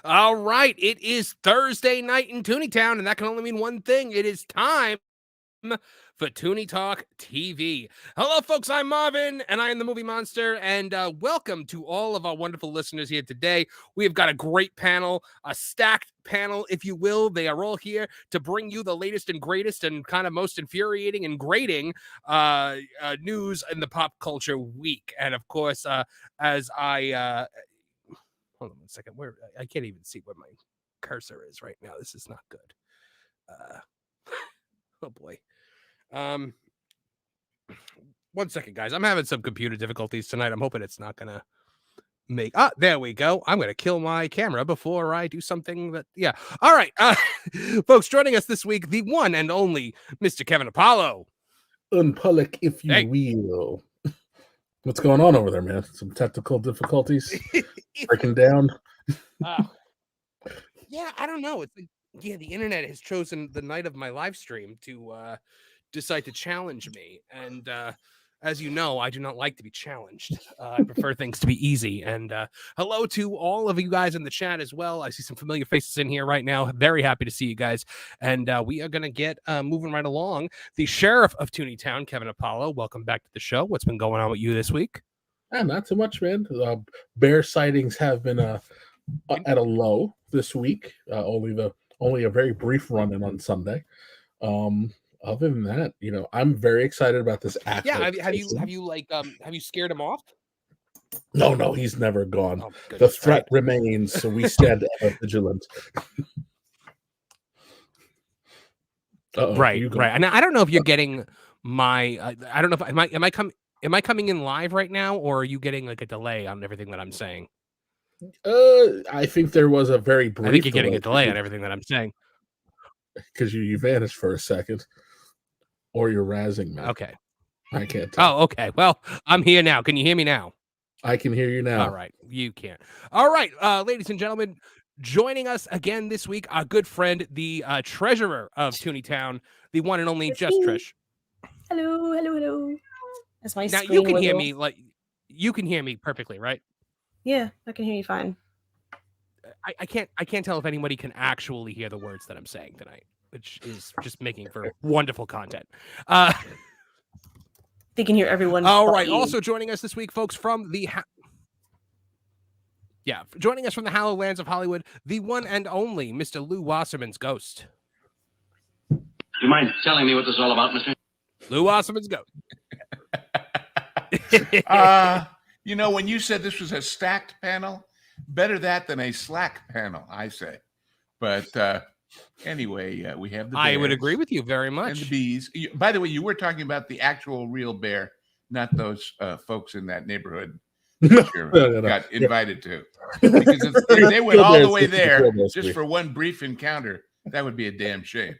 All right, it is Thursday night in Tooneytown, and that can only mean one thing. It is time for Toonie Talk TV. Hello, folks. I'm Marvin, and I am the Movie Monster, and welcome to all of our wonderful listeners here today. We have got a great panel, a stacked panel, if you will. They are all here to bring you the latest and greatest and kind of most infuriating and grating news in the pop culture week. And, of course, as I... hold on one second. Where I can't even see where my cursor is right now. This is not good. Oh boy. 1 second, guys. I'm having some computer difficulties tonight. I'm hoping it's not gonna make. There we go. I'm gonna kill my camera before I do something that. Yeah. All right, folks. Joining us this week, the one and only Mr. Kevin Apollo. Unpublic, if you will. What's going on over there, man? Some technical difficulties breaking down. Yeah, I don't know. It's the internet has chosen the night of my live stream to decide to challenge me, and as you know, I do not like to be challenged. I prefer things to be easy. And hello to all of you guys in the chat as well. I see some familiar faces in here right now. Very happy to see you guys. And we are going to get moving right along. The sheriff of Tooneytown, Kevin Apollo, welcome back to the show. What's been going on with you this week? Not too much, man. Bear sightings have been at a low this week. Only a very brief run-in on Sunday. Other than that, I'm very excited about this act. Yeah, have you scared him off? No, he's never gone. Oh, the threat remains, so we stand ever vigilant. Right. And I don't know if you're getting my. I don't know if am I coming in live right now, or are you getting like a delay on everything that I'm saying? I think there was a very brief. I think you're getting a delay on everything that I'm saying because you vanished for a second. Or you're razzing me. Okay. I can't tell. Oh, okay. Well, I'm here now. Can you hear me now? I can hear you now. All right. You can't. All right. Ladies and gentlemen, joining us again this week, our good friend, the treasurer of Tooneytown, the one and only Just Trish. Hello. That's my screen. Now, you can hear me. You can hear me perfectly, right? Yeah, I can hear you fine. I can't tell if anybody can actually hear the words that I'm saying tonight, which is just making for wonderful content. They can hear everyone. All right. Also joining us this week, folks, from the joining us from the hallowed lands of Hollywood, the one and only Mr. Lou Wasserman's Ghost. Do you mind telling me what this is all about, Mister? Lou Wasserman's Ghost. When you said this was a stacked panel, better that than a slack panel, I say. But anyway, we have the bears. I would agree with you very much. And the bees. By the way, you were talking about the actual real bear, not those folks in that neighborhood that got invited to. Because if they went all the way there just for one brief encounter, that would be a damn shame.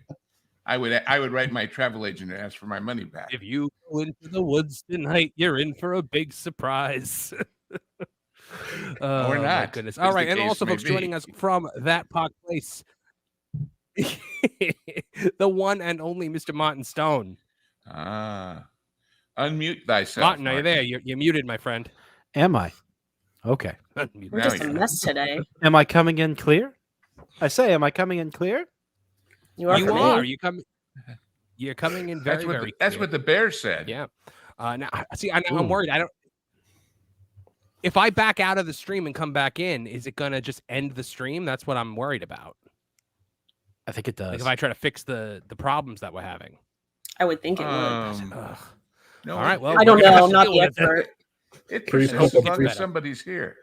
I would write my travel agent and ask for my money back. If you go into the woods tonight, you're in for a big surprise. Or not. My goodness. All right. And also, folks, joining us from that park place, the one and only Mr. Martin Stone. Unmute thyself. Martin, are you there? You're muted, my friend. Am I? Okay. We're just a mess today. Am I coming in clear? I say, am I coming in clear? You are. You are. You come. You're coming in very, very. That's what the bear said. Yeah. Now, see, I'm worried. If I back out of the stream and come back in, is it gonna just end the stream? That's what I'm worried about. I think it does. Like if I try to fix the problems that we're having. I would think it would. No, all right. Well, I don't know. I'm not the expert. It persists as long as somebody's here.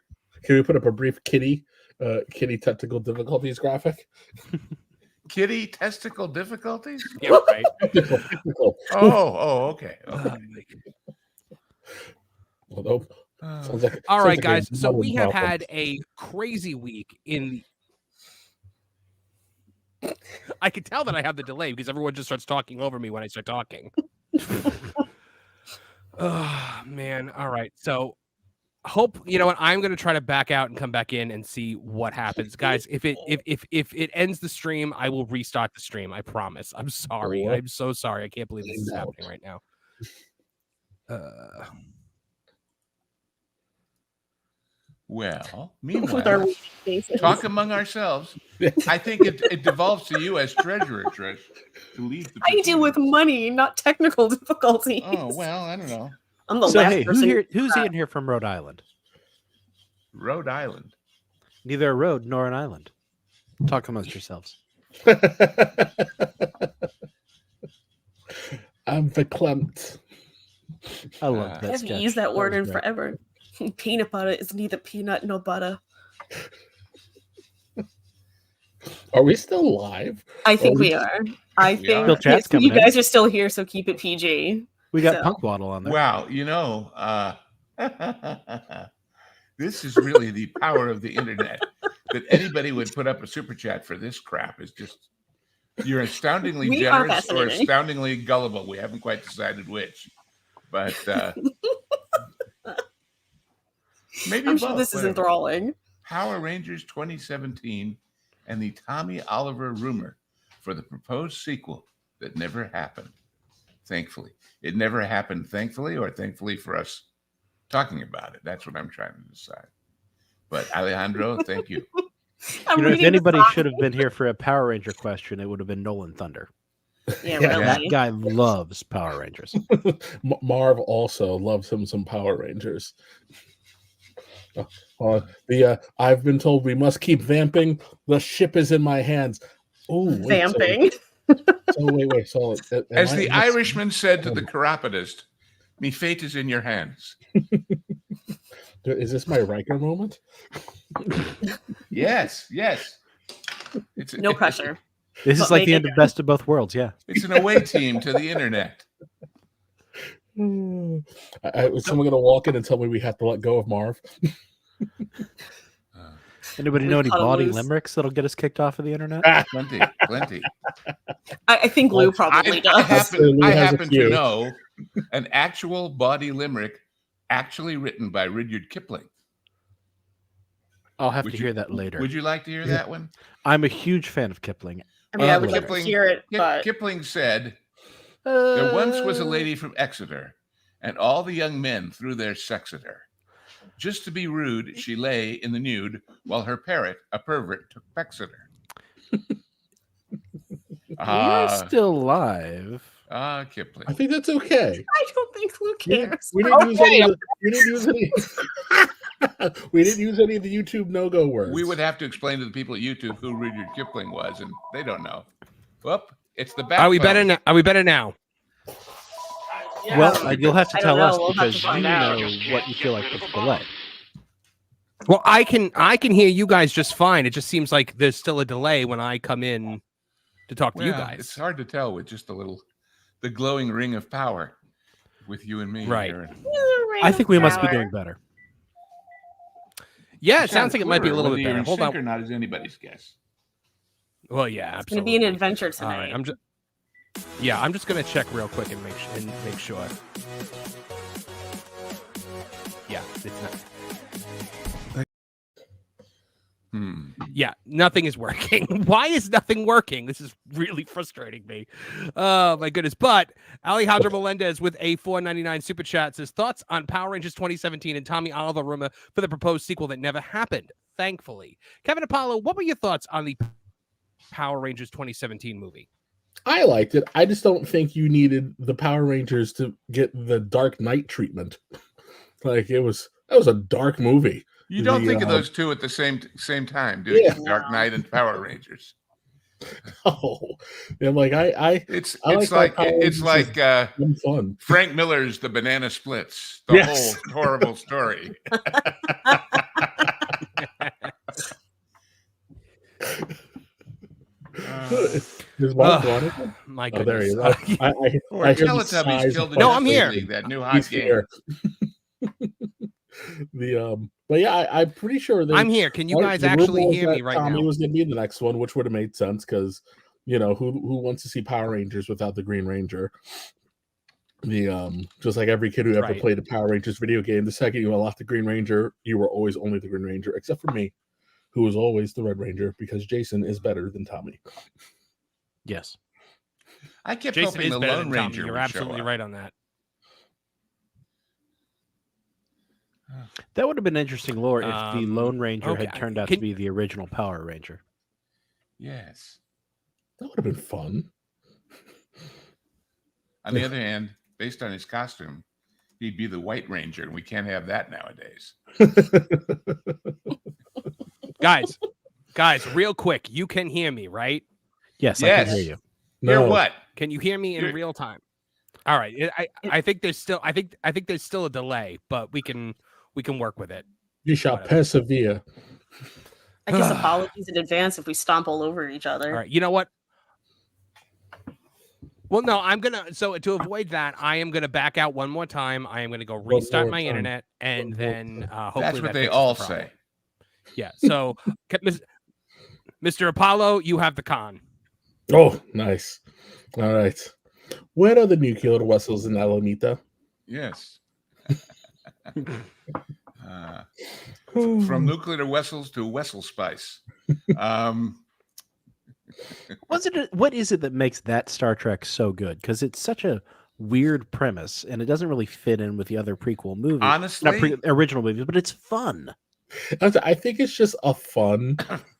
Can we put up a brief kitty technical difficulties graphic? Kitty testicle difficulties? Yeah, right. Technical. Okay. Well, sounds like, all right, like guys. So we have problem. had a crazy week in the. I can tell that I have the delay because everyone just starts talking over me when I start talking. Oh man. All right. So you know what? I'm gonna try to back out and come back in and see what happens. Guys, if it ends the stream, I will restart the stream. I promise. I'm sorry. I'm so sorry. I can't believe this is happening right now. Well, meanwhile, talk among ourselves. I think it devolves to you as treasurer, Trish, to lead the. I deal with money, not technical difficulties. Oh well, I don't know. I'm the So last hey, person. who's in here from Rhode Island? Rhode Island. Neither a road nor an island. Talk amongst yourselves. I'm verklempt. I love I that. haven't sketch. used that word in was great. forever. Peanut butter is neither peanut nor butter. Are we still live? I think we are. I We think are. Still chat's coming you in. guys are still here, so keep it PG. We got So- Punk Waddle on there. Wow, this is really the power of the internet. That anybody would put up a super chat for this crap is just you're astoundingly We are generous or fascinating. astoundingly gullible. We haven't quite decided which, but maybe I'm both. sure this is whatever. enthralling. Power Rangers 2017 and the Tommy Oliver rumor for the proposed sequel that never happened. Thankfully, it never happened. Thankfully, or thankfully for us talking about it. That's what I'm trying to decide. But Alejandro, thank you. I'm You know, if reading anybody the should have been here for a Power Ranger question, it would have been Nolan Thunder. Yeah, Yeah. really. That guy loves Power Rangers. Marv also loves him some Power Rangers. I've been told we must keep vamping. The ship is in my hands. Oh, Vamping. So As the Irishman said to the chiropodist, "Me fate is in your hands." Is this my Riker moment? Yes. It's No pressure. This is But like make the it end of Best of Both Worlds. Yeah. It's an away team to the internet. Is someone going to walk in and tell me we have to let go of Marv? Anybody We know any cut 'em bawdy loose. limericks that'll get us kicked off of the internet? Plenty. I think Lou probably I does. Absolutely has a happen few. to know an actual body limerick actually written by Rudyard Kipling. I'll have Would to you- hear that later. Would you like to hear that one? I'm a huge fan of Kipling. I mean, I would Kipling- love to hear it, but Kipling said, "There once was a lady from Exeter, and all the young men threw their sex at her. Just to be rude, she lay in the nude while her parrot, a pervert, took pecks at her." We're still live. Kipling. I think that's okay. I don't think Lou cares. We didn't use any. We didn't use any. We didn't use any of the YouTube no-go words. We would have to explain to the people at YouTube who Rudyard Kipling was, and they don't know. Whoop! It's the back. Are we better now? Are we better now? Well, you'll have to I tell don't us know. We'll have to because you find out. know what you feel like with the delay. Well, I can hear you guys just fine. It just seems like there's still a delay when I come in to talk to you Well, guys. It's hard to tell with just the glowing ring of power with you and me. Right. here. I think we must be doing better. Yeah, it sounds like it might be a clearer. little Whether bit you're better. in Hold sync on. or not is anybody's guess. Well, yeah, It's going to absolutely. be an adventure All tonight. right, I'm just. Yeah, I'm just gonna check real quick and make sure. Yeah, it's not. Yeah, nothing is working. Why is nothing working? This is really frustrating me. Oh my goodness. But Alejandro Melendez with a $4.99 super chat says thoughts on Power Rangers 2017 and Tommy Oliver rumor for the proposed sequel that never happened. Thankfully, Kevin Apollo, what were your thoughts on the Power Rangers 2017 movie? I liked it. I just don't think you needed the Power Rangers to get the Dark Knight treatment. Like that was a dark movie. You don't think of those two at the same time, do Yeah. you? Dark Knight and Power Rangers. Oh, yeah, like It's like fun. Frank Miller's The Banana Splits, the Yes. whole horrible story. His wife wanted him? My Oh, there goodness. you go. Or I hear the Teletubbies sighs killed of the No, I'm Justice here. League, that new hot He's game. here. But yeah, I'm pretty sure I'm here. Can you guys the actually rumor was hear me that right Tommy now? was going to be in the next one, which would have made sense because who wants to see Power Rangers without the Green Ranger? Just like every kid who ever Right. played a Power Rangers video game, the second you unlocked the Green Ranger, you were always only the Green Ranger, except for me, who was always the Red Ranger because Jason is better than Tommy. Yes. I kept Jason hoping is the better Lone than Tommy. Ranger You're would absolutely show up. right on that. That would have been interesting lore if the Lone Ranger okay. had turned out to be the original Power Ranger. Yes. That would have been fun. On the other hand, based on his costume, he'd be the White Ranger, and we can't have that nowadays. Guys, real quick, you can hear me, right? Yes, I Yes. can hear you. Hear what? Can you hear me in You're- real time? All right. I think there's still I think there's still a delay, but we can work with it. You shall Whatever. persevere. I guess apologies in advance if we stomp all over each other. All right. You know what? Well, no, to avoid that, I am gonna back out one more time. I am gonna go restart more my time. internet, and One more then time. hopefully That's what that they fixes all the problem. say. Yeah. So, Mr. Apollo, you have the con. Oh, nice. All right. Where are the nuclear vessels in Alameda? Yes. From nuclear vessels to Wessel Spice. What is it that makes that Star Trek so good? Because it's such a weird premise, and it doesn't really fit in with the other prequel movies. Honestly, original movies, but it's fun. I think it's just a fun.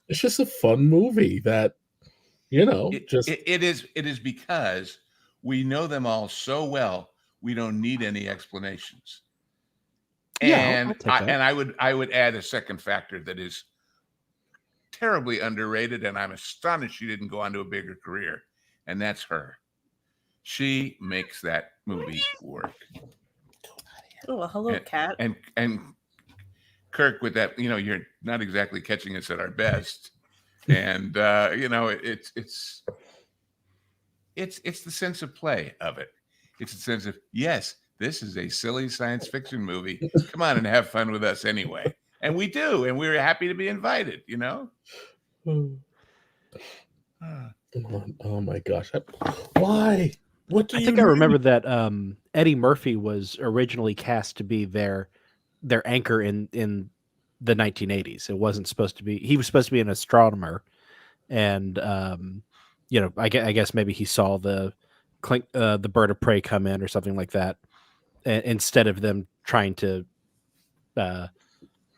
It's just a fun movie that it is because we know them all so well. We don't need any explanations. Yeah, And I'll take that. I would add a second factor that is terribly underrated, and I'm astonished she didn't go on to a bigger career, and that's her. She makes that movie work. Oh, well, hello, cat. And Kirk with that, you're not exactly catching us at our best, and it's the sense of play of it. It's the sense of, yes, this is a silly science fiction movie. Come on and have fun with us anyway. And we do, and we're happy to be invited, Oh my gosh. Why? What do I you think I mean? remember that Eddie Murphy was originally cast to be their anchor in the 1980s. It wasn't supposed to be. He was supposed to be an astronomer, and I guess maybe he saw the bird of prey come in or something like that, and instead of them trying to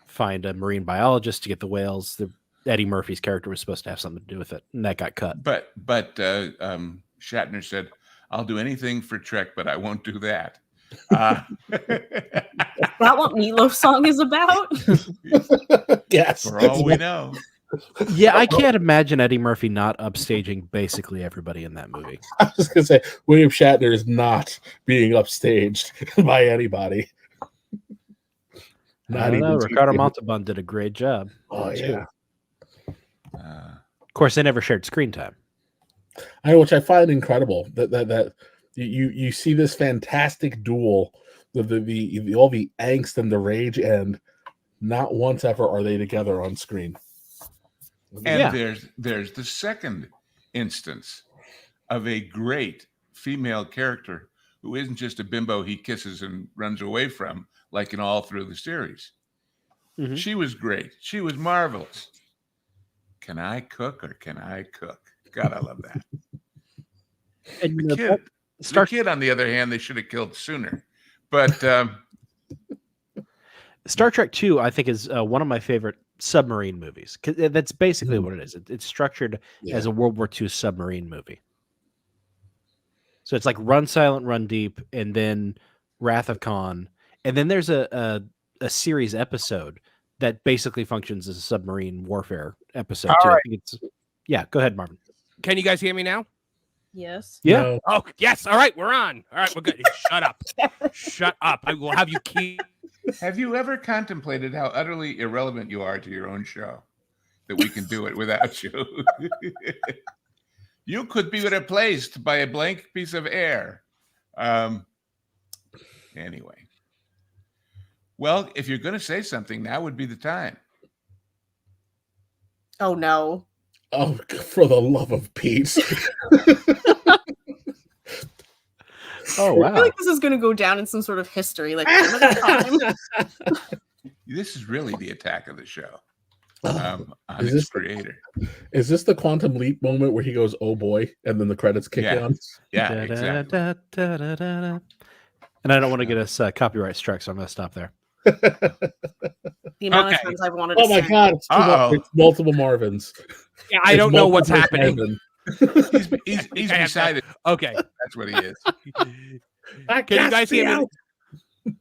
find a marine biologist to get the whales, Eddie Murphy's character was supposed to have something to do with it, and that got cut. But Shatner said, "I'll do anything for Trek, but I won't do that." Is that what Meatloaf song is about? Yes. For all we know. Yeah, I can't imagine Eddie Murphy not upstaging basically everybody in that movie. I was gonna say William Shatner is not being upstaged by anybody. I don't know. Ricardo Montalban did a great job. Oh yeah. Of course, they never shared screen time. Which I find incredible that you see this fantastic duel, the all the angst and the rage, and not once ever are they together on screen. And there's the second instance of a great female character who isn't just a bimbo he kisses and runs away from, like in all through the series. Mm-hmm. She was great. She was marvelous. Can I cook or can I cook? God, I love that. And The kid, on the other hand, they should have killed sooner. But Star Trek 2, I think, is one of my favorite submarine movies. 'Cause that's basically what it is. It's structured as a World War II submarine movie. So it's like Run Silent, Run Deep, and then Wrath of Khan, and then there's a series episode that basically functions as a submarine warfare episode All too. right. I think it's go ahead, Marvin. Can you guys hear me now? Yes. Yeah. No. Oh, yes. All right, we're on. All right, we're good. Shut up. Shut up. I will have you keep. Have you ever contemplated how utterly irrelevant you are to your own show? That we can do it without you. You could be replaced by a blank piece of air. Anyway. Well, if you're going to say something, now would be the time. Oh no. Oh, for the love of Pete. Oh I wow. feel like this is going to go down in some sort of history. Like another time. This is really the attack of the show. On Is its this creator. Is this the Quantum Leap moment where he goes, "Oh boy," and then the credits kick Yeah. on? Yeah, exactly. And I don't want to get us copyright struck, so I'm going to stop there. The amount Okay. of times I've wanted to Oh my sing. god, it's, Uh-oh. it's multiple Marvins. Yeah, I It's don't know what's multiple happening. Marvin. He's I have beside it. Okay. That's what he is. Can you guys hear me?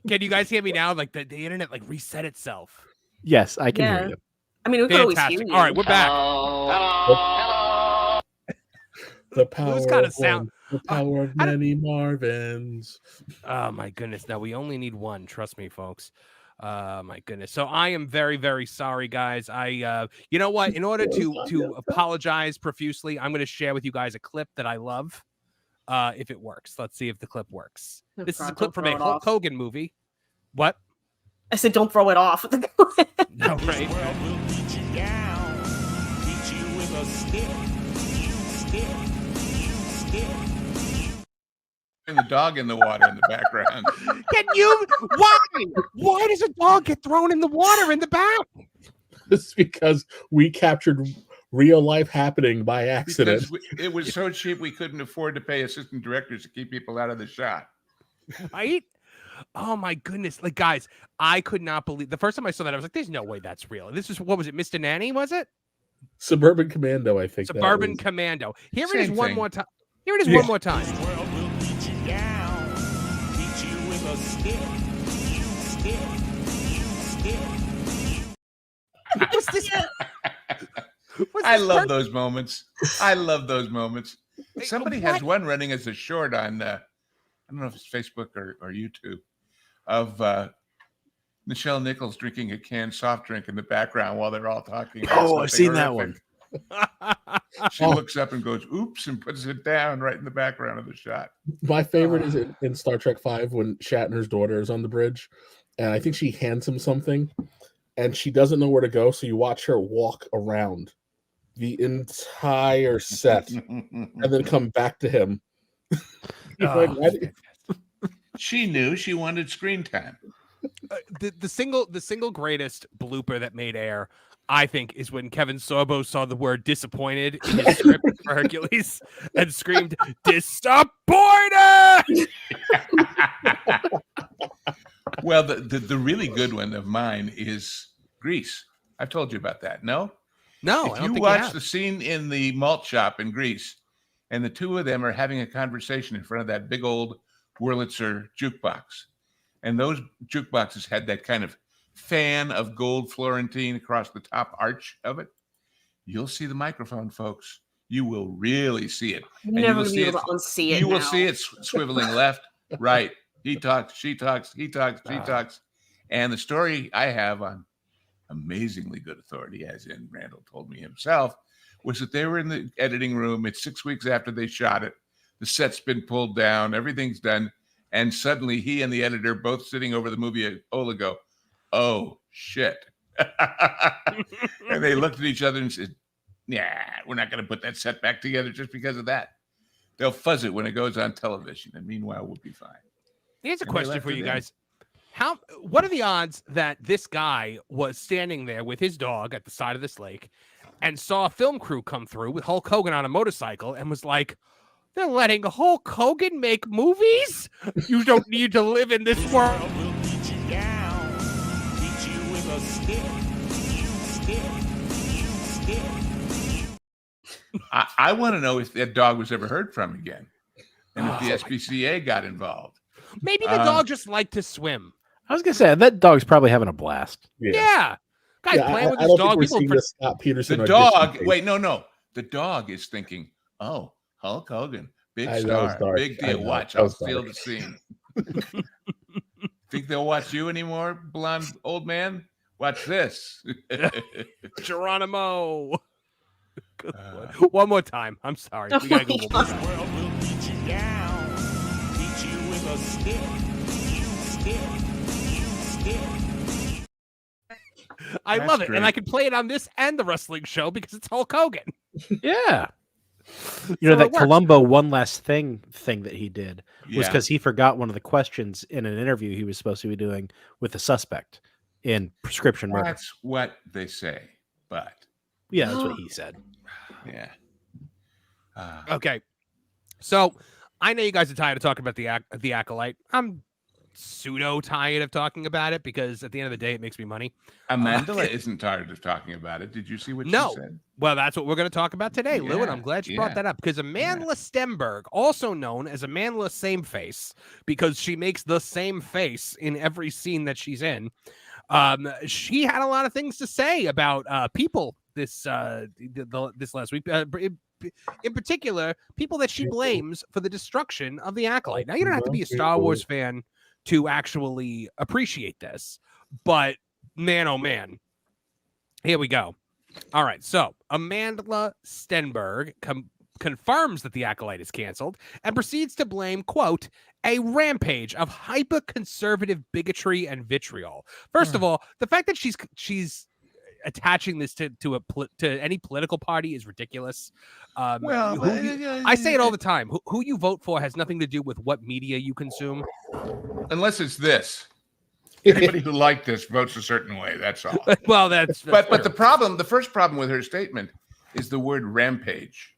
Can you guys hear me now? Like the internet like reset itself. Yes, I can Yeah. hear you. I mean, we could always hear Fantastic. you. All right, we're back. The power kinda of sound- one, the power of how do- many Marvins. Oh my goodness. Now we only need one. Trust me, folks. My goodness. So I am very, very sorry, guys. You know what? In order to apologize profusely, I'm going to share with you guys a clip that I love. If it works, let's see if the clip works. Oh, This is a God, clip don't from throw a it Hulk off. Hogan movie. What? I said, don't throw it off. No, right? And the dog in the water in the background. Can you? Why? Why does a dog get thrown in the water in the back? This is because we captured real life happening by accident. Because it was so cheap we couldn't afford to pay assistant directors to keep people out of the shot. Right? Oh my goodness. Like, guys, I could not believe the first time I saw that, I was like, there's no way that's real. This is what was it, Mr. Nanny, was it? Suburban Commando, I think. that Suburban was. Commando. Here it is Same one thing. more time. Here it is Yeah. one more time. What's this? What's I this love per- those moments. I love those moments. Hey, Somebody what? has one running as a short on, I don't know if it's Facebook or YouTube, of Nichelle Nichols drinking a canned soft drink in the background while they're all talking. about Oh, I've something seen that horrific. She Oh. looks up and goes, oops, and puts it down right in the background of the shot. My favorite is in Star Trek V when Shatner's daughter is on the bridge, and I think she hands him something, and she doesn't know where to go, so you watch her walk around the entire set and then come back to him. You're like, Oh, why did- She knew she wanted screen time. the single greatest blooper that made air, I think, is when Kevin Sorbo saw the word disappointed in his script for Hercules and screamed, "Disappointed!" Well, the really good one of mine is Grease. I've told you about that. No? No, I If don't you think watch have. the scene in the malt shop in Greece, and the two of them are having a conversation in front of that big old Wurlitzer jukebox, and those jukeboxes had that kind of fan of gold Florentine across the top arch of it, you'll see the microphone, folks. You will really see it. You're And you never will going to see be able it. to unsee it. You will now. see it swiveling left, right. He talks, she talks, he talks, she talks. And the story I have on amazingly good authority, as in Randall told me himself, was that they were in the editing room. It's 6 weeks after they shot it. The set's been pulled down. Everything's done. And suddenly he and the editor, both sitting over the movie at Ola, go, oh, shit. And they looked at each other and said, yeah, we're not going to put that set back together just because of that. They'll fuzz it when it goes on television. And meanwhile, we'll be fine. Here's a And they question left for it you in. guys. What are the odds that this guy was standing there with his dog at the side of this lake and saw a film crew come through with Hulk Hogan on a motorcycle and was like, they're letting Hulk Hogan make movies? You don't need to live in this world. I want to know if that dog was ever heard from again. and if the SPCA got involved. Maybe the dog just liked to swim. I was gonna say that dog's probably having a blast. Yeah. Guys playing with I his don't dog. think we're seeing the Scott Peterson. The dog. Wait, no. The dog is thinking, "Oh, Hulk Hogan, big star, big deal. Watch, I'll steal the scene." Think they'll watch you anymore, blonde old man? Watch this. Geronimo. One more time. I'm sorry. We gotta go. World will beat you down, beat you with a stick. You stick. I love it, and I can play it on this and the wrestling show because it's Hulk Hogan. Yeah. You know, that Columbo One Last Thing that he did was because he forgot one of the questions in an interview he was supposed to be doing with a suspect in prescription murder. That's what they say, but yeah, that's what he said. Yeah. Okay. So I know you guys are tired of talking about the Acolyte. I'm pseudo tired of talking about it because at the end of the day, it makes me money. Amandla isn't tired of talking about it. Did you see what she said? Well, that's what we're going to talk about today, Lou, and I'm glad you brought that up because Amandla Stenberg, also known as Amandla Same Face, because she makes the same face in every scene that she's in, she had a lot of things to say about people this last week. In particular, people that she blames for the destruction of the Acolyte. Now, you don't have to be a Star Wars fan to actually appreciate this, but man, oh man, here we go. All right, so Amandla Stenberg confirms that the Acolyte is canceled and proceeds to blame, quote, a rampage of hyper-conservative bigotry and vitriol. First of all, the fact that she's attaching this to any political party is ridiculous. I say it all the time. Who you vote for has nothing to do with what media you consume. Unless it's this. Anybody who liked this votes a certain way. That's all. Well, that's but the first problem with her statement is the word rampage.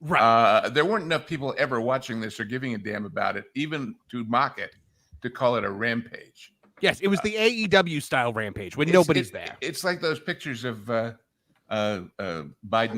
Right. There weren't enough people ever watching this or giving a damn about it, even to mock it, to call it a rampage. Yes, it was the AEW style rampage when nobody's there. It's like those pictures of Biden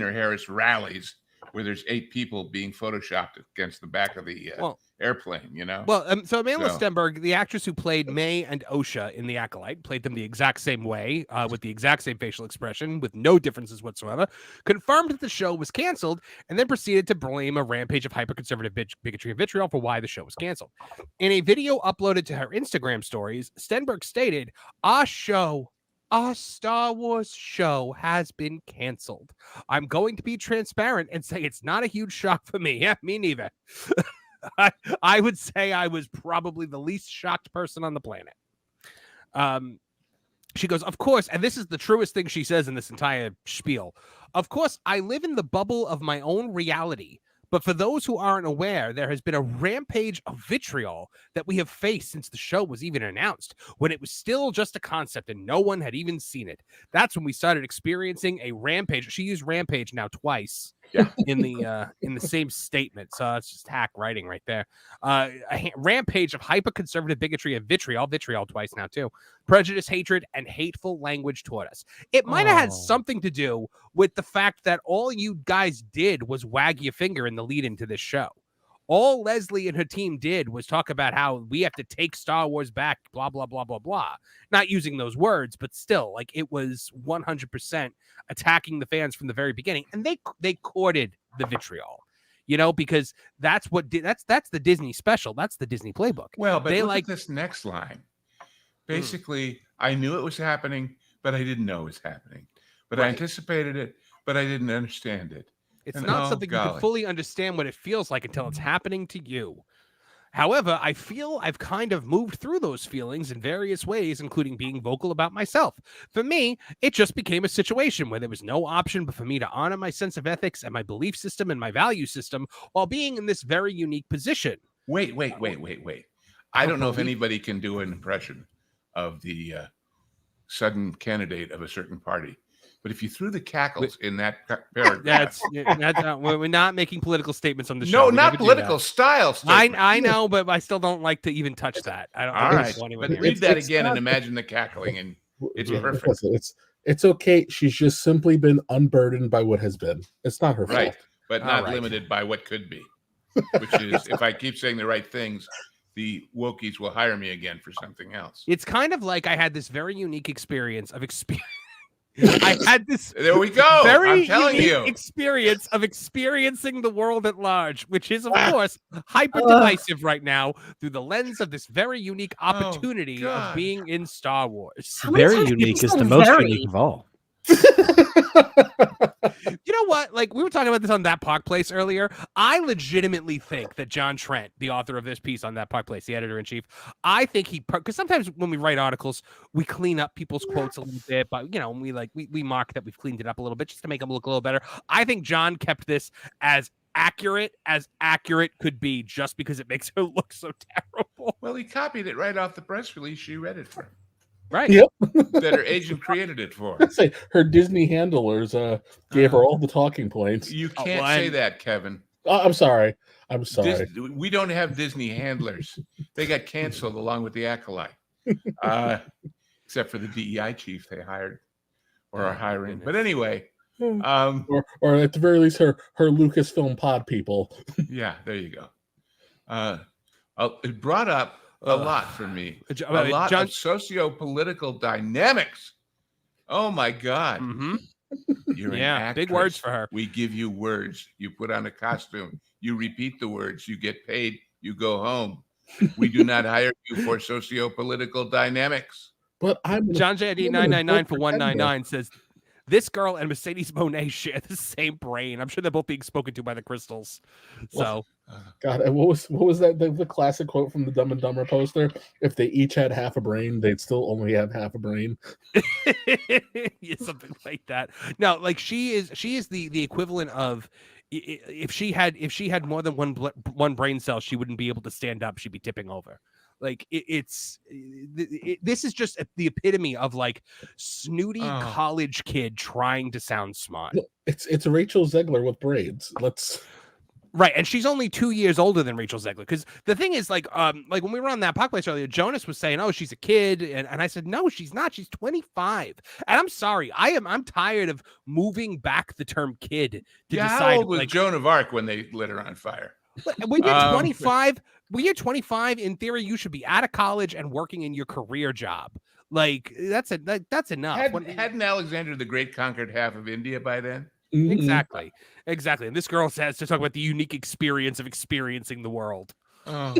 or Harris rallies where there's 8 people being photoshopped against the back of the airplane, you know? Well, so Amandla Stenberg, the actress who played May and Osha in The Acolyte, played them the exact same way, with the exact same facial expression, with no differences whatsoever, confirmed that the show was canceled, and then proceeded to blame a rampage of hyperconservative bigotry and vitriol for why the show was canceled. In a video uploaded to her Instagram stories, Stenberg stated, Our Star Wars show has been canceled. I'm going to be transparent and say it's not a huge shock for me. Yeah, me neither. I would say I was probably the least shocked person on the planet. She goes, of course, and this is the truest thing she says in this entire spiel. Of course, I live in the bubble of my own reality. But for those who aren't aware, there has been a rampage of vitriol that we have faced since the show was even announced, when it was still just a concept and no one had even seen it. That's when we started experiencing a rampage. She used rampage now twice in the same statement. So it's just hack writing right there. A rampage of hyper-conservative bigotry and vitriol twice now too. Prejudice, hatred, and hateful language toward us. It might have had something to do with the fact that all you guys did was wag your finger in the lead into this show. All Leslie and her team did was talk about how we have to take Star Wars back, blah, blah, blah, blah, blah. Not using those words, but still, like, it was 100% attacking the fans from the very beginning. And they courted the vitriol, you know, because that's the Disney special. That's the Disney playbook. Well, but look at this next line. Basically, I knew it was happening, but I didn't know it was happening. But I anticipated it, but I didn't understand it. It's not something you can fully understand what it feels like until it's happening to you. However, I feel I've kind of moved through those feelings in various ways, including being vocal about myself. For me, it just became a situation where there was no option but for me to honor my sense of ethics and my belief system and my value system while being in this very unique position. Wait. I don't know if anybody can do an impression of the sudden candidate of a certain party. But if you threw the cackles in that paragraph, we're not making political statements on the show. No, not political style. I know, but I still don't like to even touch that. I don't. All right, but read that again and imagine the cackling, and it's perfect. It's okay. She's just simply been unburdened by what has been. It's not her fault, but not limited by what could be. which is if I keep saying the right things, the wokies will hire me again for something else. It's kind of like I had this very unique experience of I had this There we go. very I'm telling unique you. experience of experiencing the world at large, which is, of course, hyper divisive right now through the lens of this very unique opportunity of God. being in Star Wars. How many Very times do you unique is say the most very? unique of all. You know what? Like, we were talking about this on That Park Place earlier. I legitimately think that John Trent, the author of this piece on That Park Place, the editor-in-chief, I think because sometimes when we write articles, we clean up people's quotes a little bit, but, we mark that we've cleaned it up a little bit just to make them look a little better. I think John kept this as accurate could be just because it makes her look so terrible. Well, he copied it right off the press release she read it from. Right. Yep. That her agent created it for. Say her Disney handlers gave her all the talking points. You can't say that, Kevin. I'm sorry. I'm sorry. We don't have Disney handlers. They got canceled along with the Acolyte. Except for the DEI chief they hired or are hiring. But anyway. Or at the very least her Lucasfilm pod people. Yeah, there you go. It brought up a lot for me. A lot of socio-political dynamics. Oh my God. Mm-hmm. You're an actress. Big words for her. We give you words. You put on a costume. You repeat the words. You get paid. You go home. We do not hire you for socio-political dynamics. But I'm John JD 999 for 199 says this girl and Mercedes Monet share the same brain. I'm sure they're both being spoken to by the crystals. So, God, and what was that the classic quote from the Dumb and Dumber poster? If they each had half a brain, they'd still only have half a brain. Yeah, something like that. No, like she is the equivalent of if she had more than one brain cell, she wouldn't be able to stand up. She'd be tipping over. Like this is just the epitome of like snooty college kid trying to sound smart. It's Rachel Zegler with braids. Right, and she's only 2 years older than Rachel Zegler. Because the thing is, like when we were on That Park Place earlier, Jonas was saying, "Oh, she's a kid," and I said, "No, she's not. She's 25." And I'm sorry, I'm tired of moving back the term "kid" to decide. How old was Joan of Arc when they lit her on fire? When you're 25, when you're 25, in theory, you should be out of college and working in your career job. Like that's enough. Hadn't Alexander the Great conquered half of India by then? Exactly. And this girl says to talk about the unique experience of experiencing the world. Oh,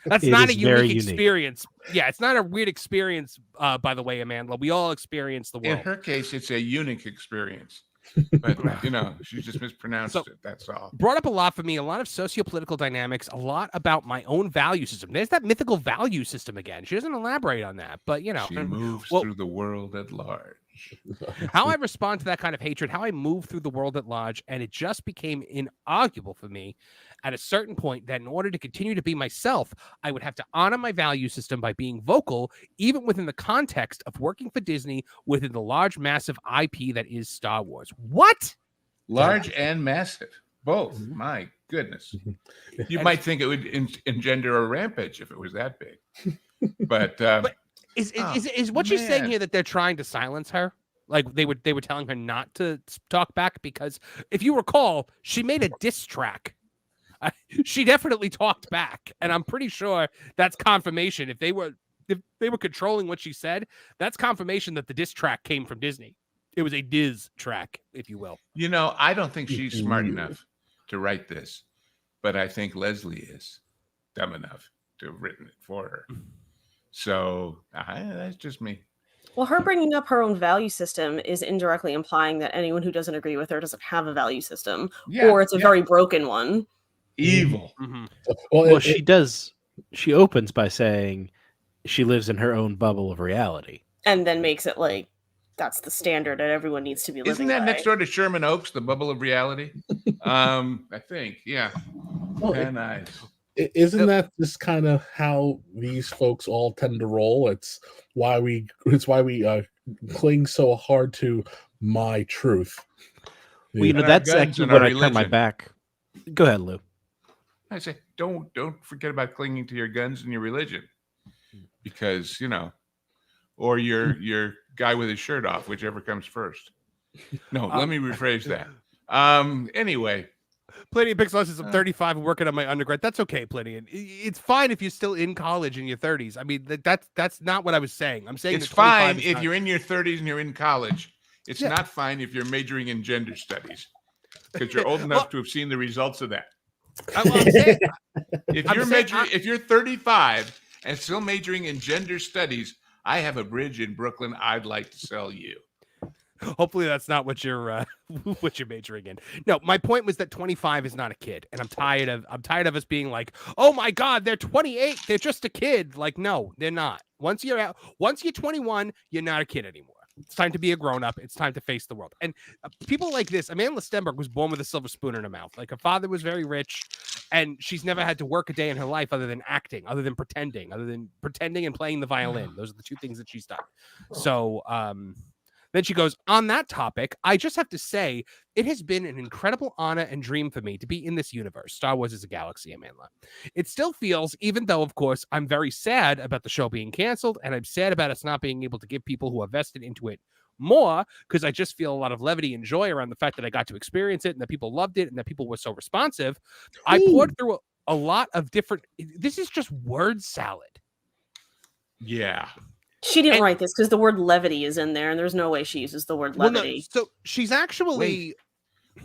that's not a unique experience. Yeah, it's not a weird experience. By the way, Amandla, we all experience the world. In her case, it's a unique experience. But she just mispronounced it. That's all. Brought up a lot for me, a lot of socio-political dynamics, a lot about my own value system. There's that mythical value system again. She doesn't elaborate on that, but she moves through the world at large. How I respond to that kind of hatred, how I move through the world at large, and it just became inarguable for me at a certain point that in order to continue to be myself, I would have to honor my value system by being vocal, even within the context of working for Disney within the large, massive IP that is Star Wars. What? Large and massive. Both. My goodness. You might think it would engender a rampage if it was that big. But is what she's saying here that they're trying to silence her? Like they were telling her not to talk back? Because if you recall, she made a diss track. She definitely talked back, and I'm pretty sure that's confirmation. If they were controlling what she said, that's confirmation that the diss track came from Disney. It was a diss track, if you will. I don't think she's smart enough to write this, but I think Leslie is dumb enough to have written it for her. So that's just me. Well, her bringing up her own value system is indirectly implying that anyone who doesn't agree with her doesn't have a value system, or it's a very broken one. Evil. Mm-hmm. Well, she does. She opens by saying she lives in her own bubble of reality, and then makes it like that's the standard that everyone needs to be living. Isn't that by. Next door to Sherman Oaks, the bubble of reality? I think, yeah. Nice. Isn't that just kind of how these folks all tend to roll? It's why we cling so hard to my truth. Well, that's actually when I turn my back. Go ahead, Lou. I say, don't forget about clinging to your guns and your religion, because or your guy with his shirt off, whichever comes first. No, let me rephrase that. Anyway, Plenty Pixel says I'm 35 and working on my undergrad. That's okay, Plenty. And it's fine if you're still in college in your 30s. I mean, that's not what I was saying. I'm saying it's fine if you're in your 30s and you're in college. It's not fine if you're majoring in gender studies because you're old enough to have seen the results of that. I'm saying, if you're 35 and still majoring in gender studies, I have a bridge in Brooklyn I'd like to sell you. Hopefully that's not what you're majoring in. No, my point was that 25 is not a kid, and I'm tired of us being like, oh my God, they're 28, they're just a kid. Like, no, they're not. Once you're 21, you're not a kid anymore. It's time to be a grown-up. It's time to face the world. And people like this, Amandla Stenberg was born with a silver spoon in her mouth. Like, her father was very rich, and she's never had to work a day in her life other than acting, other than pretending and playing the violin. Those are the two things that she's done. So, then she goes, on that topic, I just have to say, it has been an incredible honor and dream for me to be in this universe. Star Wars is a galaxy, Amandla. It still feels, even though, of course, I'm very sad about the show being canceled, and I'm sad about us not being able to give people who are vested into it more, because I just feel a lot of levity and joy around the fact that I got to experience it, and that people loved it, and that people were so responsive. I poured through a lot of different... This is just word salad. Yeah. She didn't write this because the word levity is in there, and there's no way she uses the word levity. No, so she's actually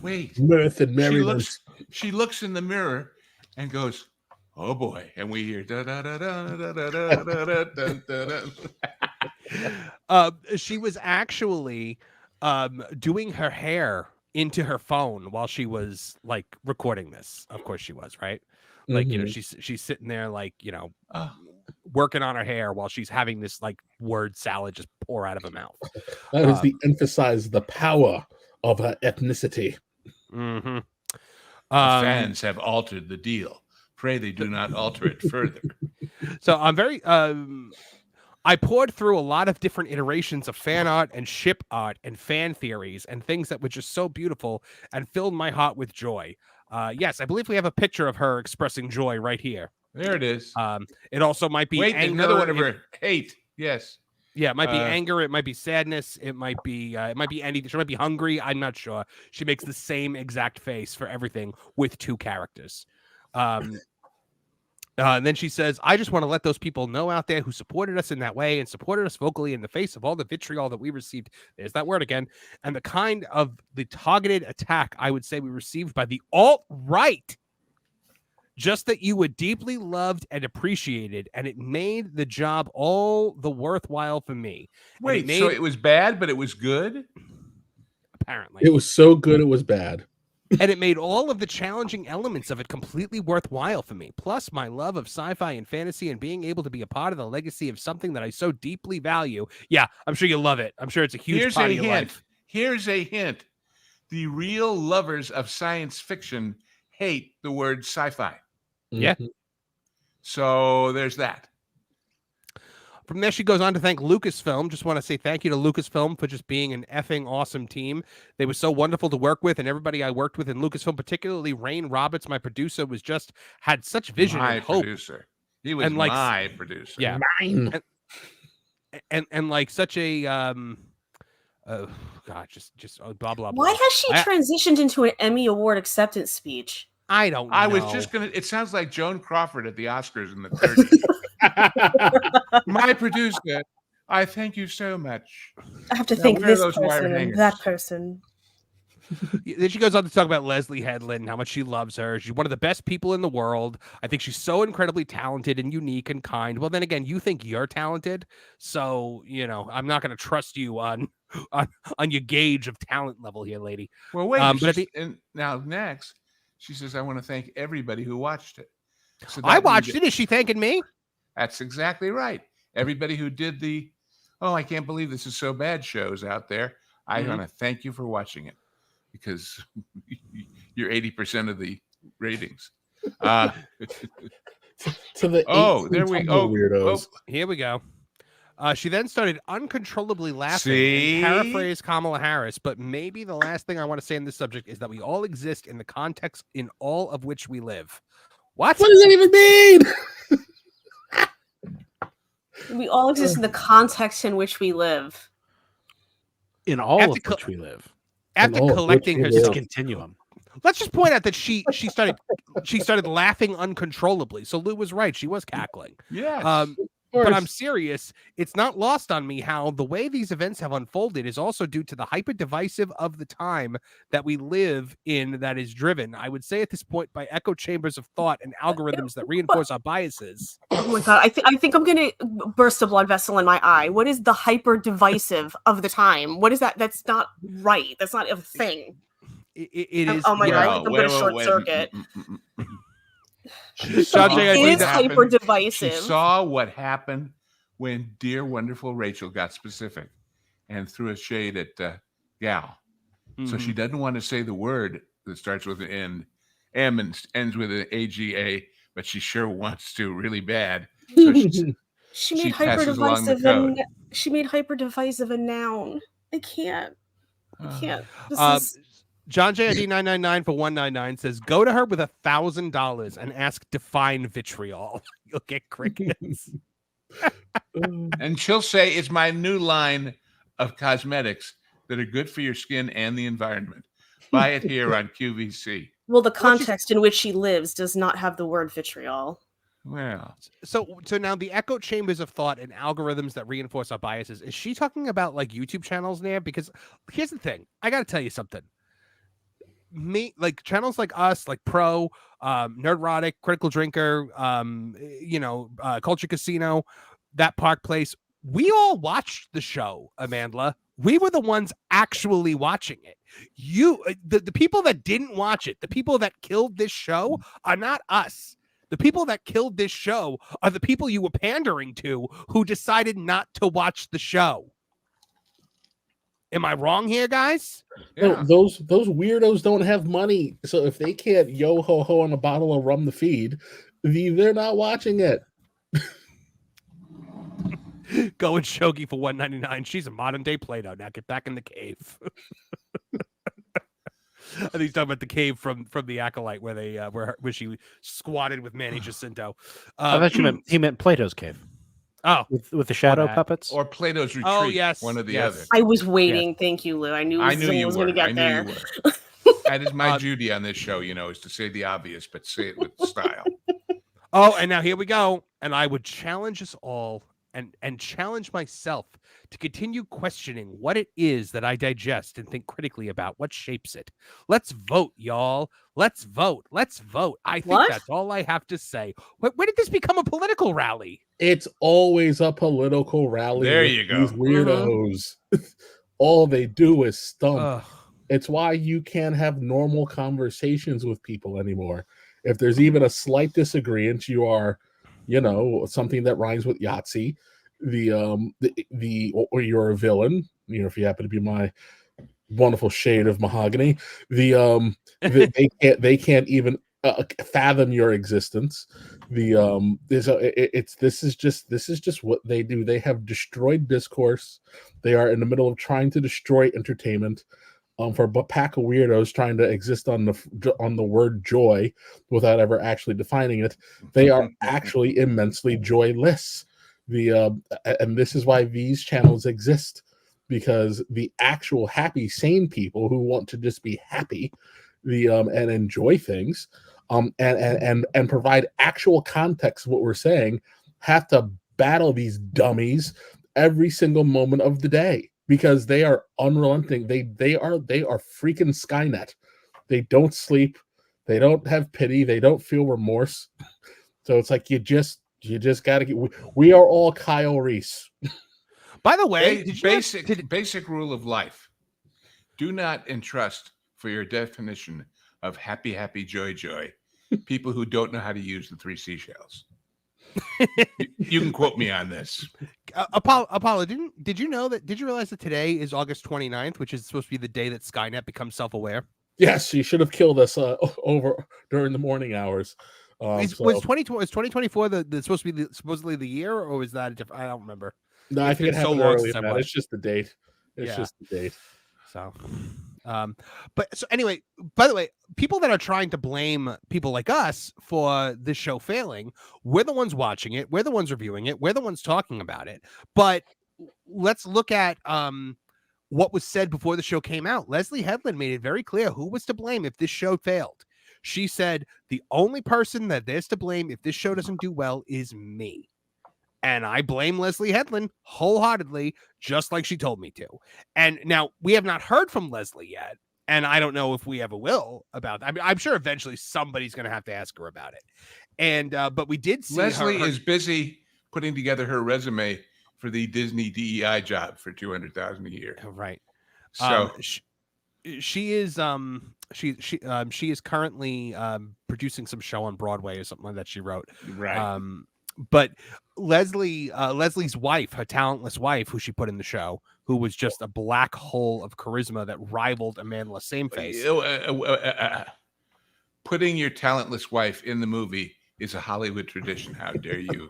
wait. Mirth and merriment. She looks in the mirror and goes, "Oh boy!" And we hear da da da da da da da da da da. She was actually doing her hair into her phone while she was like recording this. Of course, she was, right? Like, you know, she's sitting there like, you know. Working on her hair while she's having this like word salad just pour out of her mouth. That is to emphasize the power of her ethnicity. Mm-hmm. The fans have altered the deal. Pray they do not alter it further. So I'm very I poured through a lot of different iterations of fan art and ship art and fan theories and things that were just so beautiful and filled my heart with joy. Yes, I believe we have a picture of her expressing joy right here. There it is. It also might be anger. Another one of her hate. Yes. Yeah, it might be anger. It might be sadness. It might be anything. She might be hungry. I'm not sure. She makes the same exact face for everything with two characters. And then she says, I just want to let those people know out there who supported us in that way and supported us vocally in the face of all the vitriol that we received. There's that word again. And the kind of the targeted attack I would say we received by the alt-right. Just that you were deeply loved and appreciated, and it made the job all the worthwhile for me. Wait, so it was bad, but it was good? Apparently. It was so good, it was bad. And it made all of the challenging elements of it completely worthwhile for me. Plus, my love of sci-fi and fantasy and being able to be a part of the legacy of something that I so deeply value. Yeah, I'm sure you love it. I'm sure it's a huge part of your life. Here's a hint. The real lovers of science fiction hate the word sci-fi. Yeah. So there's that. From there, she goes on to thank Lucasfilm. Just want to say thank you to Lucasfilm for just being an effing awesome team. They were so wonderful to work with, and everybody I worked with in Lucasfilm, particularly Rain Roberts, my producer, was just had such vision and hope. Producer. He was my producer. Yeah. Mine. And like such a God, just blah blah blah. Why has she transitioned into an Emmy Award acceptance speech? I don't know. I was just gonna. It sounds like Joan Crawford at the Oscars in the 30s. My producer, I thank you so much. I have to thank this person and that person. Then she goes on to talk about Leslie Headland and how much she loves her. She's one of the best people in the world. I think she's so incredibly talented and unique and kind. Well, then again, you think you're talented, so you know I'm not going to trust you on your gauge of talent level here, lady. Well, wait. And now next. She says, I want to thank everybody who watched it. So I watched it. Is she thanking me? That's exactly right. Everybody who did the, I can't believe this is so bad shows out there. I want to thank you for watching it because you're 80% of the ratings. To the there we go. Weirdos. Here we go. She then started uncontrollably laughing and paraphrased Kamala Harris, but maybe the last thing I want to say on this subject is that we all exist in the context in all of which we live. What does that even mean? We all exist in the context in which we live. In all of which we live. After collecting her continuum. let's just point out that she started laughing uncontrollably. So Lou was right; she was cackling. Yes. But I'm serious. It's not lost on me how the way these events have unfolded is also due to the hyper divisive of the time that we live in that is driven, I would say at this point, by echo chambers of thought and algorithms that reinforce our biases. Oh my God. I think I'm going to burst a blood vessel in my eye. What is the hyper divisive of the time? What is that? That's not right. That's not a thing. It is. Oh my God. I think I'm going to short circuit. She saw It is hyper divisive. She saw what happened when dear, wonderful Rachel got specific and threw a shade at Gal. So she doesn't want to say the word that starts with an M and ends with an AGA, but she sure wants to really bad. So she made hyper divisive and she made hyper divisive a noun. I can't. This is... John JID 999 for 199 says, go to her with $1,000 and ask define vitriol. You'll get crickets. And she'll say, it's my new line of cosmetics that are good for your skin and the environment. Buy it here on QVC. Well, the context in which she lives does not have the word vitriol. Well, so now the echo chambers of thought and algorithms that reinforce our biases. Is she talking about like YouTube channels there? Because here's the thing. I got to tell you something. Like channels like us, like Pro, Nerdrotic, Critical Drinker, Culture Casino, That Park Place, we all watched the show, Amandla. We were the ones actually watching it. The people that didn't watch it, the people that killed this show are not us. The people that killed this show are the people you were pandering to who decided not to watch the show. Am I wrong here, guys? Yeah. No, those weirdos don't have money. So if they can't yo ho ho on a bottle of rum to feed, they're not watching it. Go and Shogi for $199. She's a modern day Plato. Now get back in the cave. I think he's talking about the cave from the Acolyte where they where she squatted with Manny Jacinto. I thought he meant Plato's cave. Oh, with the shadow puppets or Plato's Retreat. Oh yes, one or the other. I was waiting. Yes. Thank you, Lou. I knew you was going to get there. That is my duty on this show, is to say the obvious, but say it with style. Oh, and now here we go. And I would challenge us all and challenge myself to continue questioning what it is that I digest and think critically about, what shapes it. Let's vote, y'all. Let's vote. I think that's all I have to say. Where did this become a political rally? It's always a political rally. There you go. These weirdos. All they do is stump. It's why you can't have normal conversations with people anymore. If there's even a slight disagreement, you are, something that rhymes with Yahtzee, or you're a villain. If you happen to be my wonderful shade of mahogany, they can't even fathom your existence. This is just what they do. They have destroyed discourse. They are in the middle of trying to destroy entertainment. For a pack of weirdos trying to exist on the word joy without ever actually defining it, they are actually immensely joyless. And this is why these channels exist, because the actual happy, sane people who want to just be happy, and enjoy things, and provide actual context of what we're saying, have to battle these dummies every single moment of the day. Because they are unrelenting. They are freaking Skynet. They don't sleep. They don't have pity. They don't feel remorse. So it's like you just gotta get. We are all Kyle Reese. By the way, basic rule of life: do not entrust for your definition of happy, joy people who don't know how to use the 3 seashells. You can quote me on this. Apollo, did you realize that today is August 29th, which is supposed to be the day that Skynet becomes self-aware? Yes, you should have killed us over during the morning hours. Was 2024 the supposed to be supposedly the year, or was that different? I don't remember. No, I think it happened earlier than that. It's just the date. So, but so anyway, by the way, people that are trying to blame people like us for this show failing, we're the ones watching it, we're the ones reviewing it, we're the ones talking about it. But let's look at what was said before the show came out. Leslie Headland made it very clear who was to blame if this show failed. She said, the only person that there's to blame if this show doesn't do well is me. And I blame Leslie Headland wholeheartedly, just like she told me to. And now we have not heard from Leslie yet. And I don't know if we ever will about that. I mean, I'm sure eventually somebody's going to have to ask her about it. And, but we did see Leslie her is busy putting together her resume for the Disney DEI job for $200,000 a year. Right. So she is she is currently producing some show on Broadway or something like that she wrote. right. But Leslie's wife, her talentless wife, who she put in the show, who was just a black hole of charisma that rivaled Amandla Sameface. Putting your talentless wife in the movie is a Hollywood tradition. How dare you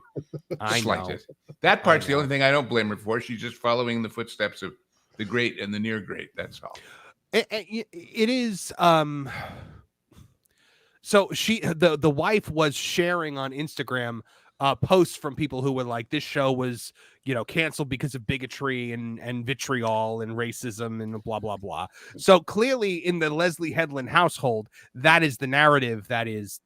slight it? That part's the only thing I don't blame her for. She's just following the footsteps of the great and the near great. That's all. It is so she the wife was sharing on Instagram posts from people who were like, this show was, you know, canceled because of bigotry and vitriol and racism and blah blah blah. So clearly in the Leslie Headland household, that is the narrative that is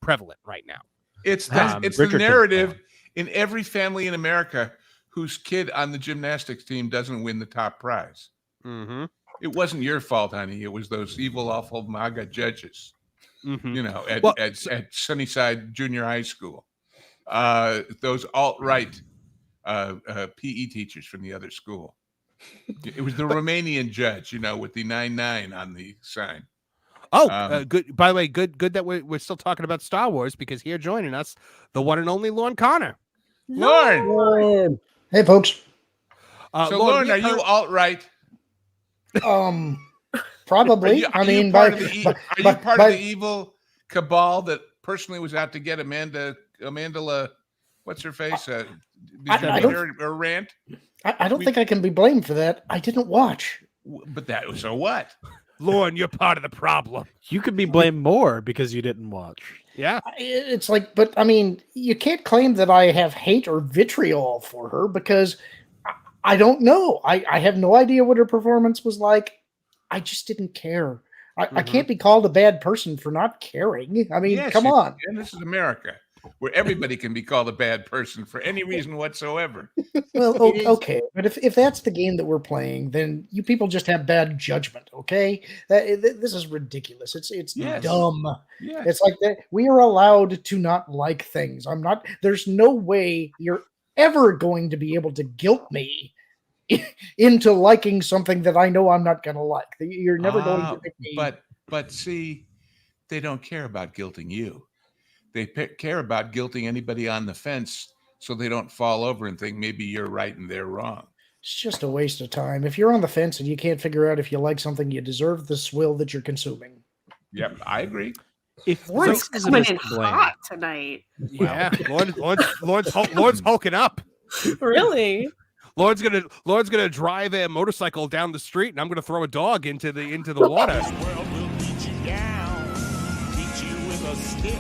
prevalent right now. It's the narrative in every family in America whose kid on the gymnastics team doesn't win the top prize. Mm-hmm. It wasn't your fault, honey. It was those evil, awful MAGA judges, Mm-hmm. you know, at Sunnyside Junior High School. Those alt-right PE teachers from the other school. It was the Romanian judge, you know, with the 9-9 on the sign. Oh, good. By the way, good that we're still talking about Star Wars, because here joining us, the one and only Lorne Connor. Lorne! Hey, folks. So, Lorne, are you alt-right? Probably. Are you part of the evil cabal that personally was out to get Amandla, what's her face? Did you hear her rant? I don't think I can be blamed for that. I didn't watch. But so what? Lorne, you're part of the problem. You could be blamed more because you didn't watch. Yeah. It's like, but I mean, you can't claim that I have hate or vitriol for her because I don't know. I have no idea what her performance was like. I just didn't care. I can't be called a bad person for not caring. I mean, come on. And this is America, where everybody can be called a bad person for any reason whatsoever. Well, okay. But if that's the game that we're playing, then you people just have bad judgment, okay? This is ridiculous. It's dumb. Yes. It's like that. We are allowed to not like things. There's no way you're ever going to be able to guilt me into liking something that I know I'm not going to like. You're never going to make me. But see, they don't care about guilting you. They care about guilting anybody on the fence so they don't fall over and think maybe you're right and they're wrong. It's just a waste of time. If you're on the fence and you can't figure out if you like something, you deserve the swill that you're consuming. Yep, I agree. If Lord's coming in hot tonight. Yeah, Lord's hulking up. Really? Lord's gonna drive a motorcycle down the street, and I'm gonna throw a dog into the water. This world will beat you down, beat you with a stick.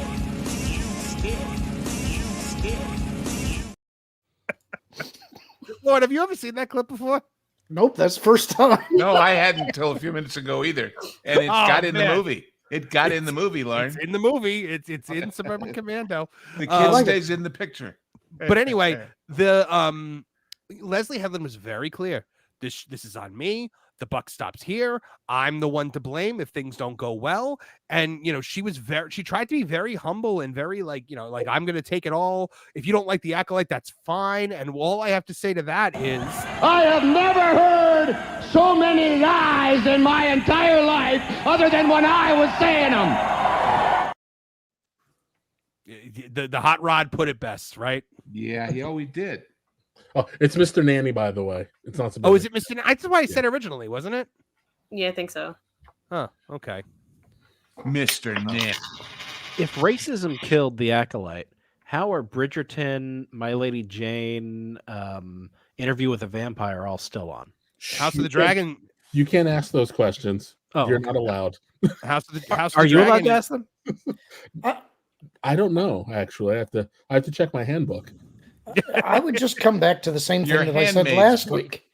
Lord, have you ever seen that clip before? Nope, that's the first time. No, I hadn't until a few minutes ago either, and it got in the movie. It got in the movie, Lauren. It's in the movie. It's in Suburban Commando. The kid stays in the picture. But anyway, the Leslie Headland was very clear. This is on me. The buck stops here. I'm the one to blame if things don't go well. And, you know, she tried to be very humble and very like, you know, like, I'm going to take it all. If you don't like the Acolyte, that's fine. And all I have to say to that is, I have never heard so many lies in my entire life other than when I was saying them. The hot rod put it best, right? Yeah, he always did. Oh, it's Mr. Nanny, by the way. It's not. Oh, is it Mr. Nanny? That's what I said originally, wasn't it? Yeah, I think so. Huh. Okay. Mr. Nanny. If racism killed the Acolyte, how are Bridgerton, My Lady Jane, Interview with a Vampire all still on? House of the Dragon. You can't ask those questions. Oh, You're not allowed. House of the Are you allowed to ask them? I don't know. Actually, I have to check my handbook. I would just come back to the same thing Your that I said handmaids. last week.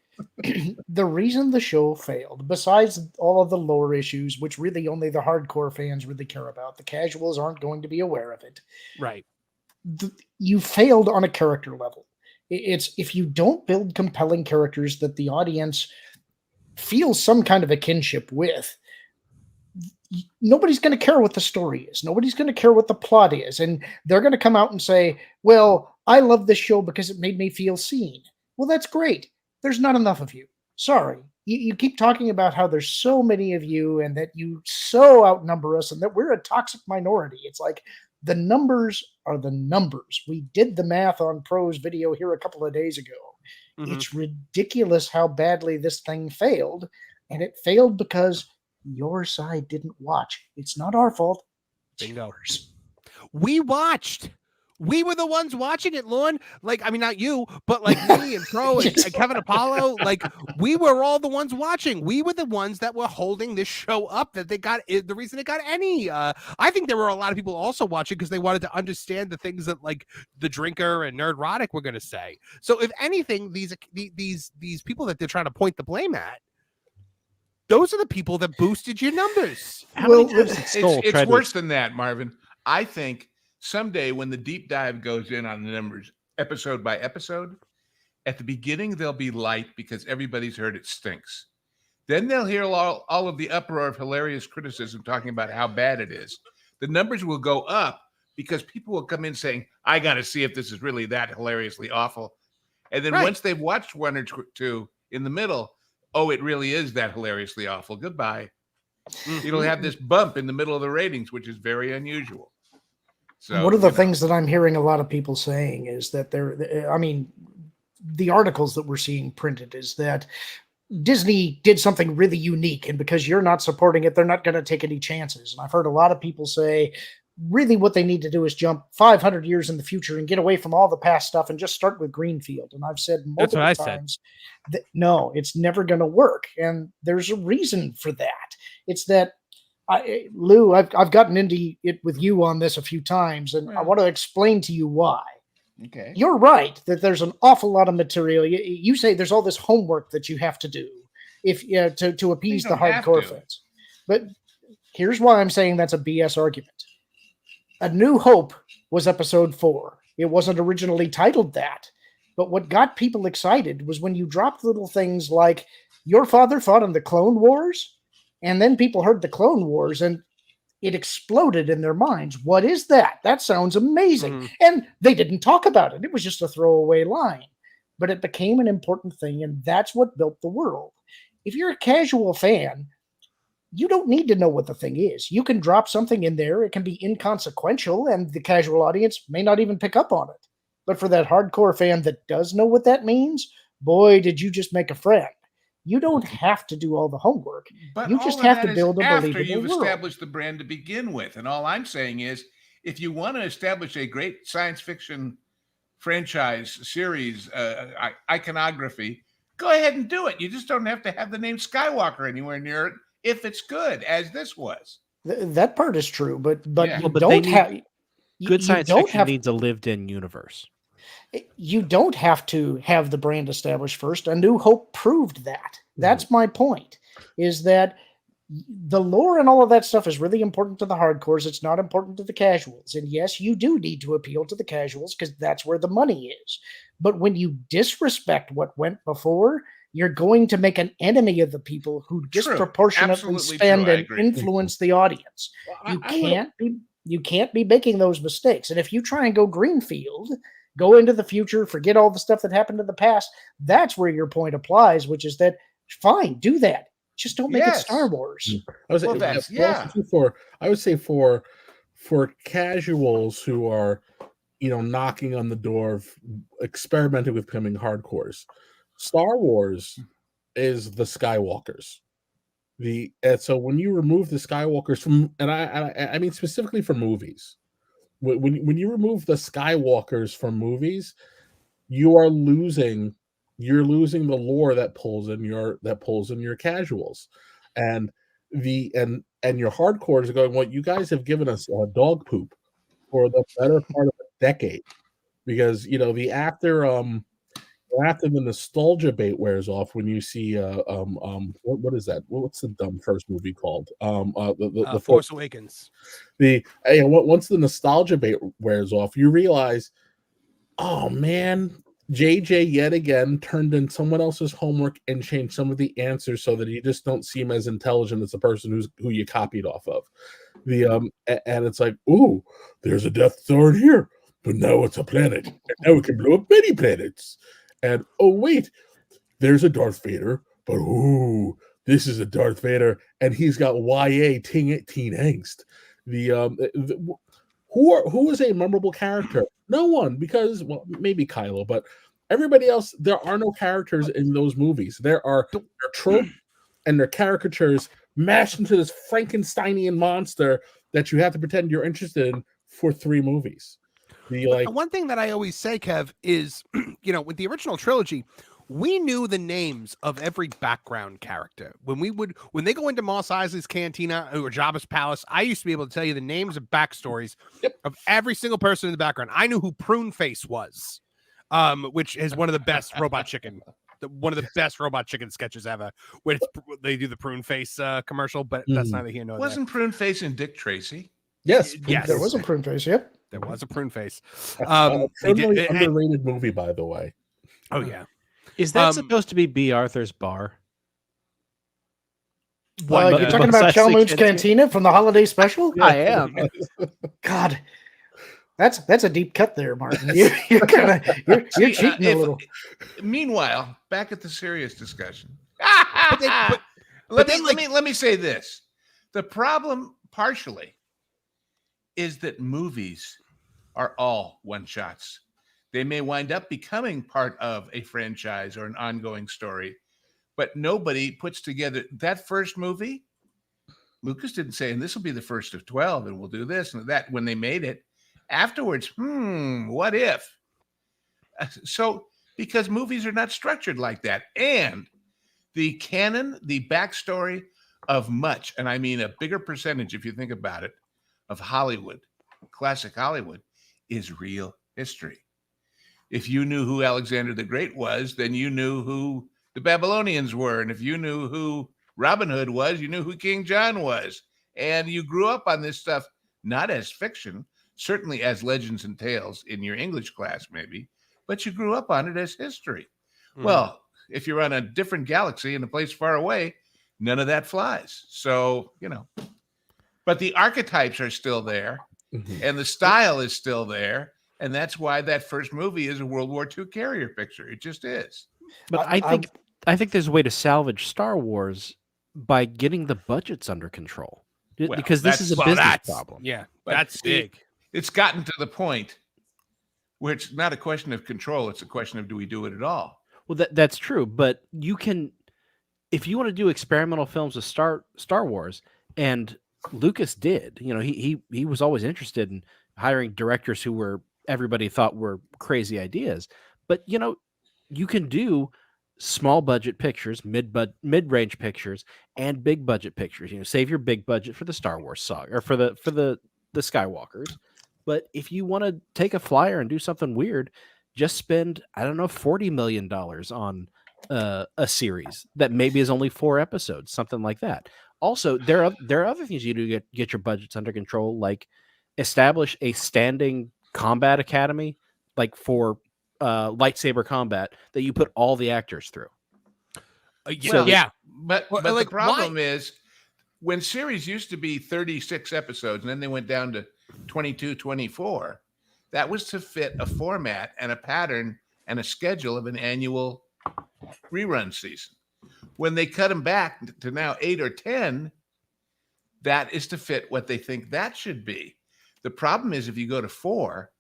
the reason the show failed, besides all of the lore issues, which really only the hardcore fans really care about, the casuals aren't going to be aware of it. Right. You failed on a character level. It's if you don't build compelling characters that the audience feels some kind of a kinship with, nobody's going to care what the story is. Nobody's going to care what the plot is. And they're going to come out and say, well, I love this show because it made me feel seen. Well, that's great. There's not enough of you. Sorry. You keep talking about how there's so many of you and that you so outnumber us and that we're a toxic minority. It's like the numbers are the numbers. We did the math on Pro's video here a couple of days ago. Mhm. It's ridiculous how badly this thing failed. And it failed because your side didn't watch. It's not our fault. It's Bingo. yours. We watched. We were the ones watching it, Lorne. Like, I mean, not you, but like me and Pro and Kevin Apollo. Like, we were all the ones watching. We were the ones that were holding this show up. That they got the reason it got any. I think there were a lot of people also watching because they wanted to understand the things that like the Drinker and Nerdrotic were going to say. So, if anything, these people that they're trying to point the blame at, those are the people that boosted your numbers. How many times did Skull It's try to- worse than that, Marvin. I think someday when the deep dive goes in on the numbers, episode by episode, at the beginning they'll be light because everybody's heard it stinks. Then they'll hear all of the uproar of hilarious criticism talking about how bad it is. The numbers will go up because people will come in saying, I got to see if this is really that hilariously awful. And then Right. once they've watched one or two in the middle, oh, it really is that hilariously awful. Goodbye. It'll have this bump in the middle of the ratings, which is very unusual. So, one of the things that I'm hearing a lot of people saying is that the articles that we're seeing printed is that Disney did something really unique, and because you're not supporting it, they're not going to take any chances. And I've heard a lot of people say, really what they need to do is jump 500 years in the future and get away from all the past stuff and just start with Greenfield. And I've said That's what multiple I said. times that no, it's never going to work. And there's a reason for that. It's that Lou, I've gotten into it with you on this a few times, and I want to explain to you why. Okay. You're right that there's an awful lot of material. You say there's all this homework that you have to do if to appease the don't have hardcore to. fans. But here's why I'm saying that's a BS argument. A New Hope was episode 4. It wasn't originally titled that, but what got people excited was when you dropped little things like your father fought in the Clone Wars. And then people heard the Clone Wars and it exploded in their minds. What is that? That sounds amazing. Mhm. And they didn't talk about it. It was just a throwaway line. But it became an important thing, and that's what built the world. If you're a casual fan, you don't need to know what the thing is. You can drop something in there. It can be inconsequential, and the casual audience may not even pick up on it. But for that hardcore fan that does know what that means, boy, did you just make a friend. You don't have to do all the homework. But You all just of have that to is build a after believable you've world. established the brand to begin with. And all I'm saying is, if you want to establish a great science fiction franchise series, iconography, go ahead and do it. You just don't have to have the name Skywalker anywhere near it if it's good, as this was. That part is true, but Yeah. you Well, but don't they have Good you science don't fiction have needs a lived-in universe. you don't have to have the brand established first. A New Hope proved that. That's my point, is that the lore and all of that stuff is really important to the hardcores. It's not important to the casuals. And yes, you do need to appeal to the casuals because that's where the money is. But when you disrespect what went before, you're going to make an enemy of the people who disproportionately Absolutely spend true. I and agree. influence the audience. You can't be making those mistakes. And if you try and go Greenfield, go into the future, forget all the stuff that happened in the past, that's where your point applies, which is that fine, do that. Just don't make it Star Wars. I would say, Well, that's- I would say for casuals who are, knocking on the door of experimenting with becoming hardcores, Star Wars is the Skywalkers. And so when you remove the Skywalkers from, and I mean specifically for movies, when you remove the Skywalkers from movies, you're losing the lore that pulls in your casuals, and your hardcores are going, well, you guys have given us dog poop for the better part of a decade, because the after the nostalgia bait wears off, when you see what is that? What's the dumb first movie called? The Force Awakens. Once the nostalgia bait wears off, you realize, oh man, JJ yet again turned in someone else's homework and changed some of the answers so that you just don't seem as intelligent as the person who you copied off of. And it's like, ooh, there's a Death Star in here, but now it's a planet, and now it can blow up many planets. And oh wait, there's a Darth Vader, but ooh, this is a Darth Vader, and he's got YA teen angst. Who is a memorable character? No one, because well, maybe Kylo, but everybody else. There are no characters in those movies. There are tropes and they're caricatures mashed into this Frankensteinian monster that you have to pretend you're interested in for 3 movies. The one thing that I always say, Kev, is with the original trilogy, we knew the names of every background character. When they go into Mos Eisley's cantina or Jabba's palace, I used to be able to tell you the names and backstories of every single person in the background. I knew who Prune Face was, which is one of the best robot chicken. One of the best robot chicken sketches ever, where they do the Prune Face commercial, but that's neither here nor there. Wasn't Prune Face in Dick Tracy? Yes, there was a Prune Face. Yep, there was a Prune Face. Underrated movie, by the way. Oh yeah, is that supposed to be B. Arthur's bar? You're talking about Chow Moon's Cantina from the holiday special? I am. God. That's a deep cut there, Martin. You're cheating a little. Meanwhile, back at the serious discussion. Let me say this: the problem, partially, is that movies are all one shots. They may wind up becoming part of a franchise or an ongoing story, but nobody puts together that first movie. Lucas didn't say, and this will be the first of 12, and we'll do this and that when they made it. Afterwards, what if? So, because movies are not structured like that. And the canon, the backstory of much, and I mean a bigger percentage, if you think about it, of Hollywood, classic Hollywood, is real history. If you knew who Alexander the Great was, then you knew who the Babylonians were. And if you knew who Robin Hood was, you knew who King John was. And you grew up on this stuff, not as fiction, certainly as legends and tales in your English class, maybe, but you grew up on it as history. Well, if you're on a different galaxy in a place far away, none of that flies. So, but the archetypes are still there and the style is still there. And that's why that first movie is a World War II carrier picture. It just is. But I think there's a way to salvage Star Wars by getting the budgets under control. Because this is a business problem. Yeah, that's big. It's gotten to the point where it's not a question of control. It's a question of, do we do it at all? Well, that's true. But you can, if you want to do experimental films with Star Wars, and Lucas did, he was always interested in hiring directors who everybody thought were crazy ideas. But, you can do small budget pictures, mid-range pictures, and big budget pictures. Save your big budget for the Star Wars saga or for the Skywalkers. But if you want to take a flyer and do something weird, just spend, I don't know, $40 million on a series that maybe is only 4 episodes, something like that. Also, there are other things you do get your budgets under control, like establish a standing combat academy, like for lightsaber combat, that you put all the actors through. But the problem is, when series used to be 36 episodes and then they went down to 22, 24, that was to fit a format and a pattern and a schedule of an annual rerun season. When they cut them back to now 8 or 10, that is to fit what they think that should be. The problem is, if you go to 4,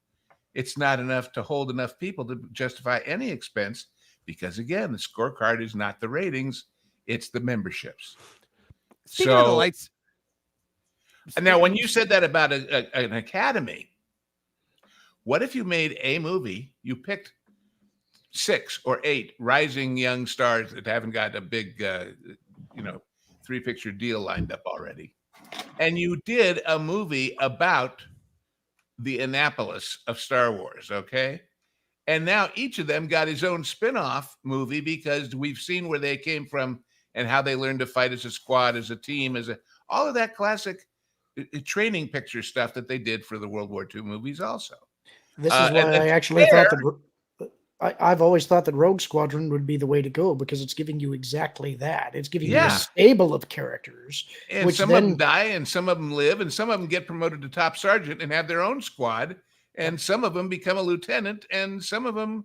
it's not enough to hold enough people to justify any expense, because again, the scorecard is not the ratings, it's the memberships. Speaking of the lights. And now, when you said that about an academy, what if you made a movie, you picked 6 or 8 rising young stars that haven't got a big, 3-picture deal lined up already, and you did a movie about the Annapolis of Star Wars, okay? And now each of them got his own spin-off movie because we've seen where they came from and how they learned to fight as a squad, as a team, all of that classic training picture stuff that they did for the World War II movies also. This is why I actually thought that I've always thought that Rogue Squadron would be the way to go, because it's giving you exactly that. It's giving you a stable of characters. And which some of them die and some of them live and some of them get promoted to top sergeant and have their own squad. And some of them become a lieutenant and some of them,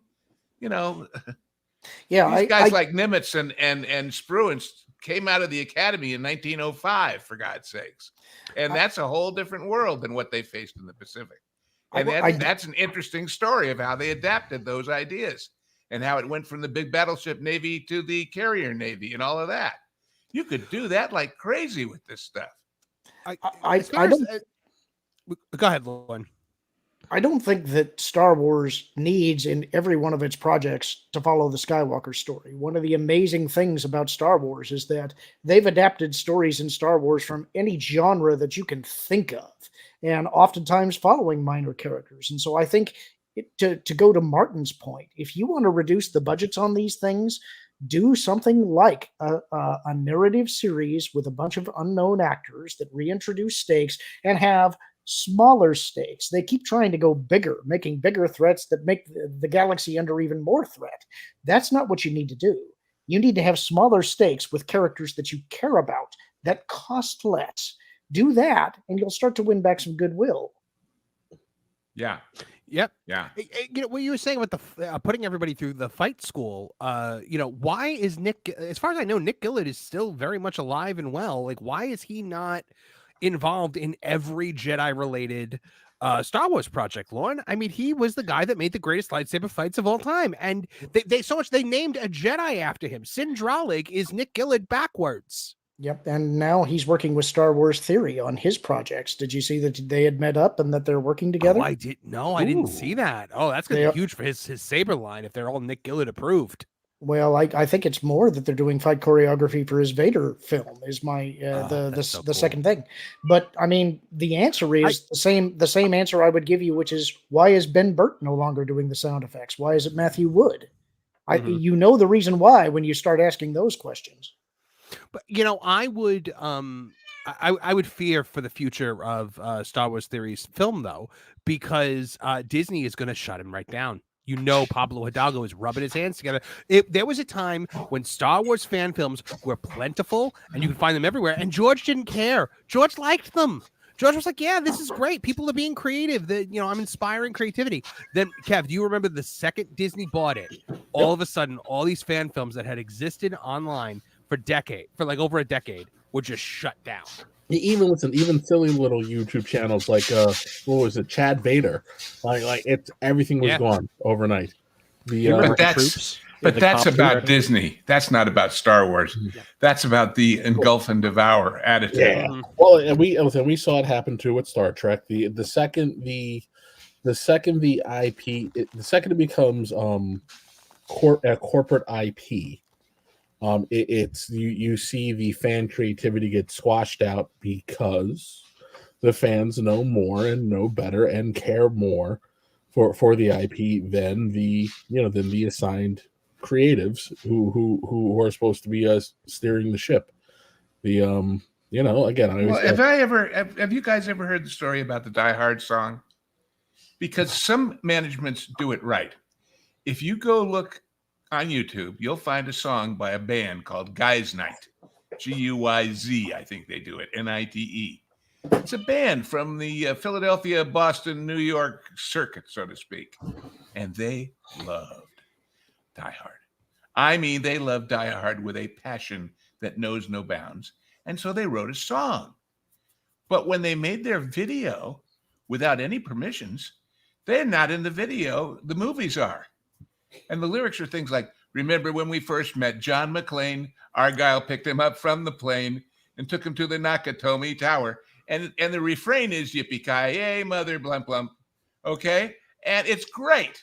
these guys like Nimitz and Spruance came out of the academy in 1905, for God's sakes. And that's a whole different world than what they faced in the Pacific. And that's an interesting story of how they adapted those ideas and how it went from the big battleship Navy to the carrier Navy and all of that. You could do that like crazy with this stuff. Go ahead, Lauren. I don't think that Star Wars needs in every one of its projects to follow the Skywalker story. One of the amazing things about Star Wars is that they've adapted stories in Star Wars from any genre that you can think of, and oftentimes following minor characters. And so I think to go to Martin's point, if you want to reduce the budgets on these things, do something like a narrative series with a bunch of unknown actors that reintroduce stakes and have smaller stakes. They keep trying to go bigger, making bigger threats that make the galaxy under even more threat. That's not what you need to do. You need to have smaller stakes with characters that you care about that cost less. Do that, and you'll start to win back some goodwill. Yeah. Yep. Yeah. What you were saying with the putting everybody through the fight school, why is Nick, as far as I know, Nick Gillett is still very much alive and well. Like, why is he not involved in every Jedi related Star Wars project, Lauren? I mean, he was the guy that made the greatest lightsaber fights of all time. And they named a Jedi after him. Sindralig is Nick Gillett backwards. Yep, and now he's working with Star Wars Theory on his projects. Did you see that they had met up and that they're working together? Oh, I didn't see that. Oh, that's going to be huge for his saber line if they're all Nick Gillett approved. Well, I think it's more that they're doing fight choreography for his Vader film is my the second thing. But I mean, the answer is the same answer I would give you, which is, why is Ben Burtt no longer doing the sound effects? Why is it Matthew Wood? You know the reason why when you start asking those questions. But I would I would fear for the future of Star Wars Theory's film, though, because Disney is going to shut him right down. Pablo Hidalgo is rubbing his hands together. There was a time when Star Wars fan films were plentiful and you could find them everywhere, and George didn't care. George liked them. George was like, yeah, this is great. People are being creative. I'm inspiring creativity. Then, Kev, do you remember the second Disney bought it? All of a sudden, all these fan films that had existed online for over a decade were just shut down. Even silly little YouTube channels like what was it, Chad Vader, like everything was gone overnight. But that's about Disney. That's not about Star Wars. That's about the engulf and devour attitude. Yeah. Well, and we saw it happen too with Star Trek. The second it becomes a corporate IP. You see the fan creativity get squashed out because the fans know more and know better and care more for the IP than the assigned creatives who are supposed to be steering the ship. Have you guys ever heard the story about the Die Hard song? Because some managements do it right. If you go look on YouTube, you'll find a song by a band called Guys Night, Guyz, I think they do it, Nite. It's a band from the Philadelphia, Boston, New York circuit, so to speak, and they loved Die Hard. I mean, they loved Die Hard with a passion that knows no bounds, and so they wrote a song. But when they made their video without any permissions, they're not in the video, the movies are. And the lyrics are things like, remember when we first met John McClane, Argyle picked him up from the plane and took him to the Nakatomi Tower. And the refrain is, yippee-ki-yay, mother, blump, blump. Okay? And it's great.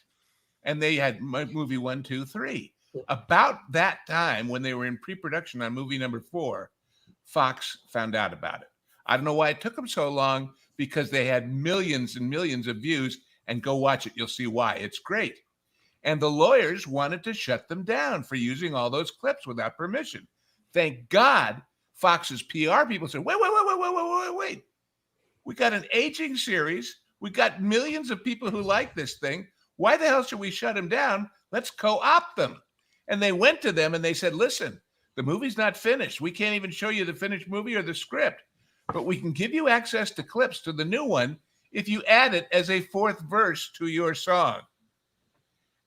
And they had movie 1, 2, 3. About that time, when they were in pre-production on movie number 4, Fox found out about it. I don't know why it took them so long, because they had millions and millions of views, and go watch it. You'll see why. It's great. And the lawyers wanted to shut them down for using all those clips without permission. Thank God Fox's PR people said, wait. We got an aging series. We got millions of people who like this thing. Why the hell should we shut them down? Let's co-opt them. And they went to them and they said, listen, the movie's not finished. We can't even show you the finished movie or the script, but we can give you access to clips to the new one if you add it as a fourth verse to your song.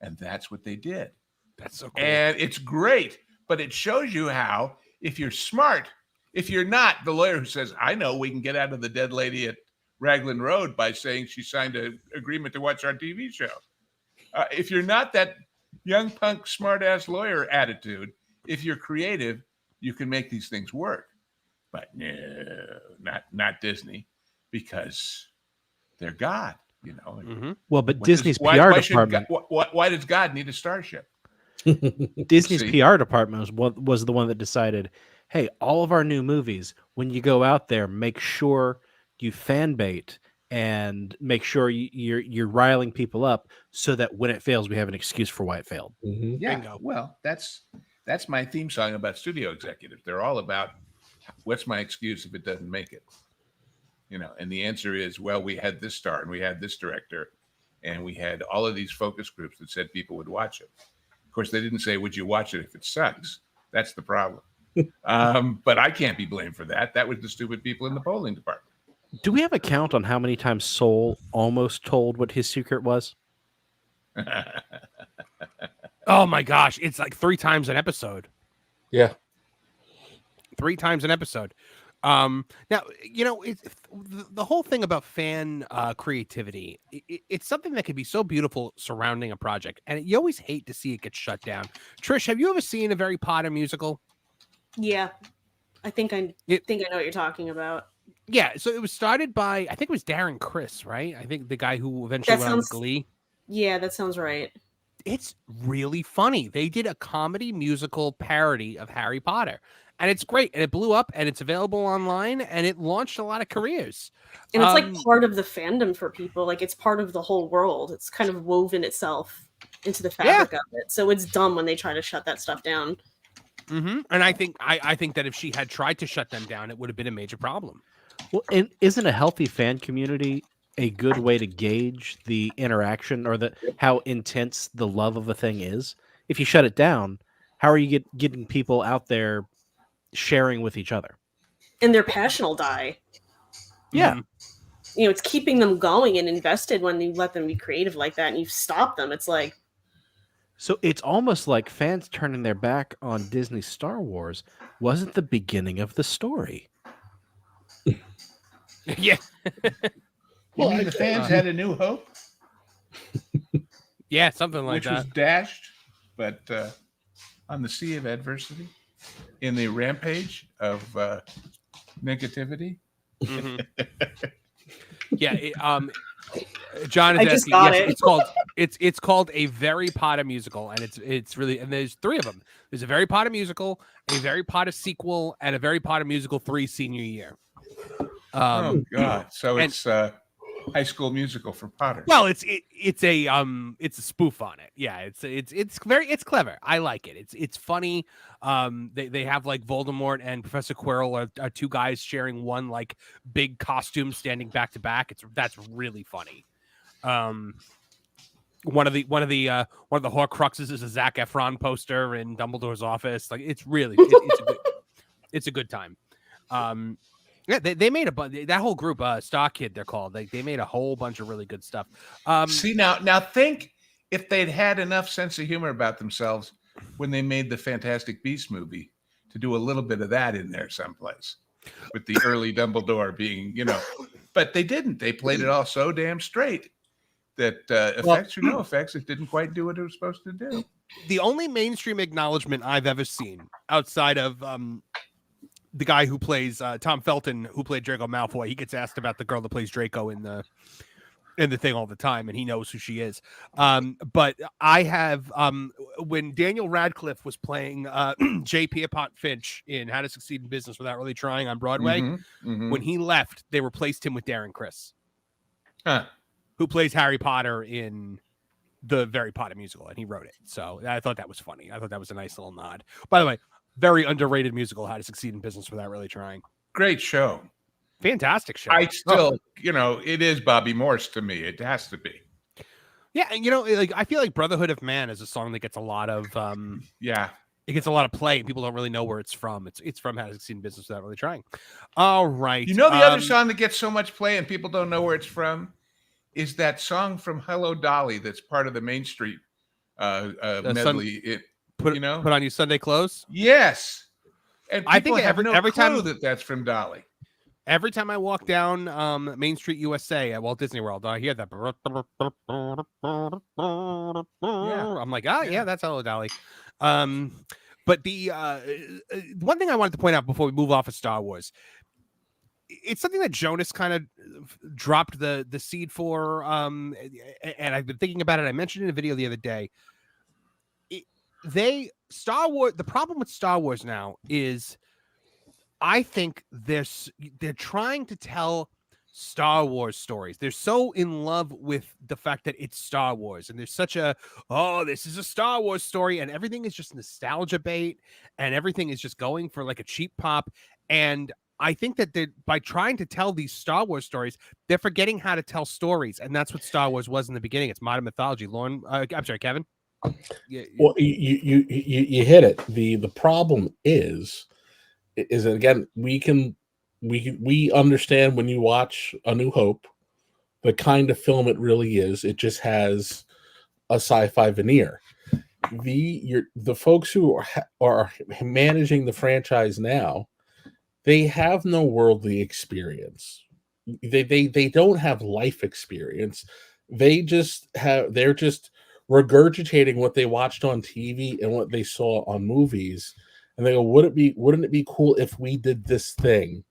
And that's what they did. That's so cool. And it's great, but it shows you how, if you're smart, if you're not the lawyer who says, I know we can get out of the dead lady at Raglan Road by saying she signed an agreement to watch our TV show. If you're not that young punk smartass lawyer attitude, if you're creative, you can make these things work. But no, not Disney, because they're God, you know. Mm-hmm. Well, but Disney's PR department. Why does God need a starship? Disney's PR department was the one that decided, hey, all of our new movies, when you go out there, make sure you fan bait and make sure you're riling people up so that when it fails, we have an excuse for why it failed. Mm-hmm. Yeah, Bingo. well, that's my theme song about studio executives. They're all about, what's my excuse if it doesn't make it? You know, and the answer is, well, we had this star and we had this director and we had all of these focus groups that said people would watch it. Of course, they didn't say, would you watch it if it sucks? That's the problem. But I can't be blamed for that. That was the stupid people in the polling department. Do we have a count on how many times Soul almost told what his secret was? Oh my gosh, it's like 3 times an episode. Yeah. 3 times an episode. Now, you know, it's the whole thing about fan creativity. It's something that can be so beautiful surrounding a project, and you always hate to see it get shut down. Trish, have you ever seen a Harry Potter musical? Yeah, I think I know what you're talking about. Yeah, so it was started by, I think it was Darren Criss, right? I think the guy who eventually went on Glee. Yeah, that sounds right. It's really funny. They did a comedy musical parody of Harry Potter, and it's great. And it blew up, and it's available online, and it launched a lot of careers. And it's like part of the fandom for people. Like, it's part of the whole world. It's kind of woven itself into the fabric of it. So it's dumb when they try to shut that stuff down. Mm-hmm. And I think that if she had tried to shut them down, it would have been a major problem. Well, and isn't a healthy fan community a good way to gauge the interaction or how intense the love of a thing is? If you shut it down, how are you getting people out there sharing with each other? And their passion will die. Yeah. Mm-hmm. You know, it's keeping them going and invested when you let them be creative like that and you stop them. It's like... So it's almost like fans turning their back on Disney Star Wars wasn't the beginning of the story. Yeah. Well, the fans had a new hope. Yeah, something like which that. Was dashed, but on the sea of adversity, in the rampage of negativity. Mm-hmm. Yeah, John is asking. Yes, it's called a Harry Potter musical, and it's really, and there's 3 of them. There's a Harry Potter musical, a Harry Potter sequel, and a Harry Potter musical 3 senior year. Oh God! So it's High School Musical for Potter. Well, it's a spoof on it. Yeah, it's clever. I like it. It's funny. They have like Voldemort and Professor Quirrell are 2 guys sharing one like big costume standing back to back. That's really funny. One of the Horcruxes is a Zac Efron poster in Dumbledore's office. Like it's really it's a good time. Yeah, they made that whole group, Star Kid, they're called. They made a whole bunch of really good stuff. See now think if they'd had enough sense of humor about themselves when they made the Fantastic Beasts movie to do a little bit of that in there someplace with the early Dumbledore being, but they didn't. They played it all so damn straight that effects or no effects, it didn't quite do what it was supposed to do. The only mainstream acknowledgement I've ever seen outside of the guy who plays Tom Felton, who played Draco Malfoy, he gets asked about the girl that plays Draco in the thing all the time, and he knows who she is. But I have when Daniel Radcliffe was playing J. Pierpont Finch in How to Succeed in Business Without Really Trying on Broadway, when he left, they replaced him with Darren Criss, who plays Harry Potter in the Very Potter musical, and he wrote it. So I thought that was funny. I thought that was a nice little nod. By the way, very underrated musical, How to Succeed in Business Without Really Trying. Great show. Fantastic show. I still, it is Bobby Morse to me. It has to be. Yeah, and like I feel like Brotherhood of Man is a song that gets a lot of it gets a lot of play, and people don't really know where it's from. It's from How to Succeed in Business Without Really Trying. All right. You know the other song that gets so much play and people don't know where it's from is that song from Hello Dolly that's part of the Main Street medley. Put on your Sunday clothes. Yes, and I think have every time that's from Dolly. Every time I walk down Main Street USA at Walt Disney World, I hear that. Yeah. I'm like, yeah, that's Hello Dolly. But the one thing I wanted to point out before we move off of Star Wars, it's something that Jonas kind of dropped the seed for, and I've been thinking about it. I mentioned in a video the other day. Star Wars. The problem with Star Wars now is, I think they're trying to tell Star Wars stories. They're so in love with the fact that it's Star Wars, and there's such this is a Star Wars story, and everything is just nostalgia bait, and everything is just going for like a cheap pop. And I think that by trying to tell these Star Wars stories, they're forgetting how to tell stories, and that's what Star Wars was in the beginning. It's modern mythology. Lauren, I'm sorry, Kevin. Well, you hit it. The problem is that, again, we understand when you watch A New Hope the kind of film it really is. It just has a sci-fi veneer. The folks who are managing the franchise now, they have no worldly experience. They don't have life experience. They're just regurgitating what they watched on TV and what they saw on movies. And they go, wouldn't it be cool if we did this thing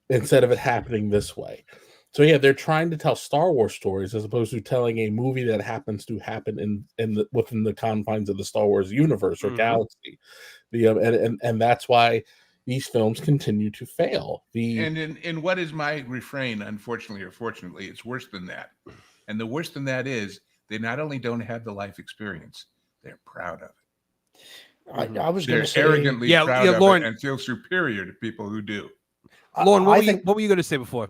instead of it happening this way? So yeah, they're trying to tell Star Wars stories as opposed to telling a movie that happens to happen within the confines of the Star Wars universe or galaxy. And that's why these films continue to fail. And what is my refrain, unfortunately or fortunately, it's worse than that. And the worse than that is they not only don't have the life experience, they're proud of it. I was going to say, arrogantly proud of Lauren, it and feel superior to people who do. Lauren, what were you going to say before?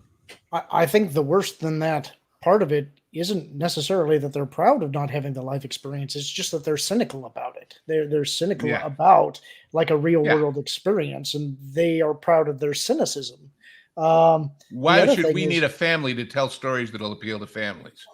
I think the worse than that part of it isn't necessarily that they're proud of not having the life experience. It's just that they're cynical about it. They're cynical about like a real world experience, and they are proud of their cynicism. Why should we need a family to tell stories that'll appeal to families?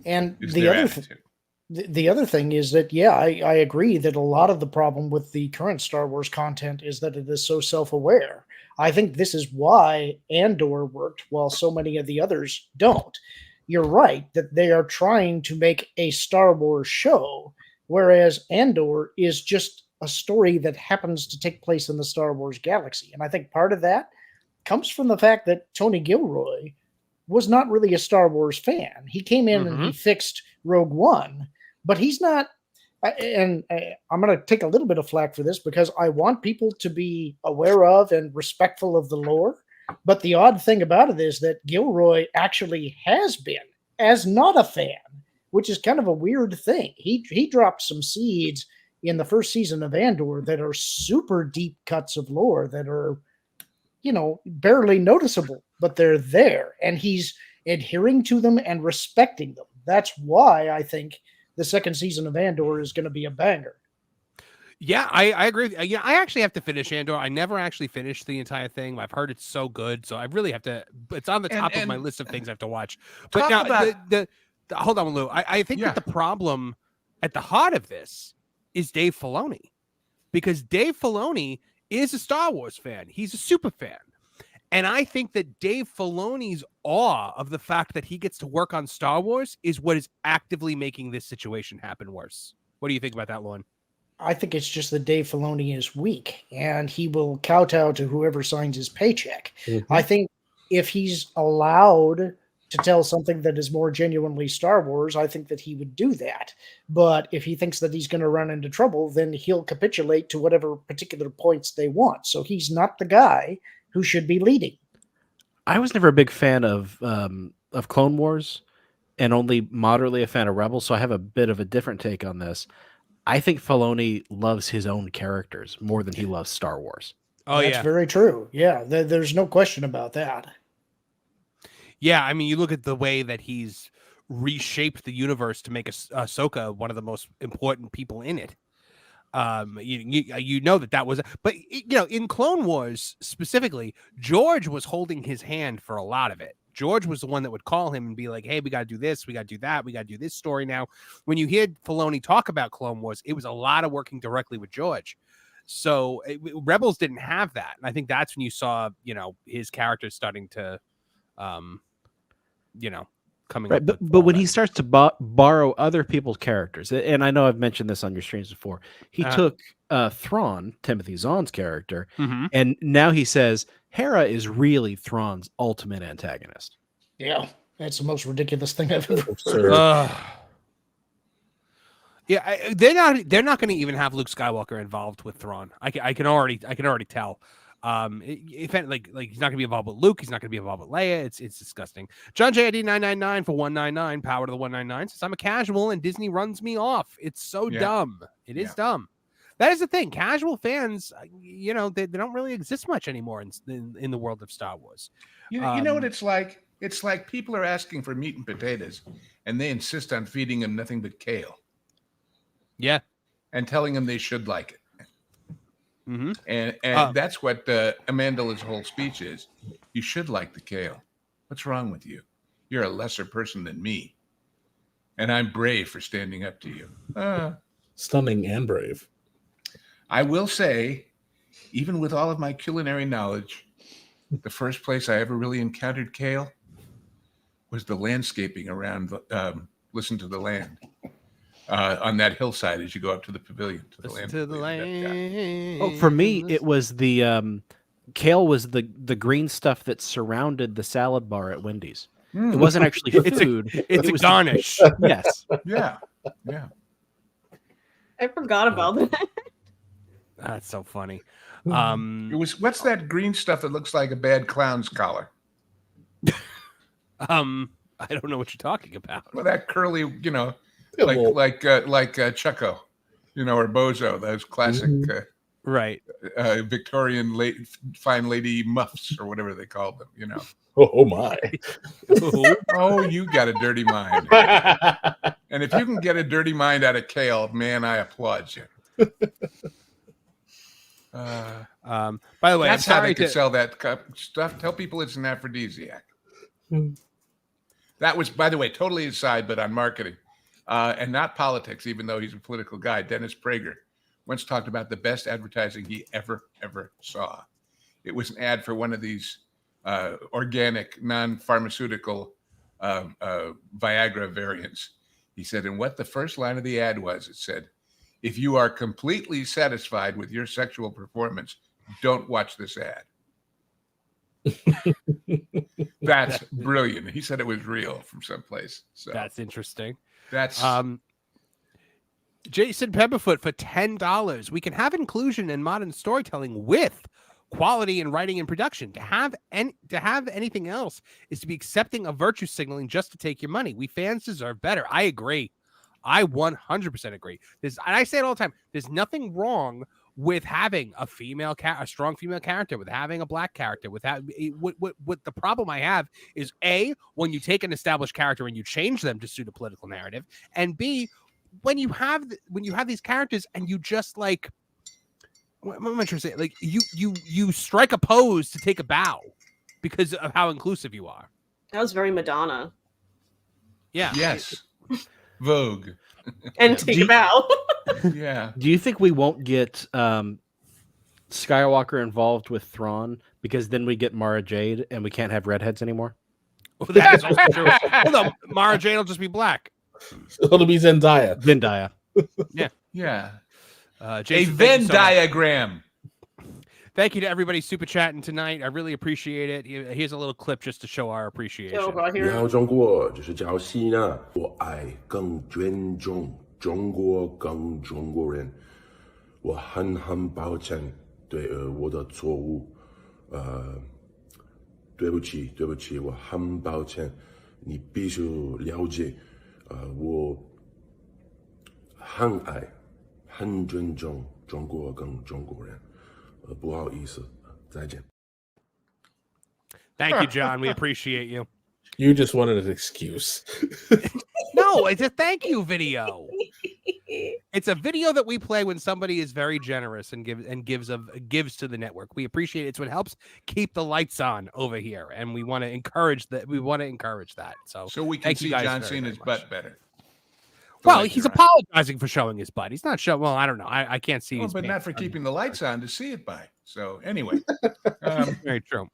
And the other thing is that, I agree that a lot of the problem with the current Star Wars content is that it is so self-aware. I think this is why Andor worked while so many of the others don't. You're right that they are trying to make a Star Wars show, whereas Andor is just a story that happens to take place in the Star Wars galaxy. And I think part of that comes from the fact that Tony Gilroy was not really a Star Wars fan. He came in and he fixed Rogue One, but he's not. And I'm going to take a little bit of flack for this because I want people to be aware of and respectful of the lore. But the odd thing about it is that Gilroy actually has been as not a fan, which is kind of a weird thing. He dropped some seeds in the first season of Andor that are super deep cuts of lore that are, barely noticeable, but they're there. And he's adhering to them and respecting them. That's why I think the second season of Andor is going to be a banger. Yeah, I agree. I actually have to finish Andor. I never actually finished the entire thing. I've heard it's so good, so I really have to. It's on the top of my list of things I have to watch. But now, hold on, Lou. I think that the problem at the heart of this is Dave Filoni, because Dave Filoni is a Star Wars fan. He's a super fan. And I think that Dave Filoni's awe of the fact that he gets to work on Star Wars is what is actively making this situation happen worse. What do you think about that, Lauren? I think it's just that Dave Filoni is weak and he will kowtow to whoever signs his paycheck. I think if he's allowed to tell something that is more genuinely Star Wars, I think that he would do that. But if he thinks that he's going to run into trouble, then he'll capitulate to whatever particular points they want. So he's not the guy who should be leading. I was never a big fan of Clone Wars, and only moderately a fan of Rebels, so I have a bit of a different take on this. I think Filoni loves his own characters more than he loves Star Wars. Oh, That's very true. Yeah, there's no question about that. Yeah, I mean, you look at the way that he's reshaped the universe to make Ahsoka one of the most important people in it. You know that was, but in Clone Wars specifically, George was holding his hand for a lot of it. George was the one that would call him and be like, "Hey, we got to do this, we got to do that, we got to do this story now." When you hear Filoni talk about Clone Wars, it was a lot of working directly with George. So Rebels didn't have that, and I think that's when you saw, his character starting to, coming right. up. But when he starts to borrow other people's characters, and I know I've mentioned this on your streams before, he took Thrawn, Timothy Zahn's character, and now he says Hera is really Thrawn's ultimate antagonist. Yeah, that's the most ridiculous thing I've ever heard. Yeah, they're not going to even have Luke Skywalker involved with Thrawn. I can already tell. If like he's not going to be involved with Luke, he's not going to be involved with Leia. It's disgusting. John JID 999 for 199, power to the 199 says I'm a casual and Disney runs me off. It's so dumb. It is dumb. That is the thing. Casual fans, they don't really exist much anymore in the world of Star Wars. You know what it's like? It's like people are asking for meat and potatoes, and they insist on feeding them nothing but kale. Yeah, and telling them they should like it. And that's what Amanda's whole speech is. You should like the kale. What's wrong with you? You're a lesser person than me, and I'm brave for standing up to you. Stunning and brave. I will say, even with all of my culinary knowledge, the first place I ever really encountered kale was the landscaping around Listen to the Land. On that hillside as you go up to the pavilion. Oh, for me, it was the kale was the green stuff that surrounded the salad bar at Wendy's. It wasn't actually food. It was a garnish. Yes. Yeah. I forgot about that. That's so funny. It was, what's that green stuff that looks like a bad clown's collar? I don't know what you're talking about. Well, that curly, like Chucko, or Bozo, those classic right Victorian fine lady muffs or whatever they called them, Oh my. Oh, you got a dirty mind. And if you can get a dirty mind out of kale, man, I applaud you. By the way, that's how they could sell that stuff. Tell people it's an aphrodisiac. That was, by the way, totally aside, but on marketing. And not politics, even though he's a political guy. Dennis Prager once talked about the best advertising he ever saw. It was an ad for one of these organic, non-pharmaceutical Viagra variants. He said, and what the first line of the ad was, it said, if you are completely satisfied with your sexual performance, don't watch this ad. That's brilliant. He said it was real from someplace. So that's interesting. That's Jason Pepperfoot for $10. We can have inclusion in modern storytelling with quality in writing and production. To have anything else is to be accepting of virtue signaling just to take your money. We fans deserve better. I agree. I 100% agree. And I say it all the time. There's nothing wrong with having a strong female character, with having a black character, with what the problem I have is A, when you take an established character and you change them to suit a political narrative, and B, when you have these characters and you just like, what am I trying to say? Like you strike a pose to take a bow because of how inclusive you are. That was very Madonna. Yeah. Yes. Vogue. And take a bow. Yeah. Do you think we won't get Skywalker involved with Thrawn because then we get Mara Jade and we can't have redheads anymore? Well, that is also true. Well, no, Mara Jade will just be black. It'll be Zendaya. Yeah. Yeah. Jason, a Venn diagram. Thank you to everybody super chatting tonight. I really appreciate it. Here's a little clip just to show our appreciation. 你好，中国就是叫西呢，我爱更尊重中国更中国人，我很抱歉对我的错误，对不起，我很抱歉，你必须了解，我很爱、很尊重中国跟中国人。不好意思，再见。Thank you, John. We appreciate you. You just wanted an excuse. No, it's a thank you video. It's a video that we play when somebody is very generous and gives to the network. We appreciate it. It's what helps keep the lights on over here, and we want to encourage that. So we can see John Cena's butt better. Well, he's apologizing for showing his butt. He's not showing. Well, I don't know. I can't see. Well, but not for keeping the lights on to see it by. So anyway, very true.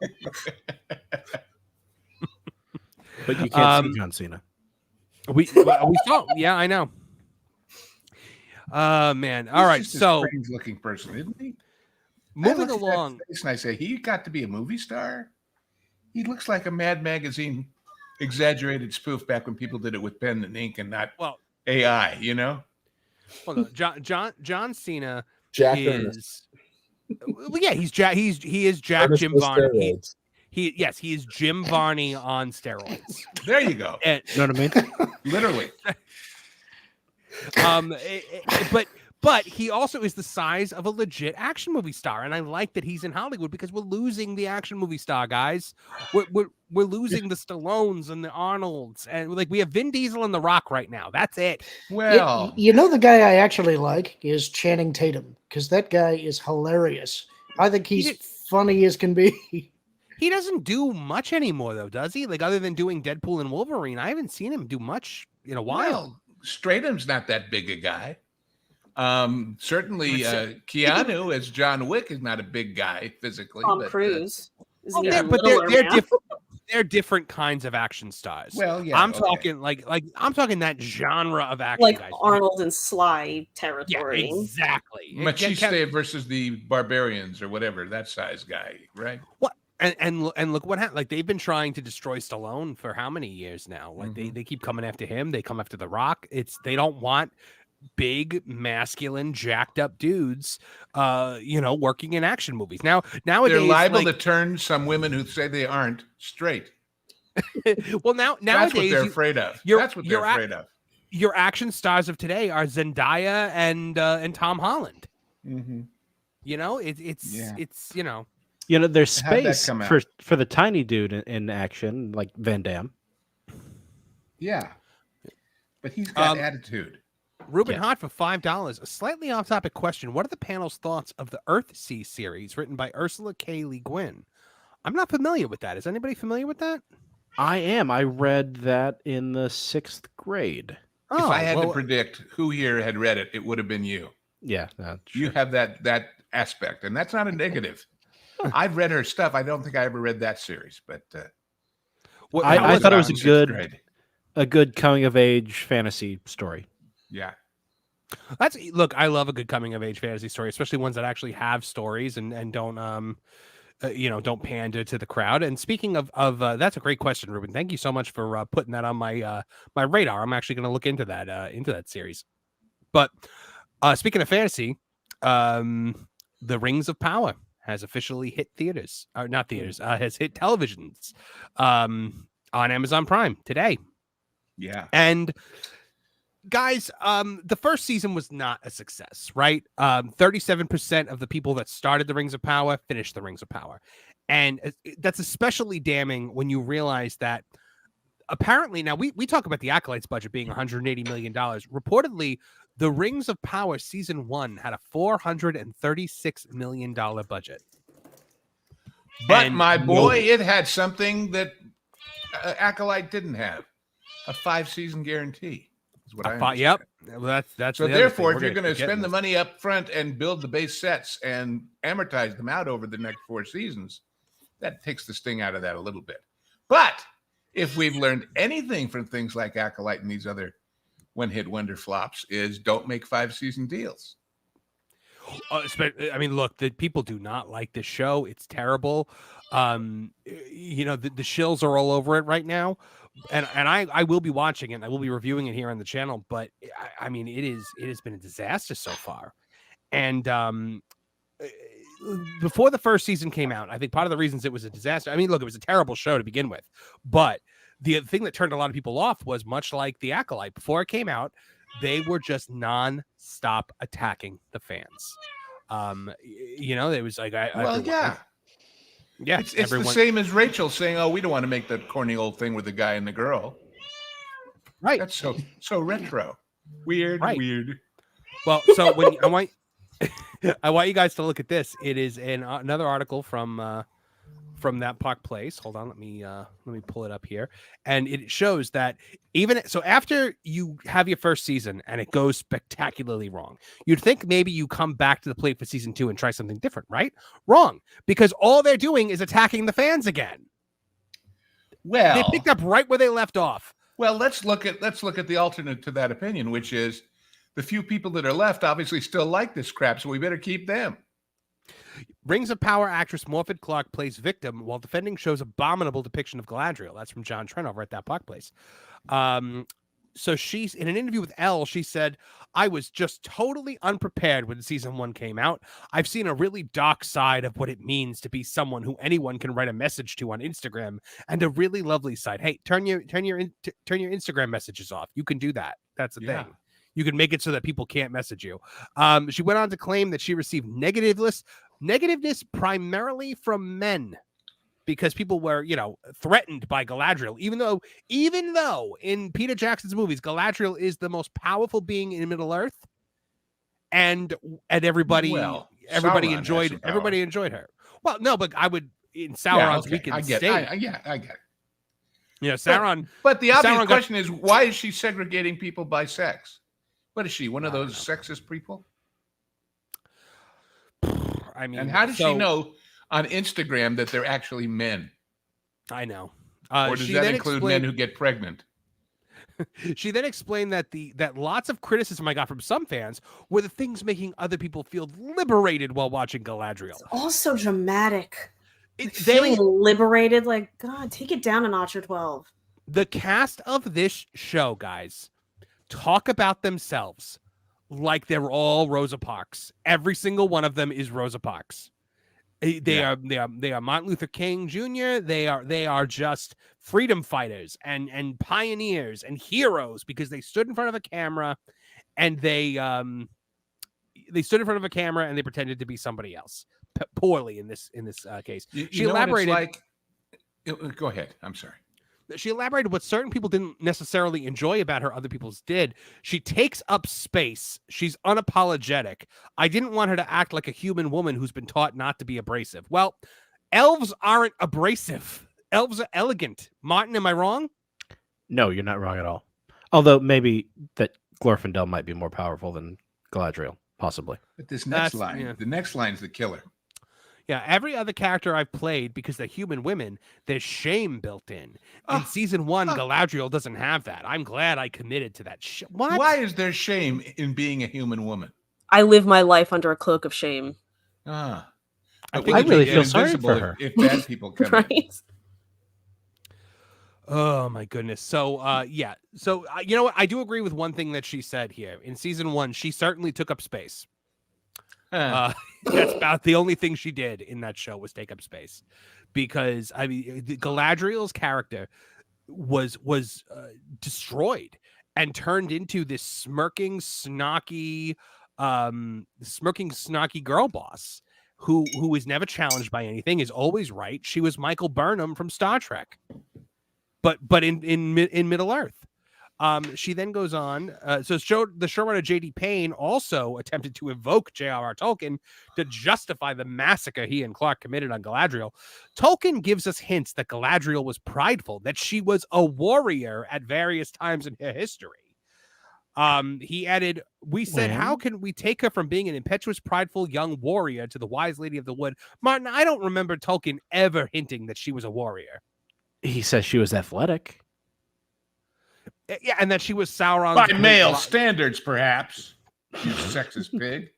But you can't see John Cena. We saw. Yeah, I know. Man. All right. So strange looking person, isn't he? Moving along. And I say, he got to be a movie star. He looks like a Mad Magazine exaggerated spoof back when people did it with pen and ink and not AI. You know. Well, no, John Cena Jack is. Ernest. Well, yeah, he is Jack Ernest Jim with Varney. steroids. He is Jim Varney on steroids. There you go. And, You know what I mean? Literally. But he also is the size of a legit action movie star, and I like that he's in Hollywood because we're losing the action movie star, guys. We're losing the Stallones and the Arnolds, and like we have Vin Diesel and The Rock right now. That's it. Well, you know, the guy I actually like is Channing Tatum because that guy is hilarious. I think he's funny as can be. He doesn't do much anymore, though, does he? Like other than doing Deadpool and Wolverine, I haven't seen him do much in a while. Well, Stratum's not that big a guy. Certainly, Keanu as John Wick is not a big guy physically. Tom Cruise. They're different kinds of action stars. Well, yeah, I'm talking like I'm talking that genre of action, like guys. Arnold and Sly territory. Yeah, exactly. Machiste versus the Barbarians or whatever, that size guy, right? What? And look what happened. Like they've been trying to destroy Stallone for how many years now? Like they keep coming after him. They come after The Rock. They don't want big, masculine, jacked up dudes, working in action movies. Nowadays, they're liable to turn some women who say they aren't straight. Well, nowadays that's what they're afraid of. That's what they're afraid of. Your action stars of today are Zendaya and Tom Holland. Mm-hmm. It's there's space for the tiny dude in action, like Van Damme. Yeah, but he's got attitude. Ruben Hott for $5. A slightly off-topic question. What are the panel's thoughts of the Earthsea series written by Ursula K. Le Guin? I'm not familiar with that. Is anybody familiar with that? I am. I read that in the 6th grade. If I had to predict who here had read it, it would have been you. Yeah. You have that aspect, and that's not a negative. I've read her stuff. I don't think I ever read that series, but I thought it was a good coming-of-age fantasy story. Yeah. I love a good coming of age fantasy story, especially ones that actually have stories and don't don't pander to the crowd. And speaking of that's a great question, Ruben. Thank you so much for putting that on my my radar. I'm actually going to look into that series. But speaking of fantasy, The Rings of Power has officially hit theaters, or not theaters, has hit televisions on Amazon Prime today. Yeah. And guys, the first season was not a success, right? 37% of the people that started The Rings of Power finished The Rings of Power. And that's especially damning when you realize that apparently, now we talk about the Acolytes budget being $180 million. Reportedly, The Rings of Power season 1 had a $436 million budget. But my boy, it had something that Acolyte didn't have. A 5-season guarantee. What I yep. Well, that's so. Therefore, if you're going to spend the money up front and build the base sets and amortize them out over the next 4 seasons, that takes the sting out of that a little bit. But if we've learned anything from things like Acolyte and these other one-hit wonder flops, is don't make 5-season deals. I mean, look, the people do not like this show. It's terrible. The shills are all over it right now. And I will be watching it and I will be reviewing it here on the channel, but I mean it has been a disaster so far. And before the first season came out, I think part of the reasons it was a disaster, I mean, look, it was a terrible show to begin with, but the thing that turned a lot of people off was much like The Acolyte. Before it came out, they were just non-stop attacking the fans. It was like, yeah. It's the same as Rachel saying, "Oh, we don't want to make that corny old thing with the guy and the girl." Right. That's so retro. Weird. Well, so when I want you guys to look at this. It is another article from that Park Place. Hold on, let me pull it up here, and it shows that after you have your first season and it goes spectacularly wrong, you'd think maybe you come back to the plate for season 2 and try something different, right? Wrong, because all they're doing is attacking the fans again. Well, they picked up right where they left off. Well, let's look at the alternate to that opinion, which is the few people that are left obviously still like this crap, so we better keep them. Rings of Power actress Morfydd Clark plays victim while defending show's abominable depiction of Galadriel. That's from John Trent over at That Park Place. So she's in an interview with Elle, she said, "I was just totally unprepared when season 1 came out. I've seen a really dark side of what it means to be someone who anyone can write a message to on Instagram, and a really lovely side. Hey, turn your Instagram messages off. You can do that. That's the thing. You can make it so that people can't message you." She went on to claim that she received negativeness primarily from men, because people were, threatened by Galadriel, even though in Peter Jackson's movies, Galadriel is the most powerful being in Middle-earth, and everybody enjoyed her. Well, no, but I would, in Sauron's weakened state. I get it. Sauron. But the obvious question is, why is she segregating people by sex? What is she, one of those sexist people? I mean, and how does she know on Instagram that they're actually men? I know. Or does that include men who get pregnant? She then explained that that lots of criticism I got from some fans were the things making other people feel liberated while watching Galadriel. It's also dramatic. Feeling liberated, like, God, take it down a notch or 12. The cast of this show, guys, talk about themselves like they're all Rosa Parks. Every single one of them is Rosa Parks. They are Martin Luther King Jr. They are just freedom fighters and pioneers and heroes, because they stood in front of a camera and they pretended to be somebody else poorly in this case. She elaborated. Go ahead. I'm sorry. She elaborated what certain people didn't necessarily enjoy about her, other people's did. She takes up space. She's unapologetic. I didn't want her to act like a human woman who's been taught not to be abrasive. Well, elves aren't abrasive. Elves are elegant. Martin, am I wrong? No, you're not wrong at all. Although maybe that Glorfindel might be more powerful than Galadriel, possibly. But this next line, the next line's the killer. Yeah, every other character I've played, because they're human women, there's shame built in. In season 1, Galadriel doesn't have that. I'm glad I committed to that. What? Why is there shame in being a human woman? I live my life under a cloak of shame. I really feel sorry for her. If bad people come in. Oh my goodness. So you know what? I do agree with one thing that she said here. In season 1, she certainly took up space. That's about the only thing she did in that show, was take up space, because I mean, Galadriel's character was destroyed and turned into this smirking, snarky girl boss who is never challenged by anything, is always right. She was Michael Burnham from Star Trek, but in Middle Earth. She then goes on. The showrunner J.D. Payne also attempted to evoke J.R.R. Tolkien to justify the massacre he and Clark committed on Galadriel. Tolkien gives us hints that Galadriel was prideful, that she was a warrior at various times in her history. He added, "We said, how can we take her from being an impetuous, prideful young warrior to the wise lady of the wood?" Martin, I don't remember Tolkien ever hinting that she was a warrior. He says she was athletic. Yeah, and that she was Sauron's by male standards, perhaps. You sexist pig.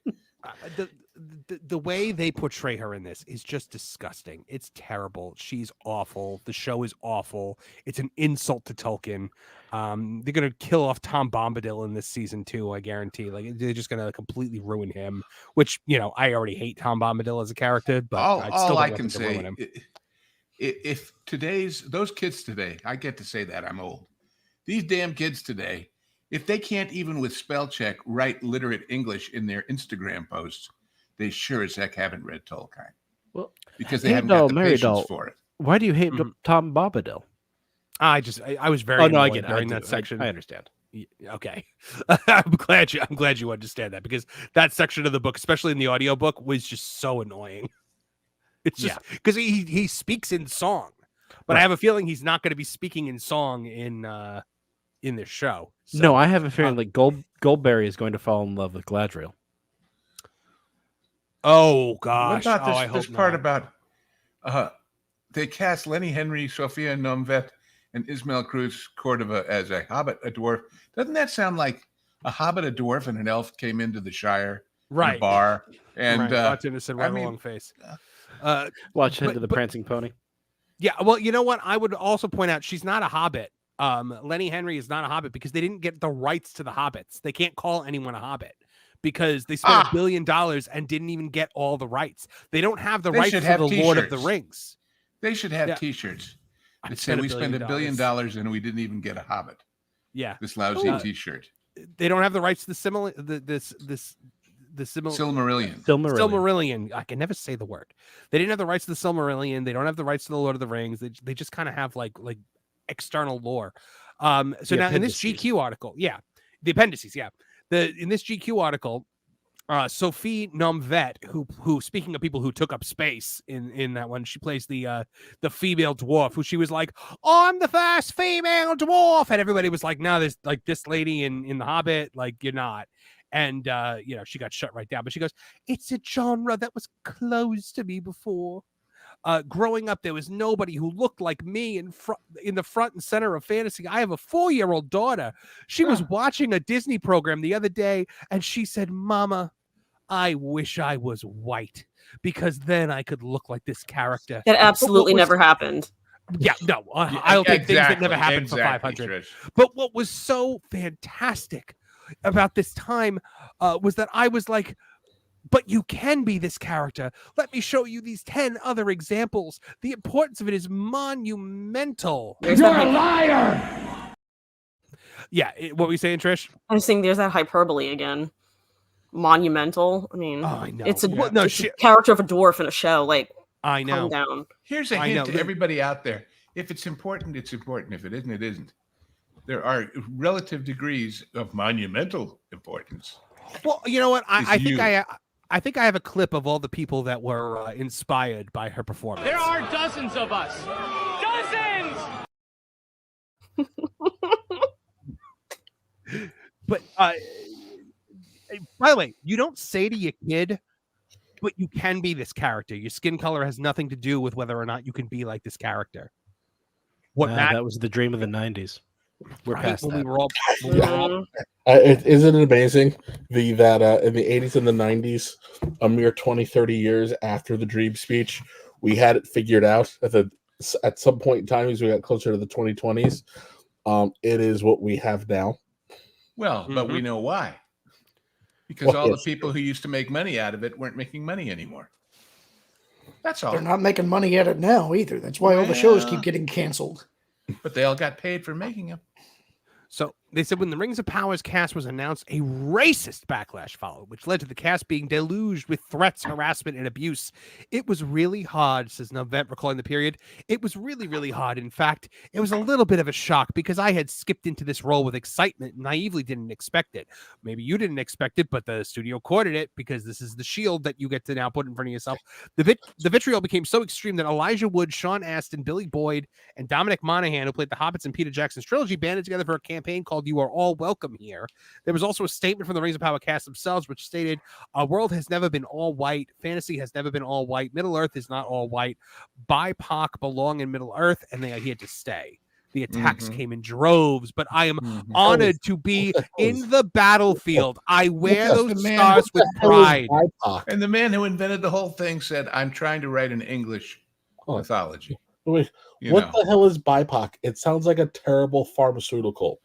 The way they portray her in this is just disgusting. It's terrible. She's awful. The show is awful. It's an insult to Tolkien. They're gonna kill off Tom Bombadil in this season too, I guarantee. Like, they're just gonna completely ruin him. Which, I already hate Tom Bombadil as a character, but all I can say, if those kids today, I get to say that I'm old. These damn kids today, if they can't even with spell check write literate English in their Instagram posts, they sure as heck haven't read Tolkien. Well, because they haven't got the patience for it. Why do you hate Tom Bombadil? I was very I get it. during that section. I understand. Okay. I'm glad you understand that, because that section of the book, especially in the audiobook, was just so annoying. It's just because he speaks in song, but I have a feeling he's not going to be speaking in song in this show. So, no, I have a feeling like Goldberry is going to fall in love with Galadriel. Oh gosh! What about this part about they cast Lenny Henry, Sophia Nomvet, and Ismael Cruz Cordova as a hobbit, a dwarf? Doesn't that sound like a hobbit, a dwarf, and an elf came into the Shire, in a bar, and said, long face. Watch Into the Prancing Pony. Yeah, well, you know what? I would also point out she's not a hobbit. Lenny Henry is not a hobbit because they didn't get the rights to the hobbits. They can't call anyone a hobbit because they spent $1 billion and didn't even get all the rights. They don't have the rights to the Lord of the Rings. They should have T-shirts that say we spent $1 billion and we didn't even get a hobbit. Yeah, this lousy T-shirt. They don't have the rights to the Silmarillion. I can never say the word. They didn't have the rights to the Silmarillion. They don't have the rights to the Lord of the Rings. They just kind of have like external lore. So now in this GQ article, the appendices, in this GQ article, Sophie Nomvet, who speaking of people who took up space in that one, she plays the female dwarf, who she was like, I'm the first female dwarf, and everybody was like, no, there's like this lady in the Hobbit, like you're not. And she got shut right down. But she goes, it's a genre that was closed to me before. Growing up, there was nobody who looked like me in the front and center of fantasy. I have a 4-year-old daughter. She was watching a Disney program the other day, and she said, Mama, I wish I was white because then I could look like this character. That absolutely never happened. Yeah, no, I don't think things that never happened for 500. Trish. But what was so fantastic about this time was that I was like, but you can be this character. Let me show you these 10 other examples. The importance of it is monumental. You're a liar! Yeah, what were you saying, Trish? I'm saying there's that hyperbole again. Monumental. I mean, I know. It's a character of a dwarf in a show. Like, I know. Calm down. Here's a hint to everybody out there. If it's important, it's important. If it isn't, it isn't. There are relative degrees of monumental importance. Well, you know what? I think I have a clip of all the people that were inspired by her performance. There are dozens of us. Dozens! But by the way, you don't say to your kid, but you can be this character. Your skin color has nothing to do with whether or not you can be like this character. That was the dream of the 90s. We're past that. Isn't it amazing that in the 80s and the 90s, a mere 20, 30 years after the dream speech, we had it figured out at some point in time as we got closer to the 2020s. It is what we have now. Well, but we know why. Because all the people who used to make money out of it weren't making money anymore. That's all. They're not making money at it now either. That's why all the shows keep getting canceled. But they all got paid for making them. So they said when the Rings of Power's cast was announced, a racist backlash followed, which led to the cast being deluged with threats, harassment, and abuse. It was really hard, says Novent, recalling the period. It was really, really hard. In fact, it was a little bit of a shock because I had skipped into this role with excitement and naively didn't expect it. Maybe you didn't expect it, but the studio courted it because this is the shield that you get to now put in front of yourself. The vitriol became so extreme that Elijah Wood, Sean Astin, Billy Boyd, and Dominic Monaghan, who played the Hobbits in Peter Jackson's trilogy, banded together for a campaign called You Are All Welcome Here. There was also a statement from the Rings of Power cast themselves, which stated, our world has never been all white. Fantasy has never been all white. Middle Earth is not all white. BIPOC belong in Middle Earth, and they are here to stay. The attacks came in droves, but I am honored to be in the battlefield. I wear those stars with pride. And the man who invented the whole thing said, I'm trying to write an English mythology. Wait, what the hell is BIPOC? It sounds like a terrible pharmaceutical.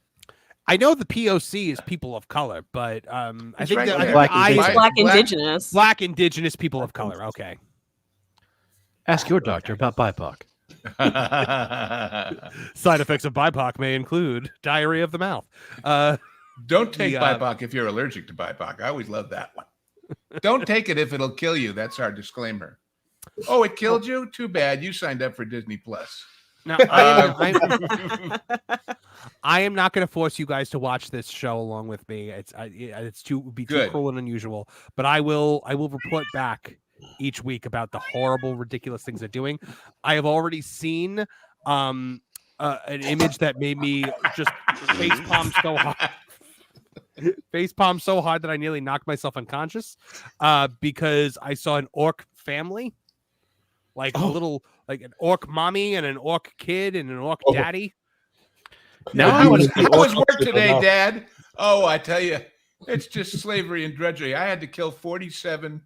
I know the POC is people of color, but I think Black Indigenous. Black Indigenous people of color. Okay. Ask your doctor about BIPOC. Side effects of BIPOC may include diarrhea of the mouth. Don't take BIPOC if you're allergic to BIPOC. I always love that one. Don't take it if it'll kill you. That's our disclaimer. Oh, it killed you? Too bad. You signed up for Disney Plus. Now, I am not going to force you guys to watch this show along with me. It's too would be too Good. cruel and unusual. But I will report back each week about the horrible, ridiculous things they're doing. I have already seen an image that made me just facepalm so hard that I nearly knocked myself unconscious because I saw an orc family, like a little, like an orc mommy and an orc kid and an orc daddy. Now, how was work today, Dad? Oh, I tell you, it's just slavery and drudgery. I had to kill 47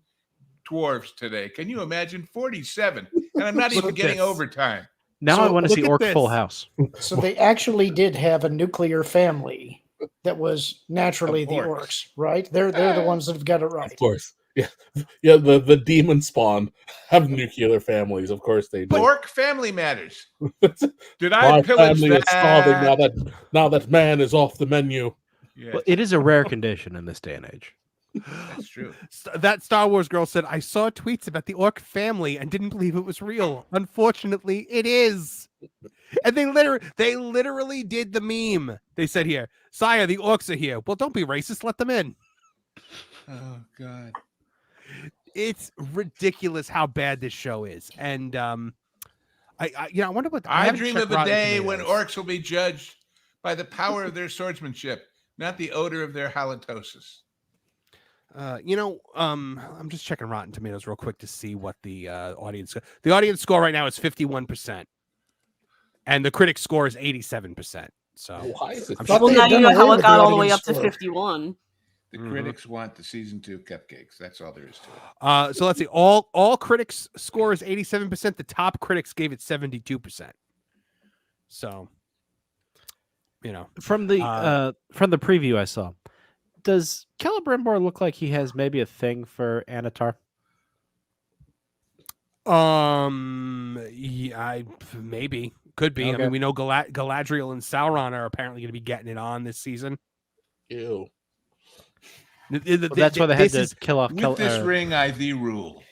dwarves today. Can you imagine? 47, and I'm not even getting overtime. Now I want to see Orc Full House. So they actually did have a nuclear family that was naturally the orcs, right? They're the ones that have got it right. Of course. Yeah. The demon spawn have nuclear families. Of course they do. Orc family matters. Did I pillage family that? is starving now that man is off the menu. Well, it is a rare condition in this day and age. That's true. That Star Wars girl said, I saw tweets about the orc family and didn't believe it was real. Unfortunately, it is. And they literally did the meme. They said here, Sire, the orcs are here. Well, don't be racist. Let them in. Oh, God. It's ridiculous how bad this show is. And I wonder what I dream of a day when orcs will be judged by the power of their swordsmanship, not the odor of their halitosis. I'm just checking Rotten Tomatoes real quick to see what the audience score right now is 51%, and the critic score is 87%. So why is it? Well, now you know how it got all the way up to 51. The critics want the season 2 cupcakes. That's all there is to it. So let's see. All critics score is 87%. The top critics gave it 72%. So, from the preview I saw, does Celebrimbor look like he has maybe a thing for Anatar? Yeah, maybe could be. Okay. I mean, we know Galadriel and Sauron are apparently going to be getting it on this season. Ew. That's why they had to kill off. With this ring, I thee rule.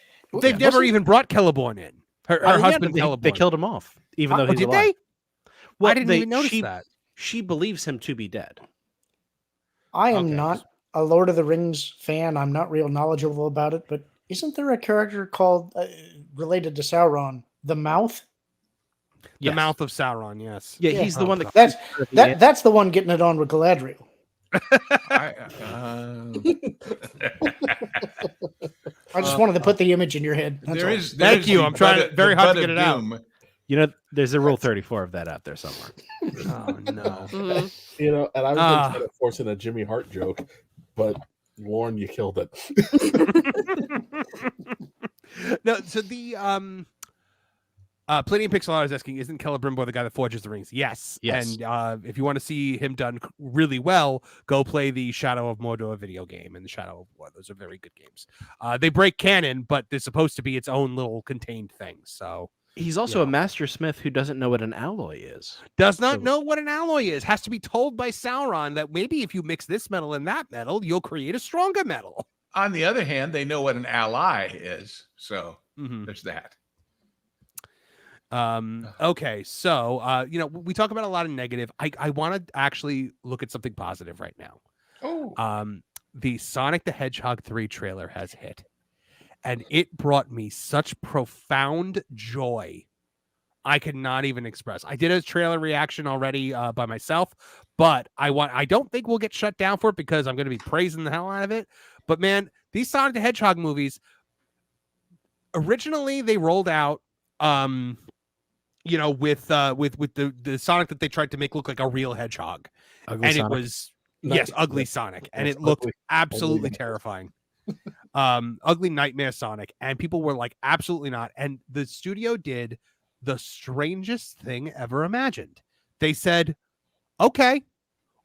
They've never even brought Celeborn in. Her husband, Celeborn. They killed him off, even though he's did alive. they? Well, I didn't even notice that. She believes him to be dead. I am not a Lord of the Rings fan. I'm not real knowledgeable about it, but isn't there a character called related to Sauron, the Mouth? The Mouth of Sauron, yes. Yeah, he's the one that. That's the one getting it on with Galadriel. I just wanted to put the image in your head. Thank you. I'm trying very hard to get it out. There's a Rule 34 of that out there somewhere. Oh no. And I was going to try to force in a Jimmy Hart joke, but Lauren, you killed it. No, so the Palladium Pixelar is asking, isn't Celebrimbor the guy that forges the rings? Yes. And if you want to see him done really well, go play the Shadow of Mordor video game and the Shadow of War. Those are very good games. They break canon, but they're supposed to be its own little contained thing. So he's also a master smith who doesn't know what an alloy is. Does not know what an alloy is. Has to be told by Sauron that maybe if you mix this metal and that metal, you'll create a stronger metal. On the other hand, they know what an ally is. So there's that. Okay, so we talk about a lot of negative. I want to actually look at something positive right now. The Sonic the Hedgehog 3 trailer has hit, and it brought me such profound joy I cannot even express. I did a trailer reaction already by myself, but I don't think we'll get shut down for it because I'm going to be praising the hell out of it. But man, these Sonic the Hedgehog movies, originally they rolled out with the Sonic that they tried to make look like a real hedgehog. Ugly Sonic. It was ugly Sonic, and it looked absolutely terrifying. Ugly Nightmare Sonic, and people were like, absolutely not. And the studio did the strangest thing ever imagined. They said, okay,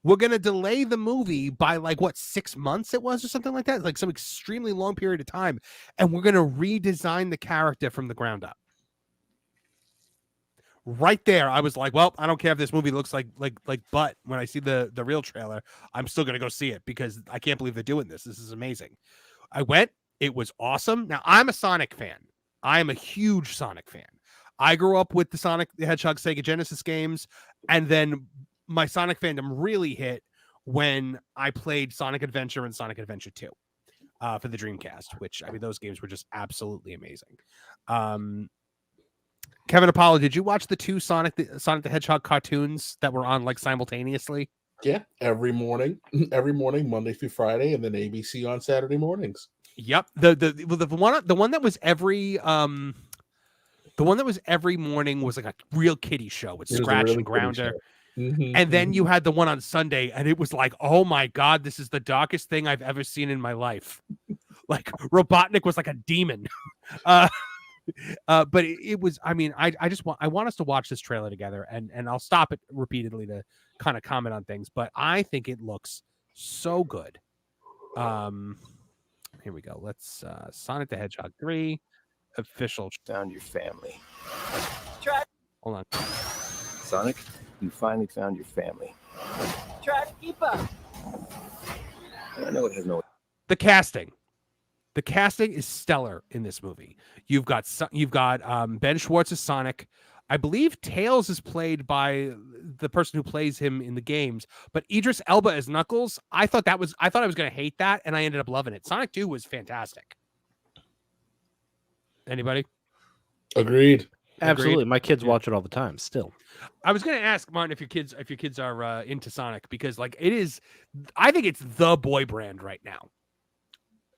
we're gonna delay the movie by 6 months it was, or something like that, like some extremely long period of time, and we're gonna redesign the character from the ground up. right there, I was like, well, I don't care if this movie looks like butt. When I see the real trailer, I'm still gonna go see it because I can't believe they're doing this. This is amazing. I went. It was awesome. Now I'm a Sonic fan. I am a huge Sonic fan. I grew up with the Sonic the Hedgehog Sega Genesis games, and then my Sonic fandom really hit when I played Sonic Adventure and Sonic Adventure 2 for the Dreamcast, which, I mean, those games were just absolutely amazing. Kevin Apollo, did you watch the two Sonic the Hedgehog cartoons that were on like simultaneously? Yeah, every morning, Monday through Friday, and then ABC on Saturday mornings. Yep. The one that was every morning was like a real kiddie show with Scratch and Grounder. And then you had the one on Sunday, and it was like, oh my God, this is the darkest thing I've ever seen in my life. Like Robotnik was like a demon. But it was, I mean, I want us to watch this trailer together, and I'll stop it repeatedly to kind of comment on things, but I think it looks so good. Here we go. Let's Sonic the Hedgehog 3 official. Found your family. Hold on. Sonic, you finally found your family. Trash keeper. I know it has no. The casting is stellar in this movie. You've got Ben Schwartz as Sonic. I believe Tails is played by the person who plays him in the games, but Idris Elba as Knuckles. I thought I was going to hate that, and I ended up loving it. Sonic 2 was fantastic. Anybody? Agreed. Absolutely. My kids watch it all the time still. I was going to ask Martin if your kids are into Sonic, because like it is, I think it's the boy brand right now.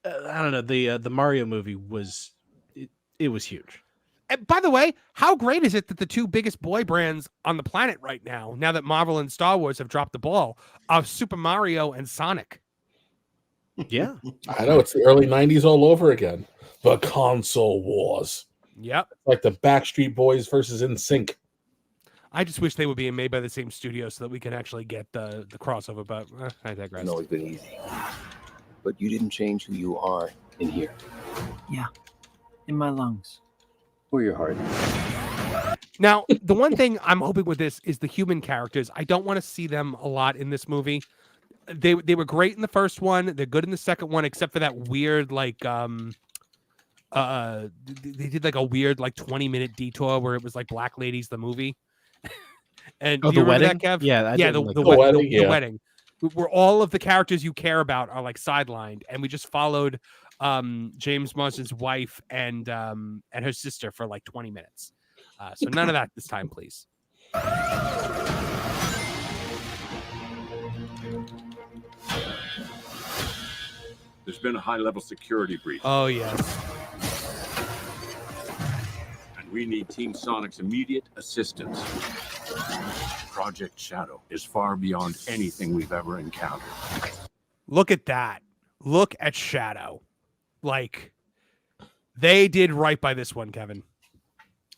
I don't know. The Mario movie was huge. And by the way, how great is it that the two biggest boy brands on the planet right now that Marvel and Star Wars have dropped the ball, are Super Mario and Sonic? Yeah. I know, it's the early 90s all over again. The console wars. Yep. Like the Backstreet Boys versus NSYNC. I just wish they were being made by the same studio so that we can actually get the crossover, but I digress. It's always been easy. But you didn't change who you are in here. Yeah. In my lungs. Or your heart. Now, the one thing I'm hoping with this is the human characters. I don't want to see them a lot in this movie. They were great in the first one. They're good in the second one, except for that weird, like, they did like a weird, like 20-minute detour where it was like Black Ladies, the movie. And the wedding? that, Kev? Yeah, the wedding. Where all of the characters you care about are like sidelined, and we just followed James Marsden's wife and her sister for like 20 minutes. So none of that this time, please. There's been a high-level security breach. Oh, yes. And we need Team Sonic's immediate assistance. Project Shadow is far beyond anything we've ever encountered. Look at that. Look at Shadow. Like, they did right by this one, Kevin.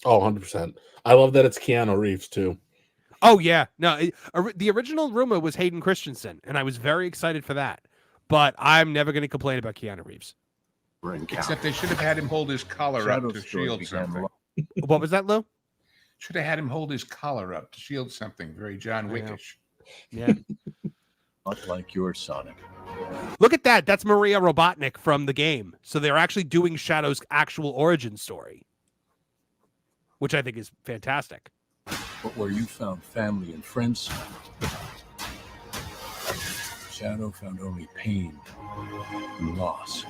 Oh, 100%. I love that it's Keanu Reeves, too. Oh, yeah. No, the original rumor was Hayden Christensen, and I was very excited for that. But I'm never going to complain about Keanu Reeves. Except they should have had him hold his collar up to shield something. What was that, Lou? Should have had him hold his collar up to shield something. Very John Wickish. Yeah. Not like your Sonic. Look at that. That's Maria Robotnik from the game. So they're actually doing Shadow's actual origin story, which I think is fantastic. But where you found family and friends, Shadow found only pain and loss.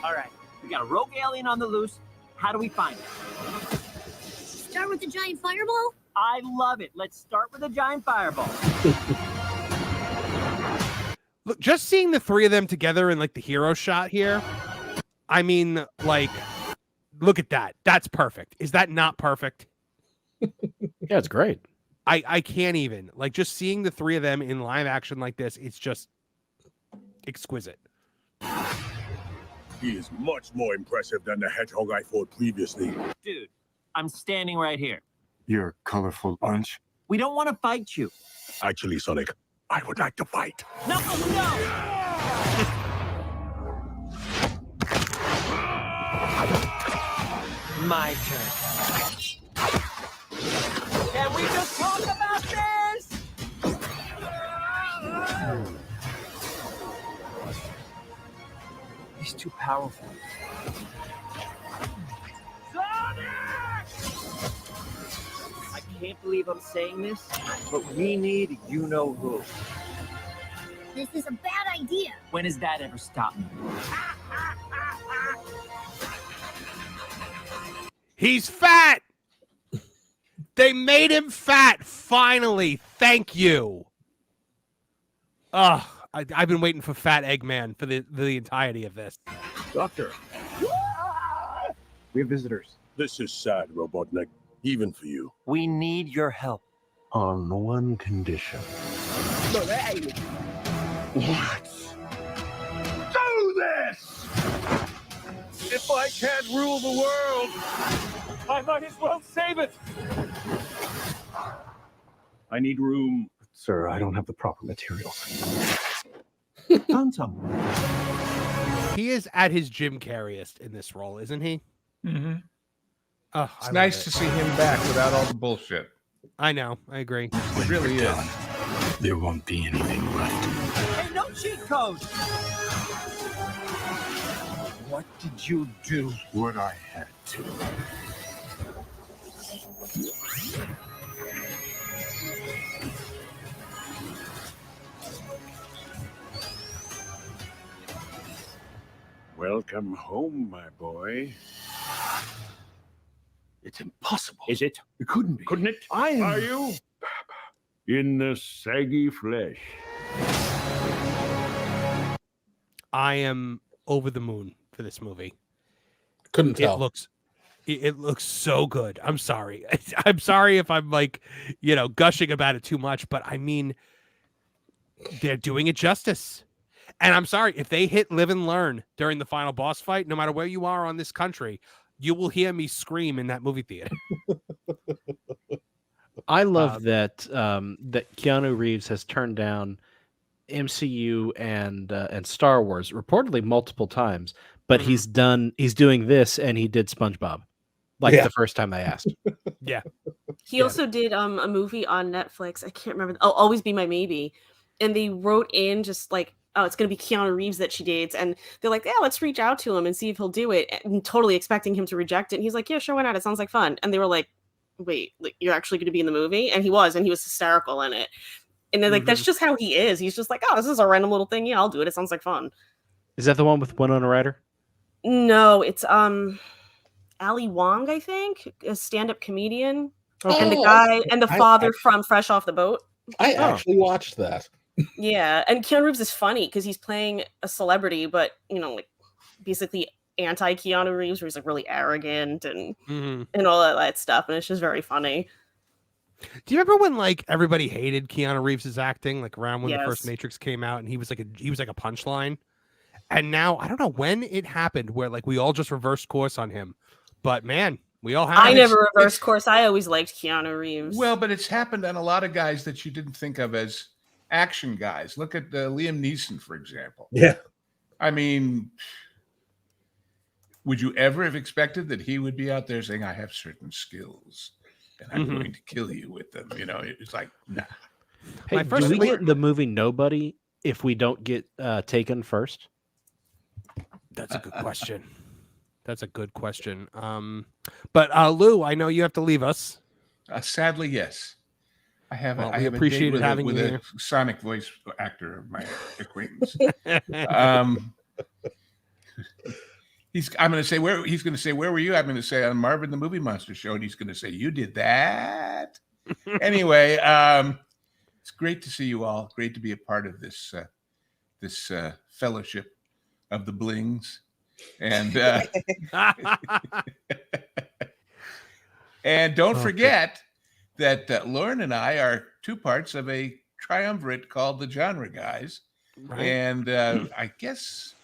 All right, we got a rogue alien on the loose. How do we find it? Start with the giant fireball? I love it. Let's start with a giant fireball. Look, just seeing the three of them together in like the hero shot here. I mean, like, look at that. That's perfect. Is that not perfect? Yeah, it's great. I can't even. Like, just seeing the three of them in live action like this, it's just exquisite. He is much more impressive than the hedgehog I fought previously. Dude, I'm standing right here. You're a colorful bunch. We don't want to fight you. Actually, Sonic, I would like to fight. No, no! My turn. we just talk about this? He's too powerful. I can't believe I'm saying this, but we need you-know-who. This is a bad idea. When has that ever stopped me? He's fat. They made him fat. Finally. Thank you. I've been waiting for Fat Eggman for the entirety of this. Doctor. We have visitors. This is sad, Robotnik. Even for you. We need your help. On one condition. What? Do this! If I can't rule the world, I might as well save it. I need room. Sir, I don't have the proper materials. Found some. He is at his Jim Carreyest in this role, isn't he? Mm-hmm. Oh, It's nice to see him back without all the bullshit. I know. I agree. It really is. There won't be anything left. Hey, no cheat code. What did you do? What I had to. Welcome home, my boy. It's impossible. Is it? It couldn't be. Couldn't it? I am. Are you? In the saggy flesh. I am over the moon for this movie. Couldn't tell. It looks so good. I'm sorry. I'm sorry if I'm like, gushing about it too much, but I mean, they're doing it justice. And I'm sorry if they hit live and learn during the final boss fight, no matter where you are on this country, you will hear me scream in that movie theater. I love that that Keanu Reeves has turned down MCU and Star Wars reportedly multiple times, but he's doing this, and he did SpongeBob the first time they asked. Yeah. He also did a movie on Netflix. I can't remember. Oh, Always Be My Maybe. And they wrote in just like, oh, it's going to be Keanu Reeves that she dates. And they're like, yeah, let's reach out to him and see if he'll do it. And totally expecting him to reject it. And he's like, yeah, sure, why not? It sounds like fun. And they were like, wait, like, you're actually going to be in the movie? And he was hysterical in it. And they're like, that's just how he is. He's just like, oh, this is a random little thing. Yeah, I'll do it. It sounds like fun. Is that the one with Winona Ryder? No, it's Ali Wong, I think, a stand-up comedian. And the guy and the father from Fresh Off the Boat. I actually watched that. Yeah, and Keanu Reeves is funny because he's playing a celebrity, but like basically anti Keanu Reeves, where he's like really arrogant and all that stuff, and it's just very funny. Do you remember when like everybody hated Keanu Reeves' acting, like around when the first Yes. Matrix came out, and he was like a punchline? And now I don't know when it happened where like we all just reversed course on him, but man, we all have. I never reversed course. I always liked Keanu Reeves. Well, but it's happened on a lot of guys that you didn't think of as action guys. Look at Liam Neeson, for example. Yeah. I mean, would you ever have expected that he would be out there saying, I have certain skills and I'm going to kill you with them? It's like, nah. Hey, do we get the movie Nobody if we don't get Taken first? That's a good question. That's a good question. But Lou, I know you have to leave us. Sadly, yes. I have. Well, I we have appreciated a date having with you a here. sonic voice actor of my acquaintance. I'm going to say where he's going to say, where were you? I'm going to say on Marvin the Movie Monster Show, and he's going to say, you did that. Anyway, it's great to see you all. Great to be a part of this fellowship of the blings, and and don't forget that Lauren and I are two parts of a triumvirate called the Genre Guys, Right. and I guess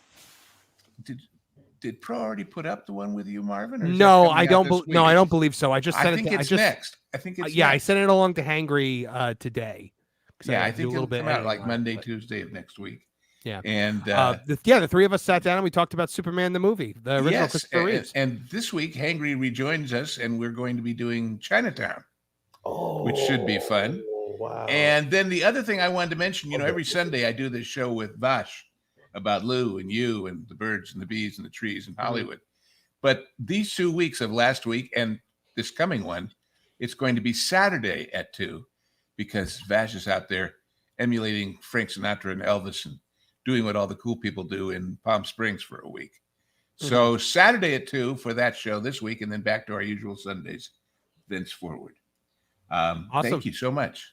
did Pro already put up the one with you, Marvin? Or is that No, coming I out don't. this week? No, I don't believe so. I just sent I think it. it's next. I think it's yeah. I next. sent it along to Hangry today. 'Cause Yeah, I had to do think it'll come out editing like on it, Monday, but- Tuesday of next week. Yeah, and the three of us sat down and we talked about Superman the movie, the original yes, Christopher Reeves. and this week Hangry rejoins us, and we're going to be doing Chinatown. which should be fun. Wow. And then the other thing I wanted to mention, every Sunday I do this show with Vash about Lou and you and the birds and the bees and the trees in Hollywood. But these 2 weeks of last week and this coming one, it's going to be Saturday at 2 because Vash is out there emulating Frank Sinatra and Elvis and doing what all the cool people do in Palm Springs for a week. So Saturday at 2 for that show this week, and then back to our usual Sundays thenceforward. Awesome. Thank you so much.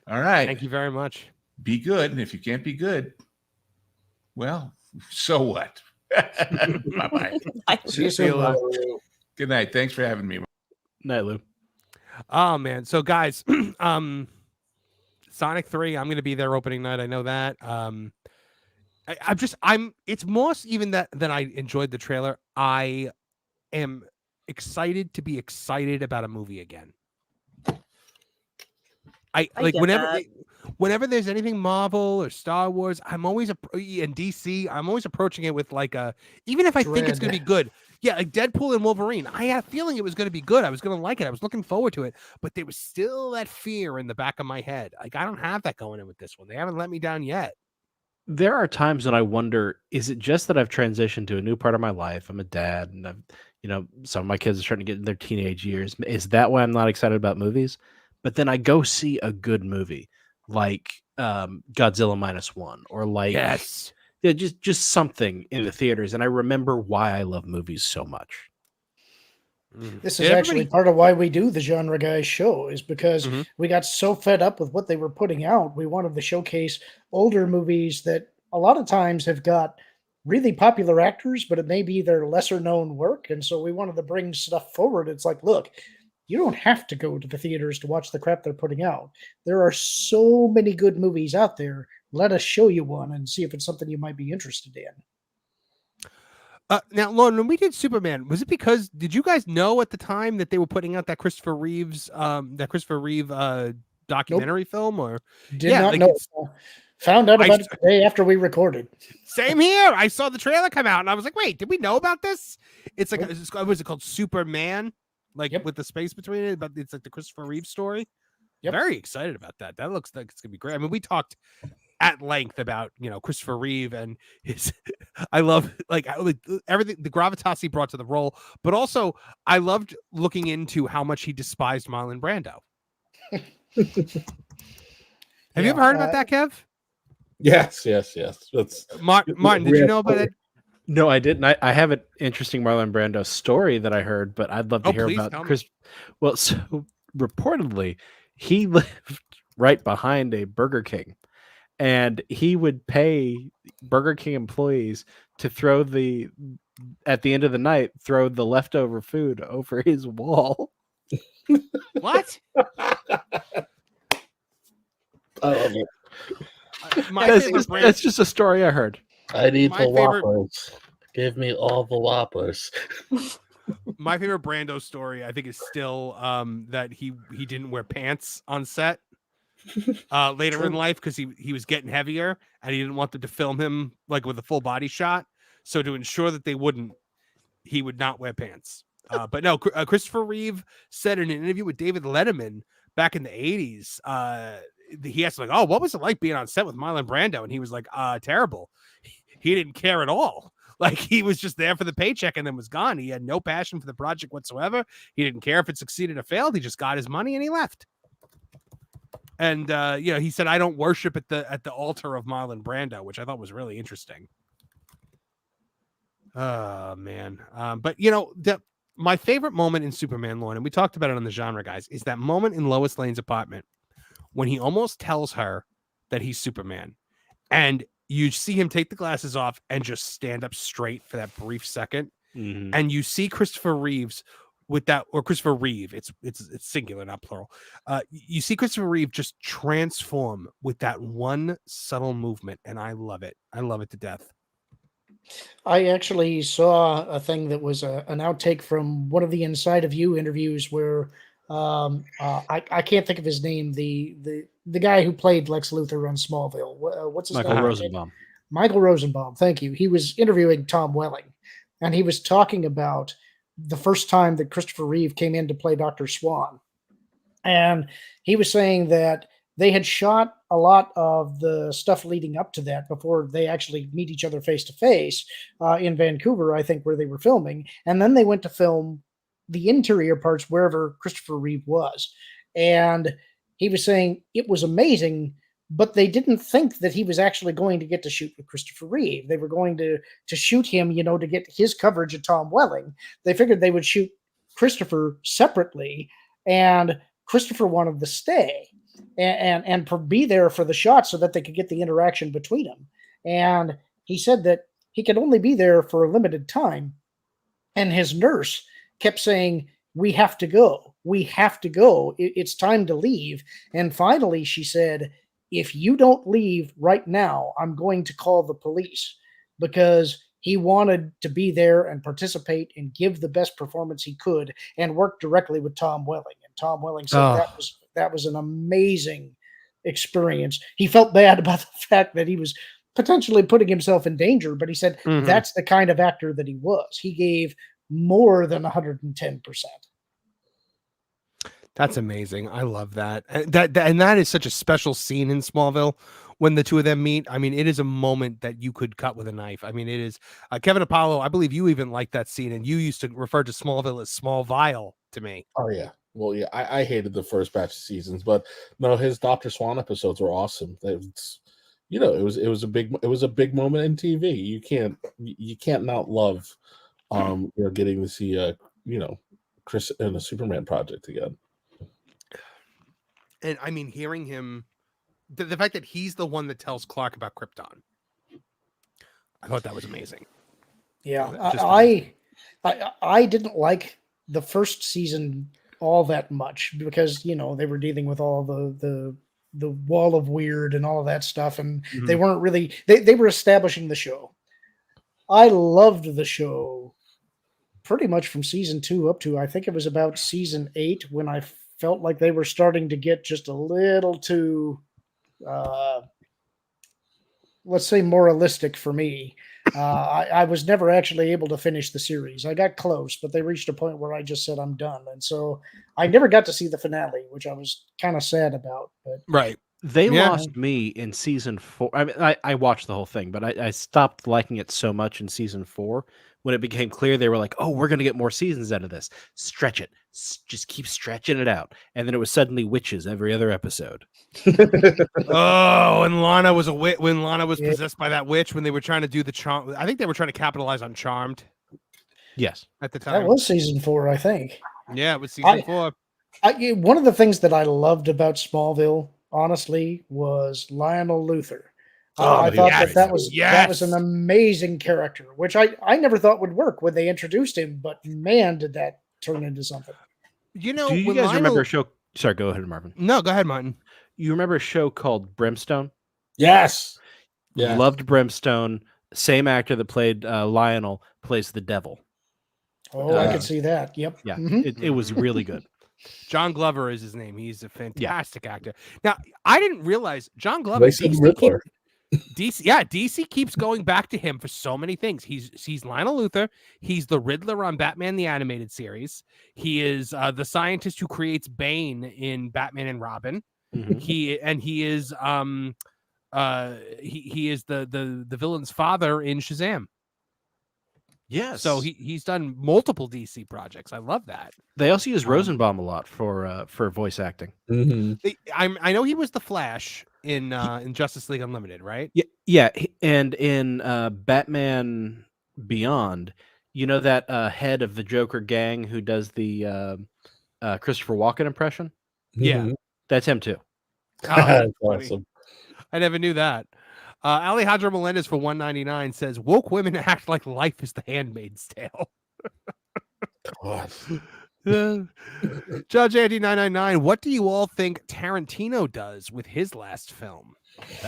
All right. Thank you very much. Be good. And if you can't be good, well, so what? Bye-bye. See you soon. Good night. Thanks for having me. Night, Lou. Oh man. So guys, Sonic 3, I'm going to be there opening night. I know that. It's more even that than I enjoyed the trailer. I am excited to be excited about a movie again. I like whenever there's anything Marvel or Star Wars, I'm always and DC, I'm always approaching it with like even if I think it's going to be good. Yeah, like Deadpool and Wolverine. I had a feeling it was going to be good. I was going to like it. I was looking forward to it, but there was still that fear in the back of my head. Like I don't have that going in with this one. They haven't let me down yet. There are times when I wonder, is it just that I've transitioned to a new part of my life? I'm a dad and some of my kids are starting to get in their teenage years. Is that why I'm not excited about movies? But then I go see a good movie like Godzilla -1 or like just something in the theaters. And I remember why I love movies so much. This is actually part of why we do the Genre Guys show, is because we got so fed up with what they were putting out. We wanted to showcase older movies that a lot of times have got really popular actors, but it may be their lesser known work. And so we wanted to bring stuff forward. It's like, look, you don't have to go to the theaters to watch the crap they're putting out. There are so many good movies out there. Let us show you one and see if it's something you might be interested in. Now, Lauren, when we did Superman, was it because did you guys know at the time that they were putting out that Christopher Reeve documentary film? Or did not know. Found out about it the day after we recorded. Same here. I saw the trailer come out and I was like, wait, did we know about this? It's like what was it called? Superman? Like with the space between it, but it's like the Christopher Reeve story. Very excited about that. That looks like it's gonna be great. I mean, we talked at length about Christopher Reeve and his. I love like everything the gravitas he brought to the role, but also I loved looking into how much he despised Marlon Brando. Have you ever heard about that, Kev? Yes. That's Martin. Did you know about it? No, I didn't. I have an interesting Marlon Brando story that I heard, but I'd love to hear about Chris. Well, so reportedly, he lived right behind a Burger King, and he would pay Burger King employees to at the end of the night, throw the leftover food over his wall. What? I love it. That's just a story I heard. I need the Whoppers. Give me all the Whoppers. My favorite Brando story, I think, is still that he didn't wear pants on set later in life because he was getting heavier and he didn't want them to film him like with a full body shot. So to ensure that they wouldn't, he would not wear pants. But no, Christopher Reeve said in an interview with David Letterman back in the 80s, he asked like, oh, what was it like being on set with Marlon Brando? And he was like, terrible. He didn't care at all. Like he was just there for the paycheck and then was gone. He had no passion for the project whatsoever. He didn't care if it succeeded or failed. He just got his money and he left. And he said, I don't worship at the altar of Marlon Brando, which I thought was really interesting. Oh man. But my favorite moment in Superman, Lauren, and we talked about it on the Genre Guys, is that moment in Lois Lane's apartment when he almost tells her that he's Superman. And you see him take the glasses off and just stand up straight for that brief second. Mm-hmm. And you see Christopher Reeves with that, or Christopher Reeve, it's singular, not plural. You see Christopher Reeve just transform with that one subtle movement. And I love it. I love it to death. I actually saw a thing that was an outtake from one of the Inside of You interviews where I can't think of his name. The guy who played Lex Luthor on Smallville. What's his name? Michael Rosenbaum. Michael Rosenbaum. Thank you. He was interviewing Tom Welling, and he was talking about the first time that Christopher Reeve came in to play Dr. Swan. And he was saying that they had shot a lot of the stuff leading up to that before they actually meet each other face to face in Vancouver, I think, where they were filming. And then they went to film the interior parts wherever Christopher Reeve was. And he was saying it was amazing, but they didn't think that he was actually going to get to shoot with Christopher Reeve. They were going to shoot him, to get his coverage of Tom Welling. They figured they would shoot Christopher separately, and Christopher wanted to stay and be there for the shot so that they could get the interaction between them. And he said that he could only be there for a limited time. And his nurse kept saying, "We have to go. We have to go. It's time to leave." And finally she said, "If you don't leave right now, I'm going to call the police," because he wanted to be there and participate and give the best performance he could and work directly with Tom Welling. And Tom Welling said that was an amazing experience. He felt bad about the fact that he was potentially putting himself in danger, but he said that's the kind of actor that he was. He gave more than 110%. That's amazing. I love that. And that is such a special scene in Smallville when the two of them meet. I mean, it is a moment that you could cut with a knife. I mean, it is Kevin Apollo. I believe you even like that scene, and you used to refer to Smallville as Smallville to me. Oh yeah. Well, yeah, I hated the first batch of seasons, but no, his Dr. Swan episodes were awesome. It was a big moment in TV. You can't not love getting to see Chris in a Superman project again. And I mean, hearing him, the fact that he's the one that tells Clark about Krypton, I thought that was amazing. Yeah, I didn't like the first season all that much because they were dealing with all the wall of weird and all of that stuff, and they weren't really they were establishing the show. I loved the show pretty much from season 2 up to I think it was about season 8 when I felt like they were starting to get just a little too let's say moralistic for me. I was never actually able to finish the series. I got close, but they reached a point where I just said I'm done. And so I never got to see the finale, which I was kind of sad about. But right. They lost me in season 4. I mean, I watched the whole thing, but I stopped liking it so much in season 4 when it became clear they were like, "Oh, we're going to get more seasons out of this. Stretch it. Just keep stretching it out." And then it was suddenly witches every other episode. Oh, and Lana was possessed by that witch when they were trying to do the charm. I think they were trying to capitalize on Charmed. Yes, at the time. That was season 4, I think. Yeah, it was season 4. One of the things that I loved about Smallville, honestly, was Lionel Luthor. I thought that was an amazing character, which I never thought would work when they introduced him, but man, did that turn into something. You know, do you guys remember a show? Sorry, go ahead, Marvin. No, go ahead, Martin. You remember a show called Brimstone? Yes. Yeah. Loved Brimstone. Same actor that played Lionel plays the devil. Oh, I could see that. Yep. Yeah, it was really good. John Glover is his name. He's a fantastic actor. Now, I didn't realize John Glover. DC keeps going back to him for so many things. He's Lionel Luthor. He's the Riddler on Batman the Animated Series. He is the scientist who creates Bane in Batman and Robin. Mm-hmm. He is the villain's father in Shazam. Yes. So he's done multiple DC projects. I love that. They also use Rosenbaum a lot for voice acting. Mm-hmm. I know he was the Flash in Justice League Unlimited, right? Yeah, and in Batman Beyond, that head of the Joker gang who does the Christopher Walken impression? Yeah. That's him too. Oh, that's awesome. I never knew that. Alejandro Melendez for $1.99 says woke women act like life is the Handmaid's Tale. God. Judge Andy 999, what do you all think Tarantino does with his last film?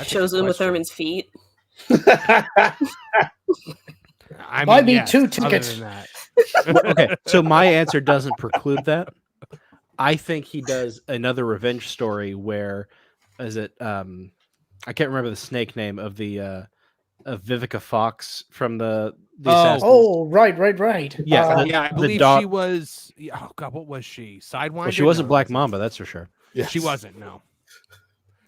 Shows him with Thurman's feet. Might be 2 tickets. Okay, so my answer doesn't preclude that. I think he does another revenge story where, is it? I can't remember the snake name of the Vivica Fox from the Oh. Assassins. Oh, right. Yeah, Yeah, I believe she was. Oh God, what was she? Sidewinder? Well, she wasn't No, Black Mamba, that's for sure. Yes. She wasn't. No,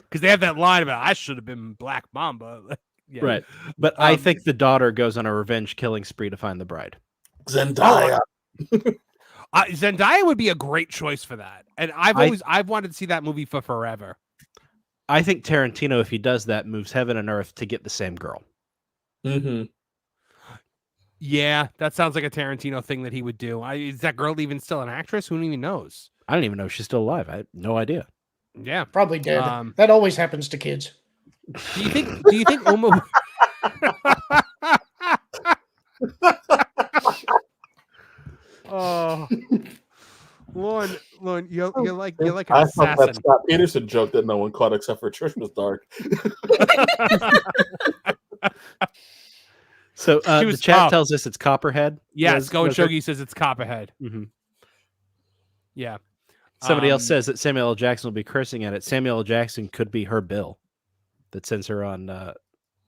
because they have that line about I should have been Black Mamba. Yeah. Right. But I think the daughter goes on a revenge killing spree to find the bride. Zendaya. Zendaya would be a great choice for that, and I've wanted to see that movie for forever. I think Tarantino, if he does that, moves heaven and earth to get the same girl. Mm-hmm. Yeah, that sounds like a Tarantino thing that he would do. Is that girl even still an actress? Who even knows? I don't even know if she's still alive. I have no idea. Yeah, Probably dead. That always happens to kids. Do you think Uma? Oh, Lauren, you're like an I assassin. thought that Scott Peterson joke that no one caught except for Trish was dark. So the chat tells us it's Copperhead. Yes, Going Shogi says it's Copperhead. Mm-hmm. Yeah. Somebody else says that Samuel L. Jackson will be cursing at it. Samuel L. Jackson could be her Bill that sends her on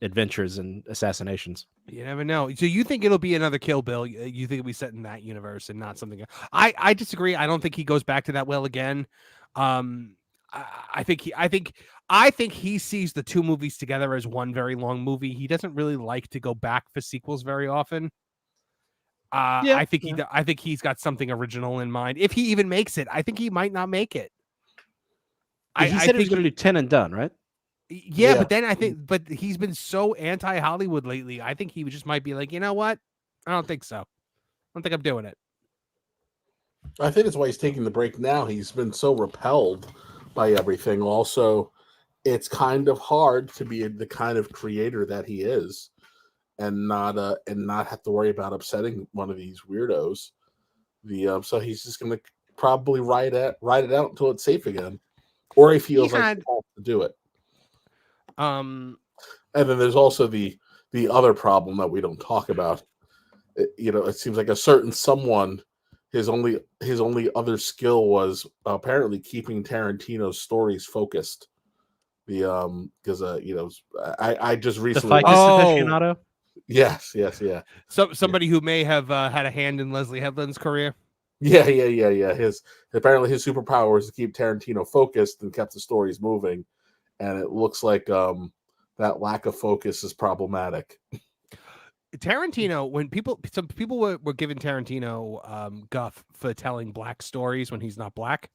adventures and assassinations. You never know. So you think it'll be another Kill Bill? You think it'll be set in that universe and not something? I disagree. I don't think he goes back to that well again. I think he sees the two movies together as one very long movie. He doesn't really like to go back for sequels very often. I think he's got something original in mind. If he even makes it, I think he might not make it. He said he was going to do 10 and done, right? Yeah, but then but he's been so anti-Hollywood lately. I think he just might be like, you know what? I don't think so. I don't think I'm doing it. I think that's why he's taking the break now. He's been so repelled by everything. Also, it's kind of hard to be the kind of creator that he is, and not have to worry about upsetting one of these weirdos. So he's just going to probably ride it out until it's safe again, or he feels like he has to do it. And then there's also the other problem that we don't talk about. It seems like a certain someone, his only other skill was apparently keeping Tarantino's stories focused. Because I just recently the aficionado. Yes, yeah. So somebody who may have had a hand in Leslie Headland's career. Yeah. Apparently his superpower was to keep Tarantino focused and kept the stories moving. And it looks like that lack of focus is problematic. Tarantino, some people were giving Tarantino guff for telling black stories when he's not black.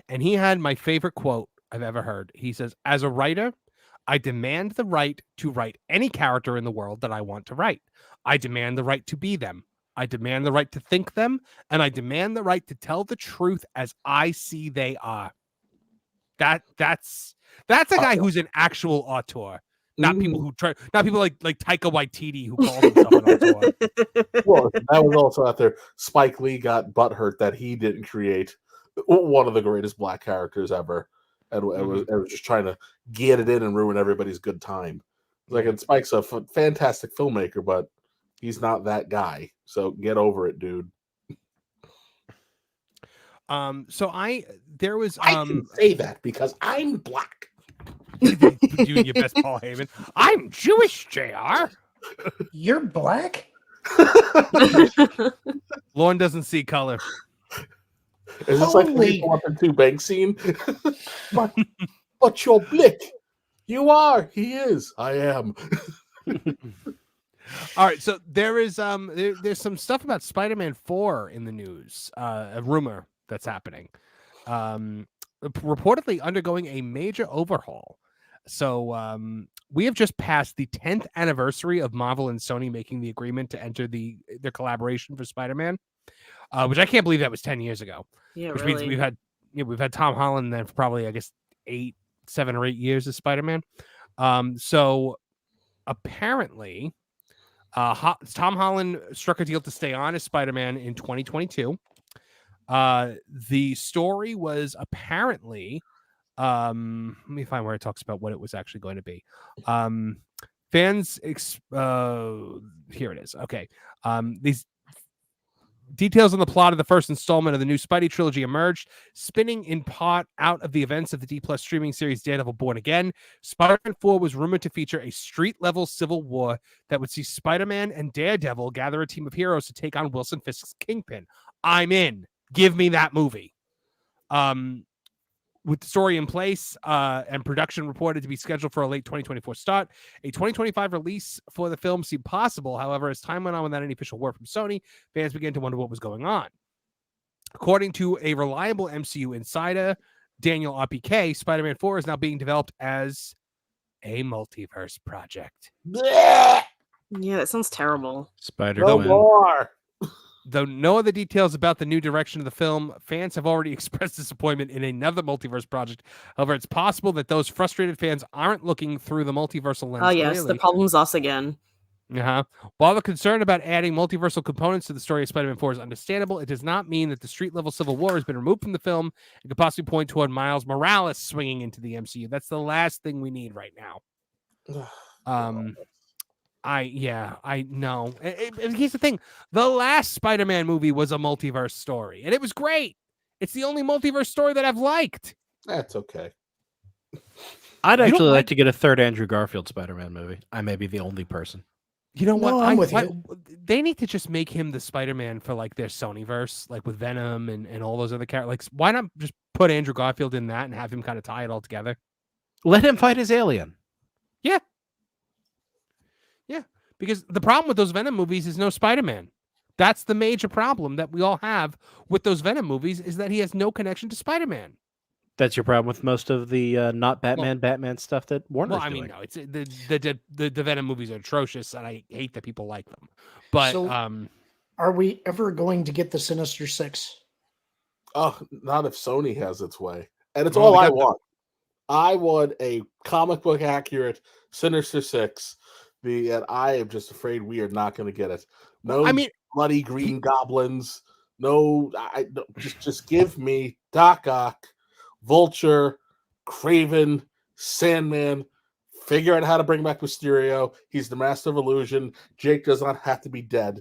And he had my favorite quote I've ever heard. He says, "As a writer, I demand the right to write any character in the world that I want to write. I demand the right to be them. I demand the right to think them. And I demand the right to tell the truth as I see they are." That's a guy who's an actual auteur, not people like Taika Waititi who calls himself an auteur. Well, that was also after Spike Lee got butthurt that he didn't create one of the greatest black characters ever, and was just trying to get it in and ruin everybody's good time. Like, and Spike's a fantastic filmmaker, but he's not that guy. So get over it, dude. I can say that because I'm black. Doing your best Paul Heyman. I'm Jewish, JR. You're black? Lauren doesn't see color. Is this like the 2 bank scene? but you're black. You are. He is. I am. All right, so there's some stuff about Spider-Man 4 in the news. A rumor that's happening. Reportedly undergoing a major overhaul. So we have just passed the 10th anniversary of Marvel and Sony making the agreement to enter their collaboration for Spider-Man, which I can't believe that was 10 years ago. Yeah, which really. means we've had Tom Holland then for probably, I guess, 7 or 8 years as Spider-Man. So apparently, Tom Holland struck a deal to stay on as Spider-Man in 2022. The story was apparently, let me find where it talks about what it was actually going to be. Here it is. Okay. Details on the plot of the first installment of the new Spidey trilogy emerged, spinning in part out of the events of the D+ streaming series Daredevil Born Again. Spider-Man 4 was rumored to feature a street-level civil war that would see Spider-Man and Daredevil gather a team of heroes to take on Wilson Fisk's Kingpin. I'm in. Give me that movie. With the story in place and production reported to be scheduled for a late 2024 start, a 2025 release for the film seemed possible. However, as time went on without any official word from Sony, fans began to wonder what was going on. According to a reliable MCU insider, Daniel RPK, Spider-Man 4 is now being developed as a multiverse project. Yeah, that sounds terrible. Spider-Man. No more. Though no other details about the new direction of the film, fans have already expressed disappointment in another multiverse project. However, it's possible that those frustrated fans aren't looking through the multiversal lens. Oh, yes, clearly. the problem's us again. While the concern about adding multiversal components to the story of Spider-Man 4 is understandable, it does not mean that the street-level civil war has been removed from the film and could possibly point toward Miles Morales swinging into the MCU. That's the last thing we need right now. I know. And here's the thing. The last Spider-Man movie was a multiverse story, and it was great. It's the only multiverse story that I've liked. That's okay. I'd actually like to get a third Andrew Garfield Spider-Man movie. I may be the only person. You know No, what? I'm with you. They need to just make him the Spider-Man for like their Sonyverse, like with Venom and all those other characters. Like, why not just put Andrew Garfield in that and have him kind of tie it all together? Let him fight his alien. Yeah. Because the problem with those Venom movies is no Spider-Man. That's the major problem that we all have with those Venom movies, is that he has no connection to Spider-Man. That's your problem with most of the not Batman stuff that Warner's Well, I mean, doing. no, it's the Venom movies are atrocious, and I hate that people like them. But So, are we ever going to get the Sinister Six? Oh, not if Sony has its way. And it's all I want. I want a comic book accurate Sinister Six. And I am just afraid we are not going to get it. No, I mean, bloody green goblins. No, just give me Doc Ock, Vulture, Craven, Sandman. Figure out how to bring back Mysterio. He's the master of illusion. Jake does not have to be dead.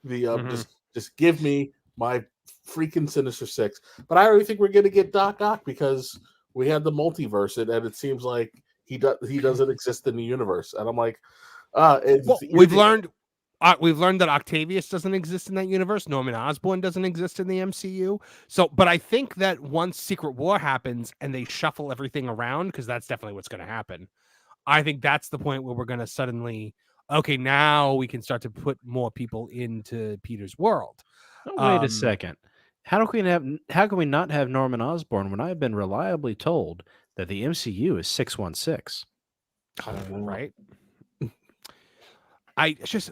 Just give me my freaking Sinister Six. But I already think we're going to get Doc Ock because we had the multiverse, and it seems like he doesn't exist in the universe. And I'm like, we've learned that Octavius doesn't exist in that universe. Norman Osborn doesn't exist in the MCU. So, but I think that once Secret War happens and they shuffle everything around, because that's definitely what's going to happen. I think that's the point where we're going to suddenly, okay, now we can start to put more people into Peter's world. Oh, wait a second. How can we not have Norman Osborn when I've been reliably told that the MCU is 616? Right. I just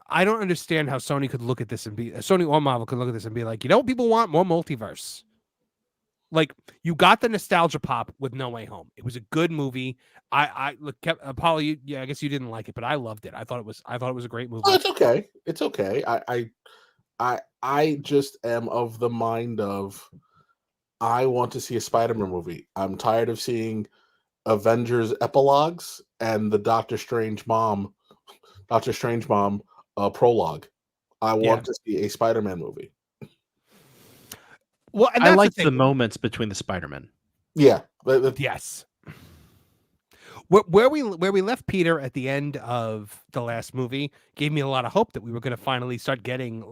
I don't understand how Sony could look at this and be Sony or Marvel could look at this and be like, you know what people want? More multiverse. Like, you got the nostalgia pop with No Way Home. It was a good movie. I look, Apollo, I guess you didn't like it, but I loved it. I thought it was a great movie. Oh, it's okay. It's okay. I just am of the mind of I want to see a Spider-Man movie. I'm tired of seeing Avengers epilogues and the Doctor Strange mom prologue. I want to see a Spider-Man movie. Well, and I like the moments between the Spider-Men. Yeah. Yes. Where we left Peter at the end of the last movie gave me a lot of hope that we were going to finally start getting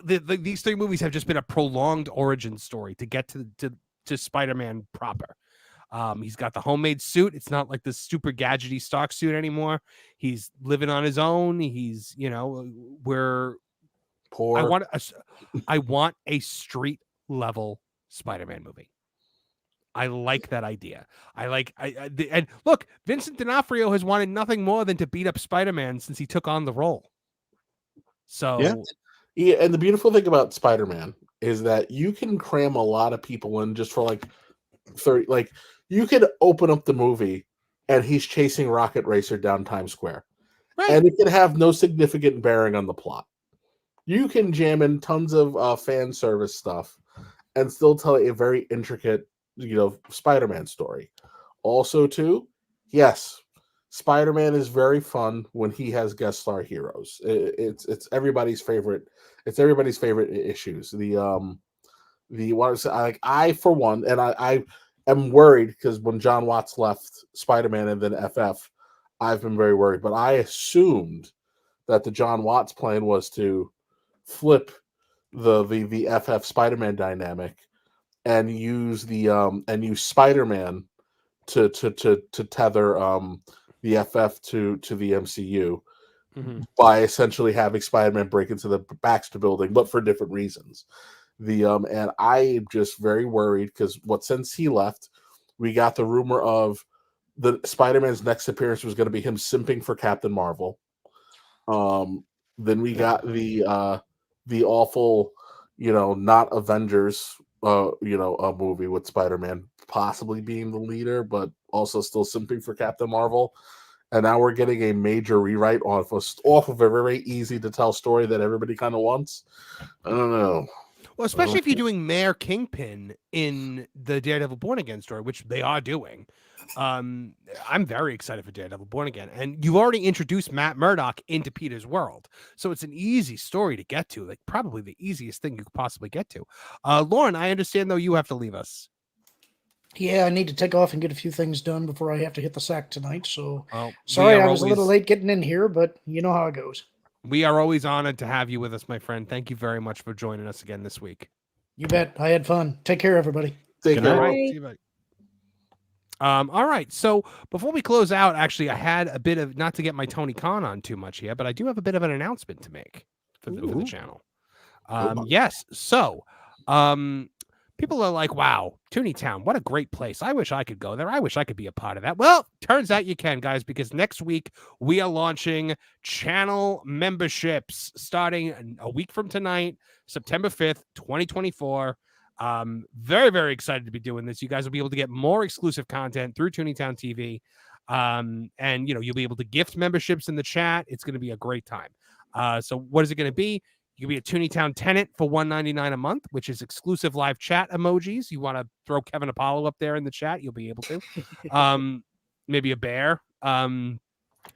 these three movies have just been a prolonged origin story to get to Spider-Man proper. He's got the homemade suit. It's not like this super gadgety stock suit anymore. He's living on his own. He's, we're poor. I want a street level Spider-Man movie. I like that idea. And look, Vincent D'Onofrio has wanted nothing more than to beat up Spider-Man since he took on the role. So yeah. And the beautiful thing about Spider-Man is that you can cram a lot of people in just for 30. Like, you could open up the movie and he's chasing Rocket Racer down Times Square, right? And it can have no significant bearing on the plot. You can jam in tons of fan service stuff and still tell a very intricate, Spider-Man story. Also, too, yes, Spider-Man is very fun when he has guest star heroes. It's everybody's favorite. It's everybody's favorite issues. I for one, and I am worried because when John Watts left Spider-Man and then FF, I've been very worried. But I assumed that the John Watts plan was to flip the FF Spider-Man dynamic and use Spider-Man to tether the FF to the MCU by essentially having Spider-Man break into the Baxter building, but for different reasons. And I'm just very worried because since he left, we got the rumor of the Spider-Man's next appearance was going to be him simping for Captain Marvel. Then we got the awful, not Avengers, a movie with Spider-Man possibly being the leader, but also still simping for Captain Marvel. And now we're getting a major rewrite off of a very easy to tell story that everybody kind of wants. I don't know. Well, especially if you're doing Mayor Kingpin in the Daredevil Born Again story, which they are doing. I'm very excited for Daredevil Born Again. And you've already introduced Matt Murdock into Peter's world. So it's an easy story to get to, like probably the easiest thing you could possibly get to. Lauren, I understand, though, you have to leave us. Yeah, I need to take off and get a few things done before I have to hit the sack tonight. So sorry I was a little late getting in here, but you know how it goes. We are always honored to have you with us, my friend. Thank you very much for joining us again this week. You bet. I had fun. Take care, everybody. Take care. See you, buddy. All right. So before we close out, actually, I had a bit of, not to get my Tony Khan on too much here, but I do have a bit of an announcement to make for the channel. Yes. So people are like, wow, Tooneytown, what a great place. I wish I could go there. I wish I could be a part of that. Well, turns out you can, guys, because next week we are launching channel memberships starting a week from tonight, September 5th, 2024. Very, very excited to be doing this. You guys will be able to get more exclusive content through Tooneytown TV. And, you'll be able to gift memberships in the chat. It's going to be a great time. So what is it going to be? You can be a Tooneytown tenant for $1.99 a month, which is exclusive live chat emojis. You want to throw Kevin Apollo up there in the chat, you'll be able to. Maybe a bear.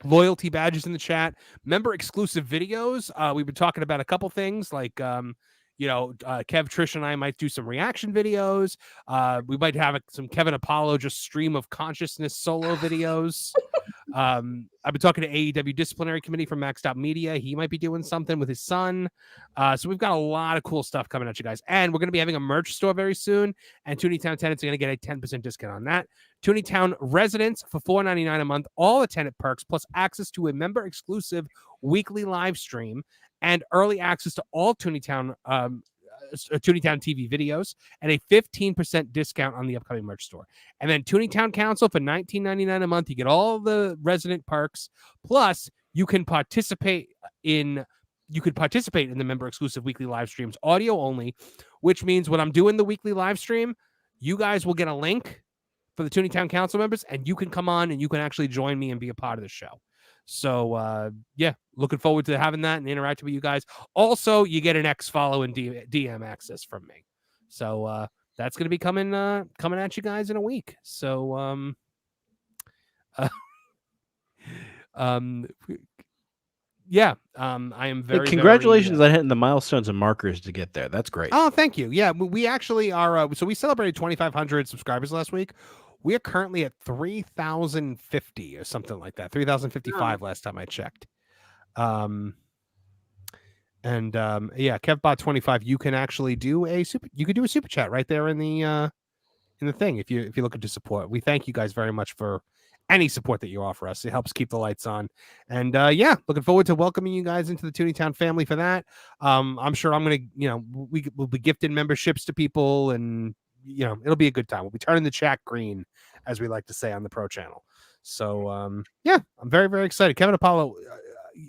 Loyalty badges in the chat. Member exclusive videos. We've been talking about a couple things like, Kev, Trish, and I might do some reaction videos. We might have some Kevin Apollo just stream of consciousness solo videos. I've been talking to AEW disciplinary committee from Maxed Out Media. He might be doing something with his son. So we've got a lot of cool stuff coming at you guys. And we're going to be having a merch store very soon. And Tooneytown tenants are going to get a 10% discount on that. Tooneytown residents for $4.99 a month, all the tenant perks, plus access to a member exclusive weekly live stream and early access to all Tooneytown TV videos and a 15% discount on the upcoming merch store. And then Tooneytown Council for $19.99 a month. You get all the resident perks. Plus, you can participate in the member exclusive weekly live streams, audio only, which means when I'm doing the weekly live stream, you guys will get a link for the Tooneytown Council members, and you can come on and you can actually join me and be a part of the show. So, looking forward to having that and interacting with you guys. Also, you get an X follow and DM access from me. So that's going to be coming at you guys in a week. So, I am very congratulations on hitting the milestones and markers to get there. That's great. Oh, thank you. Yeah, we actually are. So we celebrated 2,500 subscribers last week. We are currently at 3,050 or something like that. 3,055 last time I checked. Kev bought 25. You can actually do a super chat right there in the thing if you're looking to support. We thank you guys very much for any support that you offer us. It helps keep the lights on. And looking forward to welcoming you guys into the Tooneytown family for that. I'm sure I'm gonna, we'll be gifting memberships to people, and it'll be a good time. We'll be turning the chat green, as we like to say on the Pro channel. So I'm very, very excited. Kevin Apollo,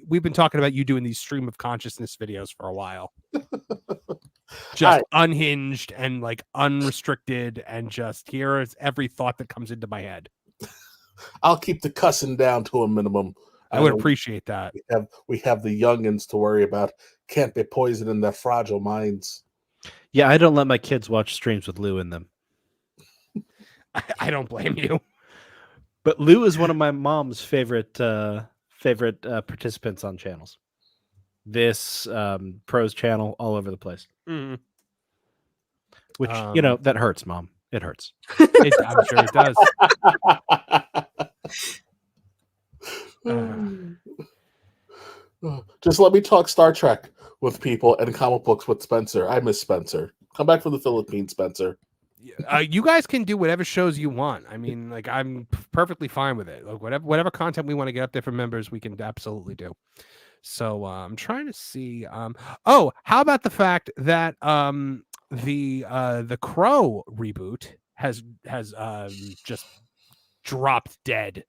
we've been talking about you doing these stream of consciousness videos for a while. Just unhinged and like unrestricted, and just here is every thought that comes into my head. I'll keep the cussing down to a minimum. I would appreciate that. We have the youngins to worry about. Can't be poisoning their fragile minds. Yeah, I don't let my kids watch streams with Lou in them. I don't blame you. But Lou is one of my mom's favorite participants on channels. This Pros channel, all over the place. Mm-hmm. Which you know that hurts, Mom. It hurts. I'm sure it does. Just let me talk Star Trek with people and comic books with Spencer. I miss Spencer. Come back from the Philippines, Spencer. You guys can do whatever shows you want. I mean, like I'm perfectly fine with it. Like whatever content we want to get up there for members, we can absolutely do. So I'm trying to see. Oh, how about the fact that the Crow reboot has just dropped dead.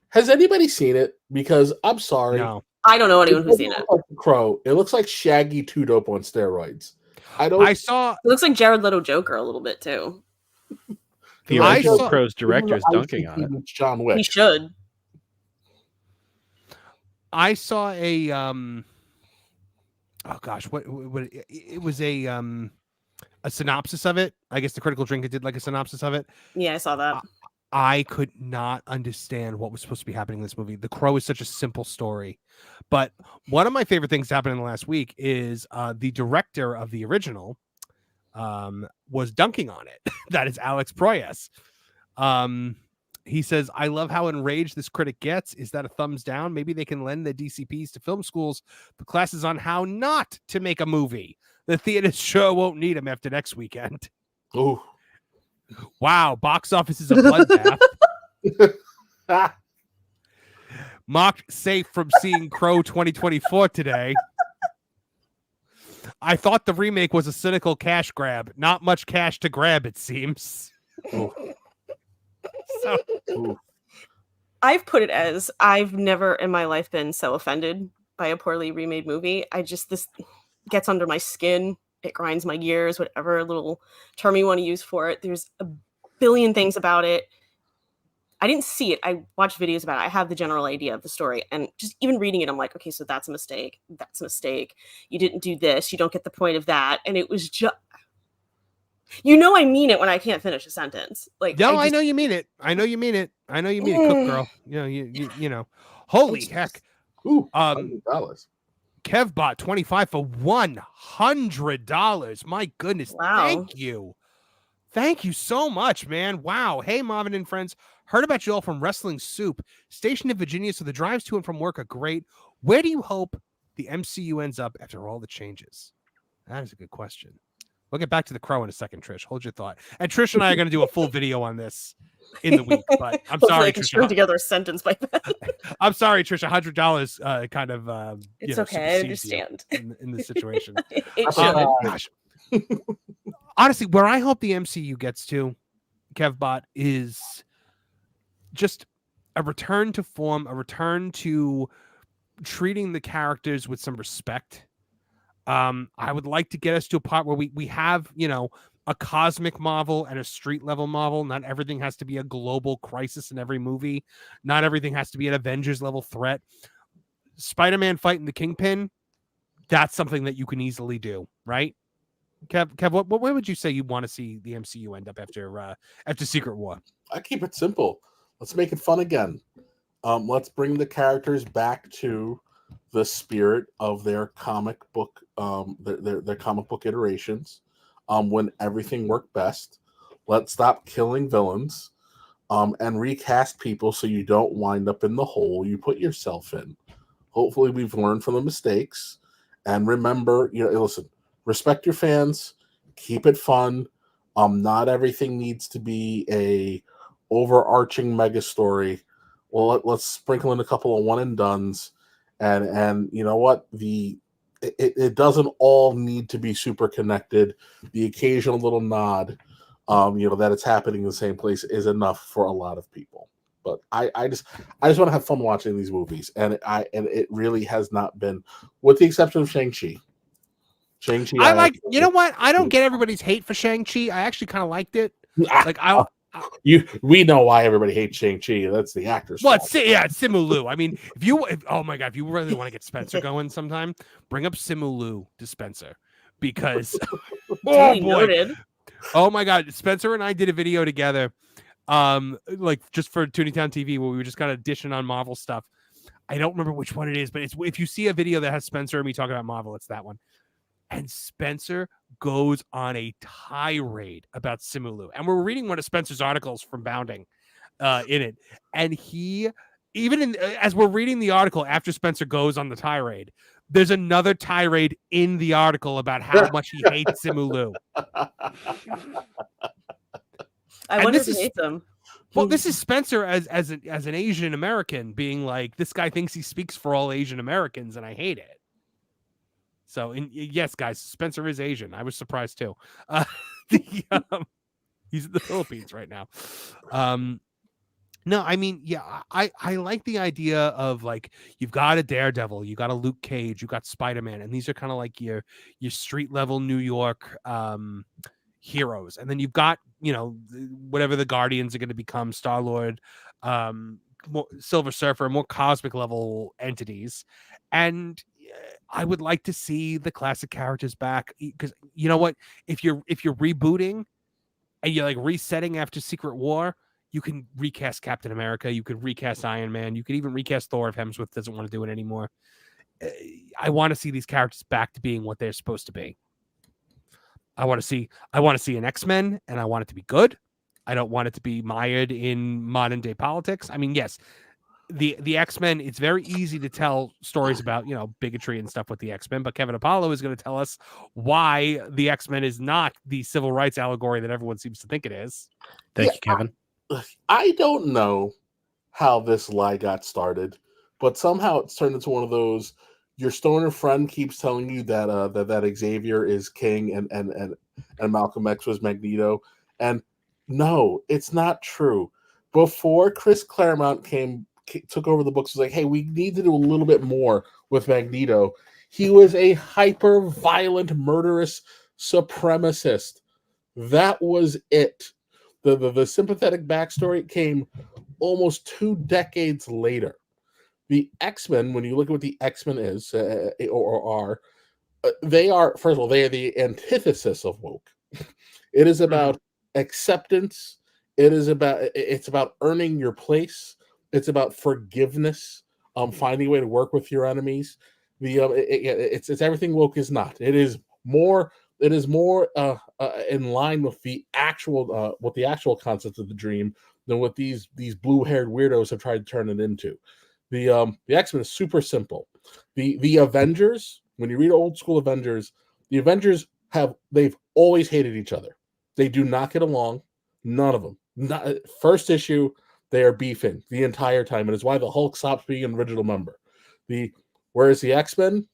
Has anybody seen it? Because I'm sorry. No. I don't know anyone who's seen it. Like Crow. It looks like Shaggy 2 Dope on steroids. I saw. It looks like Jared Leto Joker a little bit too. The original Crow's director is dunking on it. John Wick. He should. I saw a oh gosh, what it was a synopsis of it. I guess the Critical Drinker did like a synopsis of it. Yeah, I saw that. I could not understand what was supposed to be happening in this movie. The Crow is such a simple story. But one of my favorite things that happened in the last week is the director of the original was dunking on it. That is Alex Proyas. He says, I love how enraged this critic gets. Is that a thumbs down? Maybe they can lend the DCPs to film schools for classes on how not to make a movie. The theaters sure won't need them after next weekend. Oh. Wow, box office is a bloodbath. Mocked safe from seeing Crow 2024 today. I thought the remake was a cynical cash grab. Not much cash to grab, it seems. So, I've put it as I've never in my life been so offended by a poorly remade movie. This gets under my skin. It grinds my gears, whatever little term you want to use for it. There's a billion things about it. I didn't see it. I watched videos about it. I have the general idea of the story. And just even reading it, I'm like, okay, so that's a mistake. That's a mistake. You didn't do this. You don't get the point of that. And it was just, I mean it when I can't finish a sentence. Like, no, I know you mean it. I know you mean it. I know you mean it, Cook Girl. You know. Holy heck. Ooh, $100. Kevbot 25 for $100. My goodness. Wow. Thank you so much, man. Wow. Hey, Marvin and friends. Heard about you all from Wrestling Soup. Stationed in Virginia, so the drives to and from work are great. Where do you hope the MCU ends up after all the changes? That is a good question. We'll get back to the Crow in a second, Trish. Hold your thought. And Trish and I are going to do a full video on this in the week, but I'm sorry, I can string together a sentence by then. I'm sorry, Trish. $100 kind of it's okay. I understand in this situation. It should. Gosh. Honestly, where I hope the MCU gets to, Kevbot, is just a return to form, a return to treating the characters with some respect. I would like to get us to a part where we have, a cosmic Marvel and a street level Marvel. Not everything has to be a global crisis in every movie. Not everything has to be an Avengers level threat. Spider-Man fighting the Kingpin, that's something that you can easily do, right? Kev, where would you say you want to see the MCU end up after Secret War? I keep it simple. Let's make it fun again. Let's bring the characters back to the spirit of their comic book, their comic book iterations, when everything worked best. Let's stop killing villains, and recast people so you don't wind up in the hole you put yourself in. Hopefully, we've learned from the mistakes, and remember, listen. Respect your fans. Keep it fun. Not everything needs to be a overarching mega story. Well, let's sprinkle in a couple of one and dones, and you know what? It doesn't all need to be super connected. The occasional little nod, that it's happening in the same place is enough for a lot of people. But I just want to have fun watching these movies, and it really has not been, with the exception of Shang-Chi. I you know what? I don't get everybody's hate for Shang-Chi. I actually kind of liked it. Like we know why everybody hates Shang-Chi. That's the actors. Well, it's Simu Liu. I mean, oh my God, if you really want to get Spencer going sometime, bring up Simu Liu to Spencer, because oh boy, noted. Oh my God, Spencer and I did a video together. like just for Toontown TV, where we were just kind of dishing on Marvel stuff. I don't remember which one it is, but it's if you see a video that has Spencer and me talking about Marvel, it's that one. And Spencer goes on a tirade about Simulu. And we're reading one of Spencer's articles from Bounding in it. And he, even in as we're reading the article after Spencer goes on the tirade, there's another tirade in the article about how much he hates Simulu. I wonder if he hates them. Well, this is Spencer as an Asian American being like, this guy thinks he speaks for all Asian Americans, and I hate it. So, yes, guys, Spencer is Asian. I was surprised too. He's in the Philippines right now. No, I mean, yeah, I like the idea of like you've got a Daredevil, you got a Luke Cage, you got Spider-Man, and these are kind of like your street level New York heroes, and then you've got whatever the Guardians are going to become, Star-Lord, Silver Surfer, more cosmic level entities, and I would like to see the classic characters back, because you know what, if you're rebooting and you're like resetting after Secret War, you can recast Captain America, you could recast Iron Man, you could even recast Thor if Hemsworth doesn't want to do it anymore. I want to see these characters back to being what they're supposed to be. I want to see an X-Men, and I want it to be good. I don't want it to be mired in modern day politics. I mean, yes, the X-Men, it's very easy to tell stories about, bigotry and stuff with the X-Men, but Kevin Apollo is going to tell us why the X-Men is not the civil rights allegory that everyone seems to think it is. Thank you, Kevin. I don't know how this lie got started, but somehow it's turned into one of those, your stoner friend keeps telling you that that Xavier is King and Malcolm X was Magneto. And no, it's not true. Before Chris Claremont took over the books, was like, hey, we need to do a little bit more with Magneto. He was a hyper violent, murderous supremacist. That was it. The sympathetic backstory came almost 2 decades later. The X-Men, when you look at what the X-Men is or are, they are, first of all, they are the antithesis of woke. It is about acceptance. It's about earning your place. It's about forgiveness, finding a way to work with your enemies. It's everything woke is not. It is more in line with the actual concept of the dream than what these blue-haired weirdos have tried to turn it into. The X-Men is super simple. The Avengers, when you read old school Avengers, the Avengers they've always hated each other. They do not get along. None of them. First issue, they are beefing the entire time, and it's why the Hulk stops being an original member. Whereas the X-Men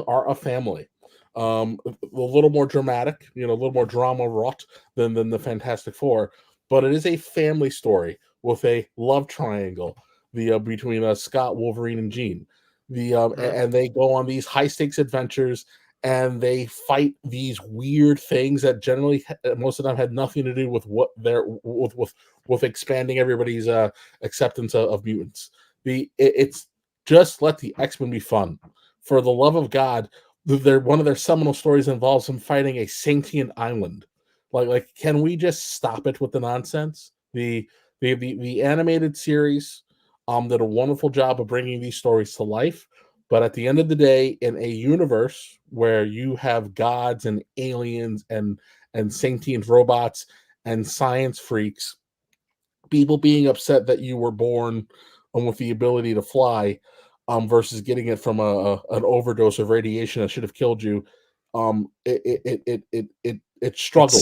are a family. A little more dramatic, a little more drama wrought than the Fantastic Four, but it is a family story with a love triangle between Scott, Wolverine, and Jean. And they go on these high stakes adventures, and they fight these weird things that generally most of them had nothing to do with what they're with expanding everybody's acceptance of mutants. It's just let the X-Men be fun. For the love of God, one of their seminal stories involves them fighting a sentient island. Like, can we just stop it with the nonsense? The animated series did a wonderful job of bringing these stories to life, but at the end of the day, in a universe where you have gods and aliens and sentient robots and science freaks, people being upset that you were born with the ability to fly, versus getting it from an overdose of radiation that should have killed you, it struggled.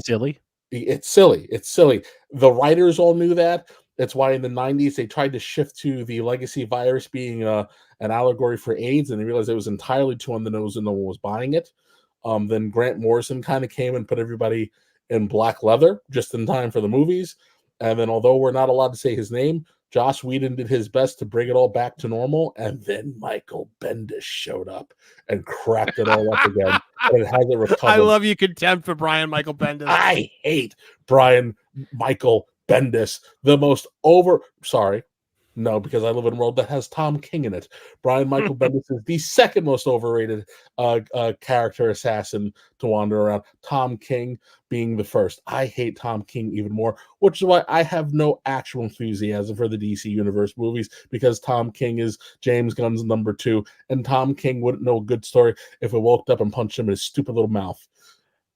It's silly. It's silly. The writers all knew that. That's why in the 90s they tried to shift to the legacy virus being an allegory for AIDS, and they realized it was entirely too on the nose and no one was buying it. Then Grant Morrison kind of came and put everybody in black leather just in time for the movies. And then, although we're not allowed to say his name, Joss Whedon did his best to bring it all back to normal. And then Michael Bendis showed up and cracked it all up again. And it hasn't recovered. I love you contempt for Brian Michael Bendis. I hate Brian Michael Bendis. No, because I live in a world that has Tom King in it. Brian Michael Bendis is the second most overrated character assassin to wander around. Tom King being the first. I hate Tom King even more, which is why I have no actual enthusiasm for the DC Universe movies, because Tom King is James Gunn's number 2, and Tom King wouldn't know a good story if it woke up and punched him in his stupid little mouth.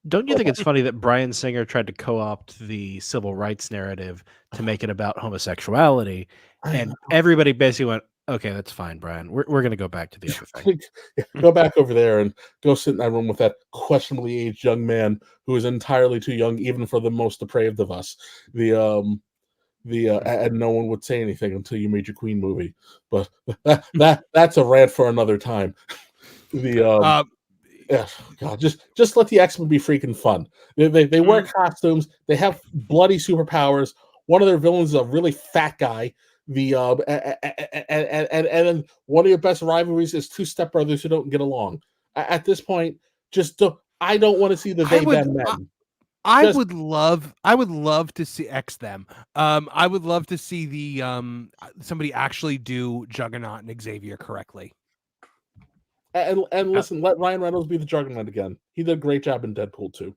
Don't you think it's funny that Bryan Singer tried to co-opt the civil rights narrative to make it about homosexuality, and everybody basically went, "Okay, that's fine, Brian. We're going to go back to the other thing." Go back over there and go sit in that room with that questionably aged young man who is entirely too young, even for the most depraved of us. And no one would say anything until you made your Queen movie, but that's a rant for another time. Yeah, God, just let the X-Men be freaking fun. They wear costumes. They have bloody superpowers. One of their villains is a really fat guy. And one of your best rivalries is 2 stepbrothers who don't get along. At this point, I don't want to see the they them men. I would love to see X them. I would love to see the somebody actually do Juggernaut and Xavier correctly. And listen, let Ryan Reynolds be the Juggernaut again. He did a great job in Deadpool 2.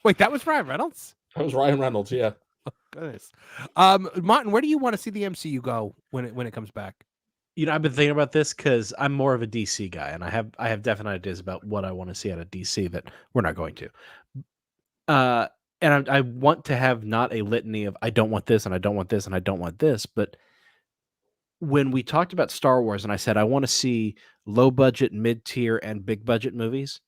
Wait, that was Ryan Reynolds? That was Ryan Reynolds, yeah. Oh, goodness. Martin, where do you want to see the MCU go when it comes back? I've been thinking about this because I'm more of a DC guy, and I have definite ideas about what I want to see out of DC that we're not going to. And I want to have not a litany of I don't want this, and I don't want this, and I don't want this, but when we talked about Star Wars and I said I want to see low budget, mid tier, and big budget movies,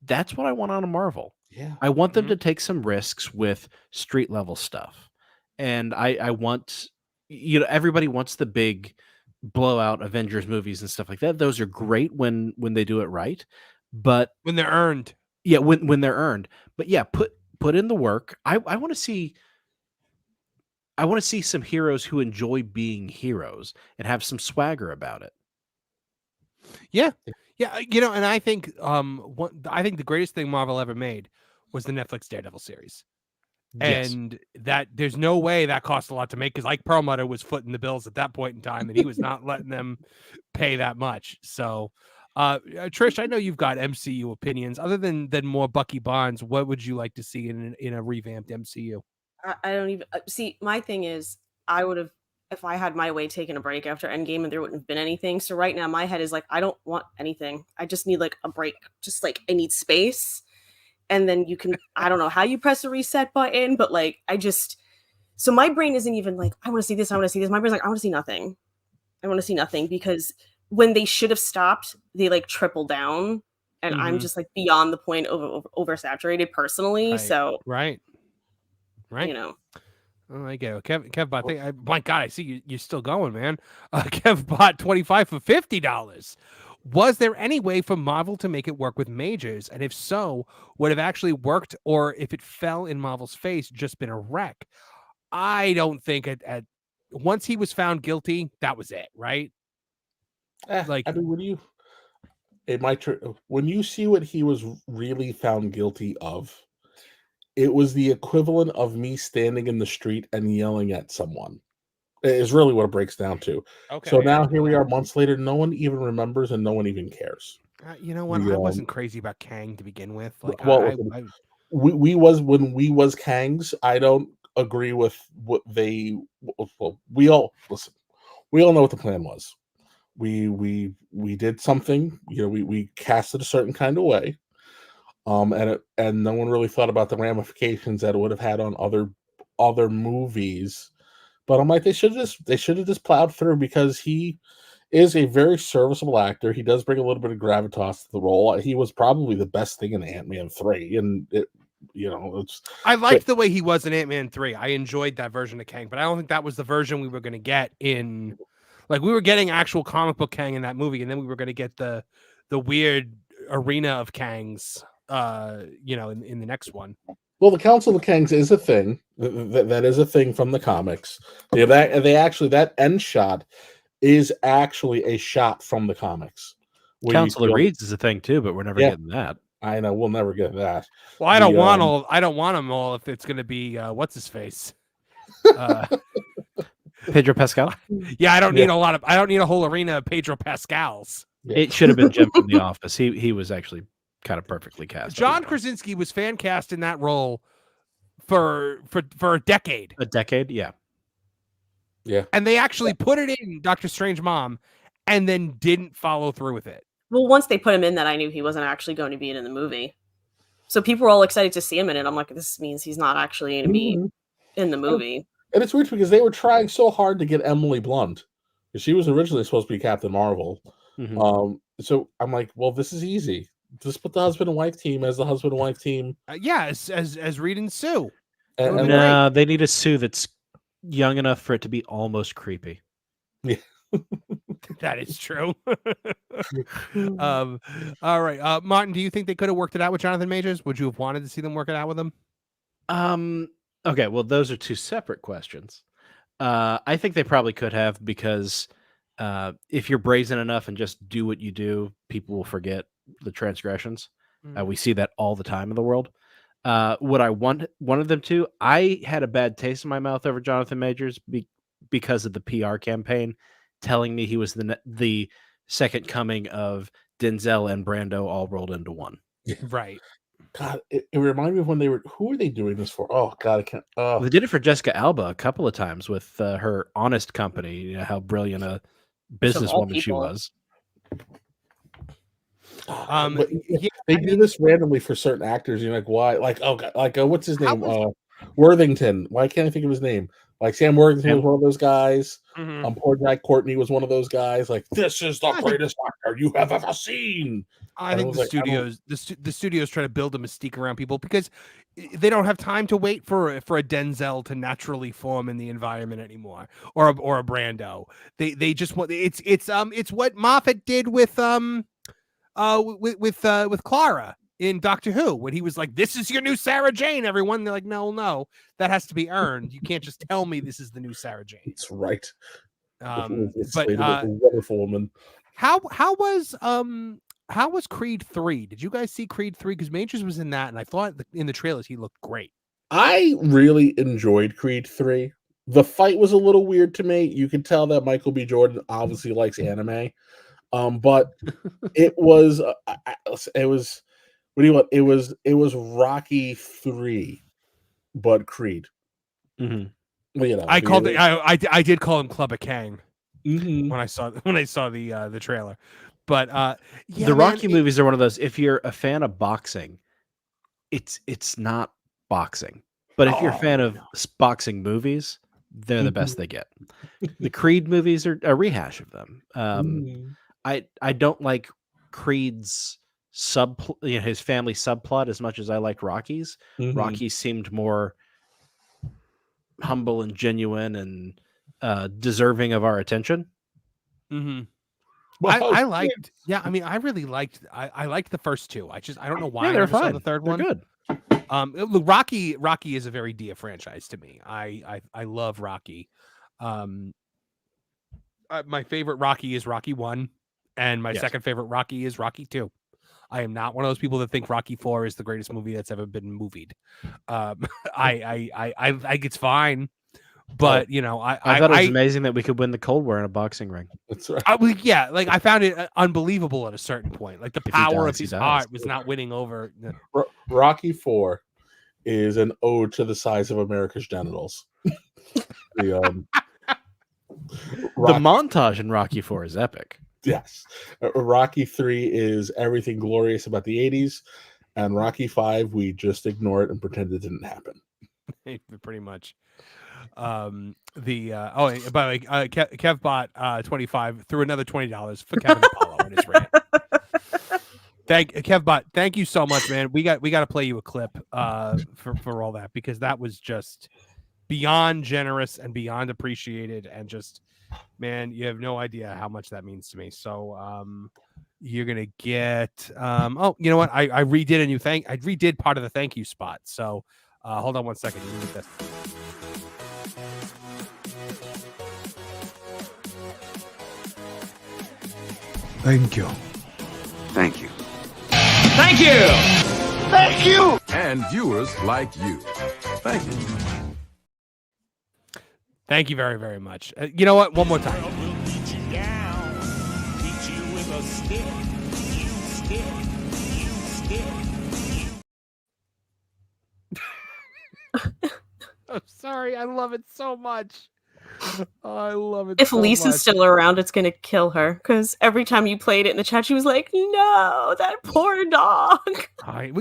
that's what I want out of Marvel. Yeah. I want them to take some risks with street level stuff. And I want, everybody wants the big blowout Avengers movies and stuff like that. Those are great when they do it right. But when they're earned. Yeah, when they're earned. But yeah, put in the work. I want to see some heroes who enjoy being heroes and have some swagger about it. Yeah. Yeah, and I think I think the greatest thing Marvel ever made was the Netflix Daredevil series. Yes. And that there's no way that cost a lot to make, because Ike Perlmutter was footing the bills at that point in time, and he was not letting them pay that much. So Trish, I know you've got MCU opinions. Other than more Bucky Barnes, what would you like to see in a revamped MCU? I don't even see. My thing is, I would have, if I had my way, taken a break after Endgame and there wouldn't have been anything. So right now my head is like, I don't want anything. I just need like a break. Just like I need space. And then you can, I don't know how you press a reset button, but like so my brain isn't even like, I want to see this, I want to see this. My brain's like, I want to see nothing. I want to see nothing, because when they should have stopped, they like triple down. And I'm just like beyond the point of oversaturated personally. Right. So right. Oh, I get it. Kev bought. My God, I see you're still going, man. Kev bought 25 for $50. Was there any way for Marvel to make it work with majors? And if so, would it have actually worked, or if it fell in Marvel's face, just been a wreck? I don't think once he was found guilty, that was it, right? Like, I mean, when you see what he was really found guilty of, it was the equivalent of me standing in the street and yelling at someone. Is really what it breaks down to. Okay. So now here we are months later. No one even remembers and no one even cares. You know what? I wasn't crazy about Kang to begin with. Like, when we was Kangs. I don't agree with what they. Well, we all know what the plan was. We did something. We cast it a certain kind of way. And no one really thought about the ramifications that it would have had on other movies. But I'm like, they should have just plowed through, because he is a very serviceable actor. He does bring a little bit of gravitas to the role. He was probably the best thing in Ant-Man 3, and I liked the way he was in Ant-Man 3. I enjoyed that version of Kang, but I don't think that was the version we were going to get in. Like, we were getting actual comic book Kang in that movie, and then we were going to get the weird arena of Kangs, in the next one. Well, the Council of Kangs is a thing. That is a thing from the comics. That end shot is actually a shot from the comics. Council of Reeds is a thing too, but we're never getting that. I know, we'll never get that. Well, I don't want them all if it's going to be what's his face. Pedro Pascal. Yeah, I don't need I don't need a whole arena of Pedro Pascals. It should have been Jim from The Office. He was actually kind of perfectly cast. John Krasinski was fan cast in that role for a decade. A decade, yeah. Yeah. And they actually put it in Doctor Strange Mom and then didn't follow through with it. Well, once they put him in that, I knew he wasn't actually going to be in the movie. So people were all excited to see him in it. I'm like, this means he's not actually going to be in the movie. And it's weird because they were trying so hard to get Emily Blunt. She was originally supposed to be Captain Marvel. So I'm like, well, this is easy. Just put the husband and wife team as the husband and wife team. As Reed and Sue. And no, they need a Sue that's young enough for it to be almost creepy. Yeah. That is true. All right. Martin, do you think they could have worked it out with Jonathan Majors? Would you have wanted to see them work it out with him? Okay, well, those are two separate questions. I think they probably could have, because if you're brazen enough and just do what you do, people will forget the transgressions. We see that all the time in the world. What I wanted them to, I had a bad taste in my mouth over Jonathan Majors because of the PR campaign telling me he was the second coming of Denzel and Brando all rolled into one. Right. God, it reminded me of when who were they doing this for? Oh God, I can't. They did it for Jessica Alba a couple of times with her Honest Company. You know how brilliant a businesswoman she was. They do this randomly for certain actors. You're like, why? Like, what's his name? Worthington. Why can't I think of his name? Like Sam Worthington was one of those guys. Poor Jack Courtney was one of those guys. Like, this is the greatest actor you have ever seen. I think the studios try to build a mystique around people because they don't have time to wait for a Denzel to naturally form in the environment anymore, or a Brando. They just want it's what Moffat did with Clara in Doctor Who, when he was like, "This is your new Sarah Jane." Everyone, they're like, "No, that has to be earned. You can't just tell me this is the new Sarah Jane." That's right. But wonderful woman. How was Creed 3? Did you guys see Creed 3? Because Majors was in that, and I thought in the trailers he looked great. I really enjoyed Creed 3. The fight was a little weird to me. You could tell that Michael B. Jordan obviously likes anime. But it was what do you want? It was Rocky 3, but Creed. Mm-hmm. Well, you know, I did call him Clubber Kang when I saw the trailer. But the Rocky movies are one of those. If you're a fan of boxing, it's not boxing. But if you're a fan of boxing movies, they're the best they get. The Creed movies are a rehash of them. I don't like Creed's his family subplot as much as I liked Rocky's. Rocky seemed more humble and genuine and deserving of our attention. I really liked the first two. I don't know why I never saw the third one. Good. Look, Rocky is a very dear franchise to me. I love Rocky. My favorite Rocky is Rocky 1, and my second favorite Rocky is Rocky 2. I am not one of those people that think Rocky 4 is the greatest movie that's ever been movied. I think it's fine, but you know, I thought it was amazing that we could win the Cold War in a boxing ring. That's right. I found it unbelievable at a certain point. Like the power of his heart was not winning over. Rocky 4 is an ode to the size of America's genitals. The montage in Rocky 4 is epic. Yes. Rocky 3 is everything glorious about the 80s, and Rocky 5, we just ignore it and pretend it didn't happen. Pretty much. By the way, Kev bought 25 threw another $20 for Kevin Apollo in his rant. Thank you so much, man. We got to play you a clip for all that, because that was just beyond generous and beyond appreciated, and just, man, you have no idea how much that means to me. So you're gonna get you know what? I redid part of the thank you spot. So hold on one second. You need this. Thank you. Thank you. Thank you. Thank you. And viewers like you. Thank you. Thank you very, very much. You know what? One more time. I'm sorry. I love it so much. Oh, I love it If so Lisa's much. still around, it's gonna kill her because every time you played it in the chat, she was like, "No, that poor dog."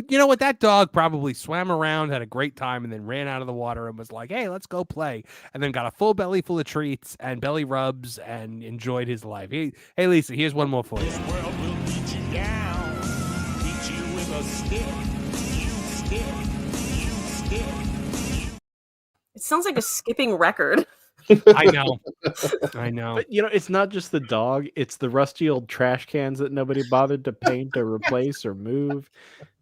You know what? That dog probably swam around, had a great time, and then ran out of the water and was like, "Hey, let's go play." And then got a full belly full of treats and belly rubs and enjoyed his life. Hey, Lisa, here's one more for you. This world will beat you down, beat you with a stick. It sounds like a skipping record. I know. I know. But, it's not just the dog. It's the rusty old trash cans that nobody bothered to paint or replace or move.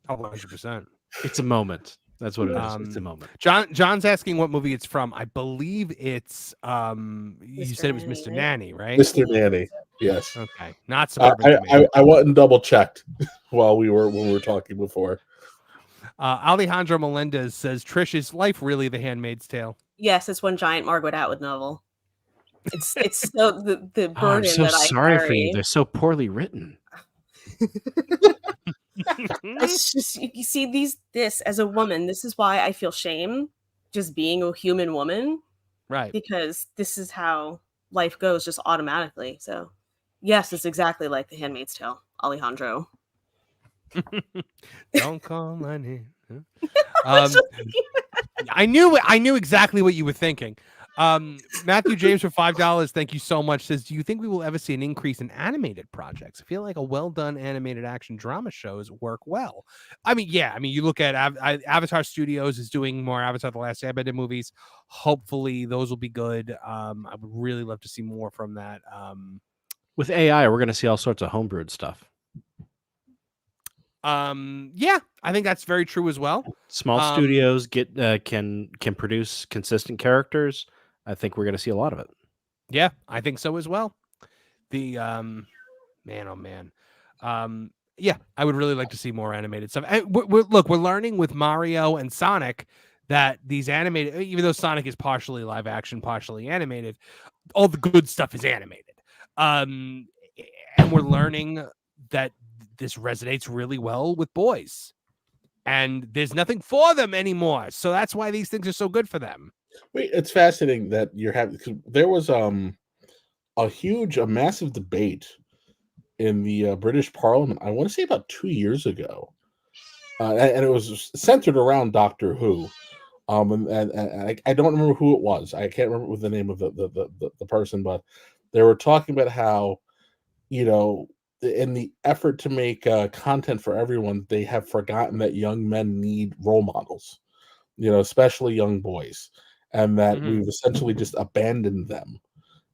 100%. It's a moment. That's what it is. It's a moment. John's asking what movie it's from. I believe it's you said it was Mr. Nanny, right? Mr. Nanny. Yes. Okay. Not Suburban. I went and double checked when we were talking before. Alejandro Melendez says, Trish, is life really The Handmaid's Tale? Yes, it's one giant Margaret Atwood novel. It's so the burden I'm so that I sorry carry. for you. They're so poorly written. It's just you see this as a woman. This is why I feel shame just being a human woman, right? Because this is how life goes, just automatically. So, yes, it's exactly like The Handmaid's Tale, Alejandro. Don't call my name. I knew exactly what you were thinking. Matthew James for $5, thank you so much, says, do you think we will ever see an increase in animated projects? I feel like a well-done animated action drama shows work well. I mean, you look at Avatar Studios is doing more Avatar The Last Airbender movies. Hopefully those will be good. I would really love to see more from that. With AI, we're going to see all sorts of homebrewed stuff. Yeah, I think that's very true as well. Small studios can produce consistent characters. I think we're going to see a lot of it. Yeah, I think so as well. The man, oh man, yeah, I would really like to see more animated stuff. And we're learning with Mario and Sonic that these animated, even though Sonic is partially live action, partially animated, all the good stuff is animated. And we're learning that this resonates really well with boys, and there's nothing for them anymore. So that's why these things are so good for them. Wait, it's fascinating that you're having, because there was a massive debate in the British Parliament. I want to say about 2 years ago, and it was centered around Doctor Who. And I don't remember who it was. I can't remember the name of the person, but they were talking about how, in the effort to make content for everyone, they have forgotten that young men need role models, especially young boys, and that we've essentially just abandoned them.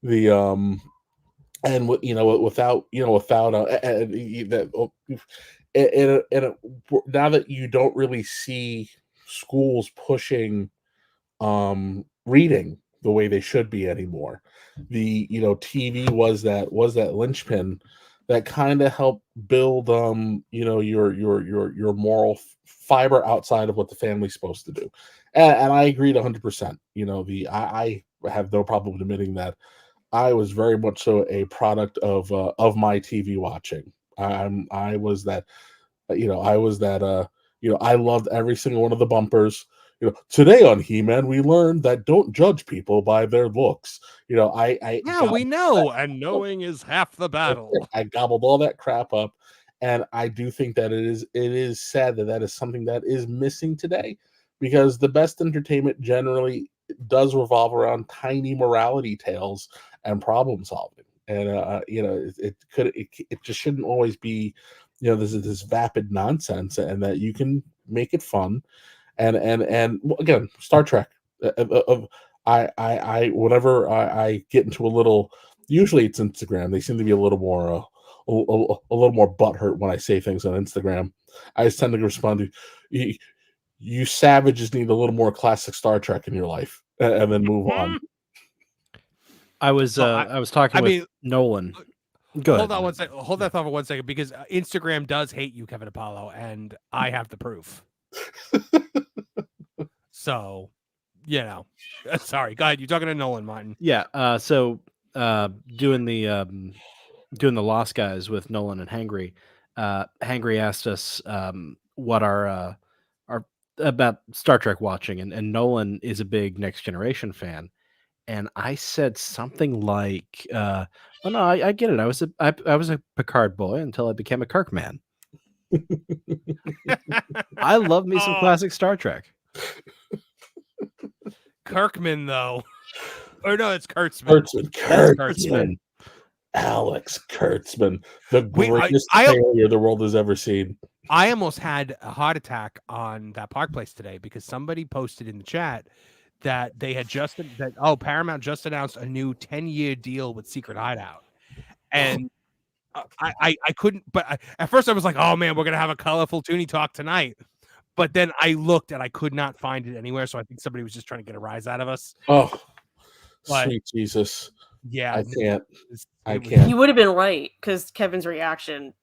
Now that you don't really see schools pushing reading the way they should be anymore, TV was that linchpin that kind of helped build your moral fiber outside of what the family's supposed to do. And I agreed 100%. I have no problem admitting that I was very much so a product of my TV watching. I was that I loved every single one of the bumpers. Today on He-Man, we learned that don't judge people by their looks. We know, and knowing is half the battle. I gobbled all that crap up, and I do think that it is sad that is something that is missing today, because the best entertainment generally does revolve around tiny morality tales and problem solving. And it just shouldn't always be this vapid nonsense, and that you can make it fun. And again, Star Trek. Whenever I get into a little, usually it's Instagram. They seem to be a little more butthurt when I say things on Instagram. I just tend to respond to you savages need a little more classic Star Trek in your life, and then move on. I was talking with Nolan. Go Hold ahead. on one second. Hold that thought for 1 second, because Instagram does hate you, Kevin Apollo, and I have the proof. So you know, sorry. Go ahead. You're talking to Nolan, Martin. Yeah. So doing the Lost Guys with Nolan and Hangry. Hangry asked us what our about Star Trek watching, and Nolan is a big Next Generation fan, and I said something like, "Oh no, I get it. I was a Picard boy until I became a Kirk man." I love me some classic Star Trek. Kirkman, though, or no, it's Kurtzman. Kurtzman. Alex Kurtzman, the greatest failure the world has ever seen. I almost had a heart attack on that Park Place today because somebody posted in the chat that they had Paramount just announced a new 10-year deal with Secret Hideout, and I couldn't. But at first I was like, oh man, we're gonna have a colorful Toonie talk tonight. But then I looked and I could not find it anywhere, so I think somebody was just trying to get a rise out of us. Oh, sweet Jesus! Yeah, I can't. I can't. You would have been right because Kevin's reaction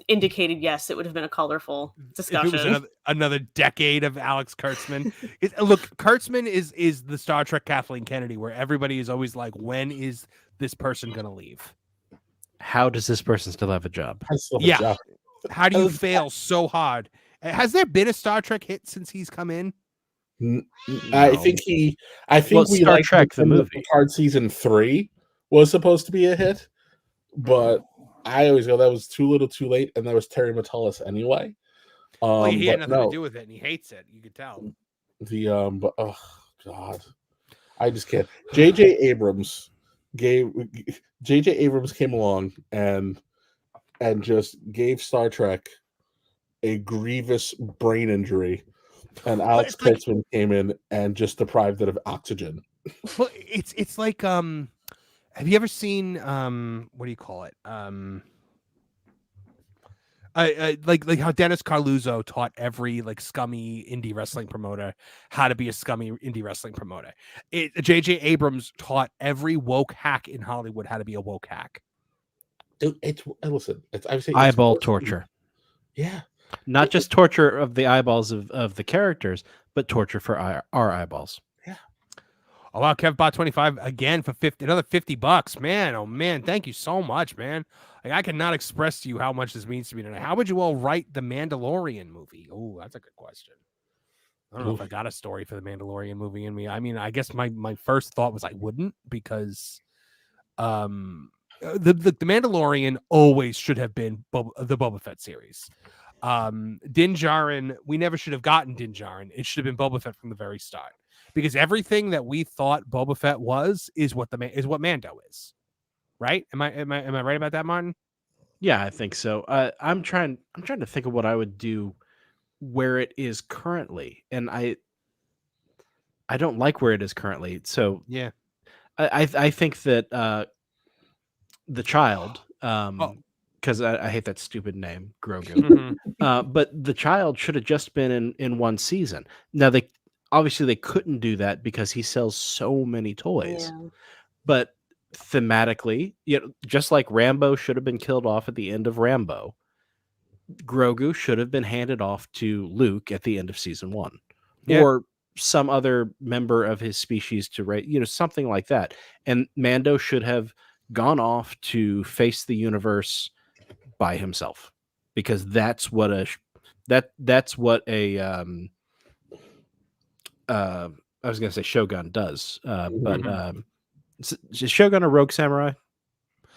indicated yes, it would have been a colorful discussion. If it was another decade of Alex Kurtzman. Look, Kurtzman is the Star Trek Kathleen Kennedy, where everybody is always like, when is this person going to leave? How does this person still have a job? Yeah. How do you fail so hard? Has there been a Star Trek hit since he's come in? I think we Star Trek the movie. Picard season 3 was supposed to be a hit, but I always go that was too little, too late, and that was Terry Matalas anyway. Well, he had nothing to do with it, and he hates it. You could tell. But oh god, I just can't. J.J. Abrams came along and just gave Star Trek a grievous brain injury, and Alex Kurtzman came in and just deprived it of oxygen. Well, it's like have you ever seen what do you call it? Like how Dennis Carluzzo taught every like scummy indie wrestling promoter how to be a scummy indie wrestling promoter. J.J. Abrams taught every woke hack in Hollywood how to be a woke hack. Dude, I would say eyeball torture. Yeah. Not just torture of the eyeballs of the characters, but torture for our eyeballs. Yeah. Oh wow, Kev bought 25 again for another $50. Man, oh man, thank you so much, man. Like I cannot express to you how much this means to me tonight. How would you all write the Mandalorian movie? Oh, that's a good question. I don't know if I got a story for the Mandalorian movie in me. I mean, I guess my first thought was I wouldn't, because the Mandalorian always should have been the Boba Fett series. Din Djarin, we never should have gotten Din Djarin. It should have been Boba Fett from the very start, because everything that we thought Boba Fett is what Mando is. Right? Am I right about that, Martin? Yeah, I think so. I'm trying to think of what I would do where it is currently, and I don't like where it is currently. So yeah, I think that the child, because I hate that stupid name, Grogu. Mm-hmm. But the child should have just been in one season. Now they couldn't do that because he sells so many toys. Yeah. But thematically, just like Rambo should have been killed off at the end of Rambo, Grogu should have been handed off to Luke at the end of season 1, or some other member of his species to raise, something like that. And Mando should have gone off to face the universe by himself, because that's what a I was going to say Shogun does, but is Shogun a rogue samurai?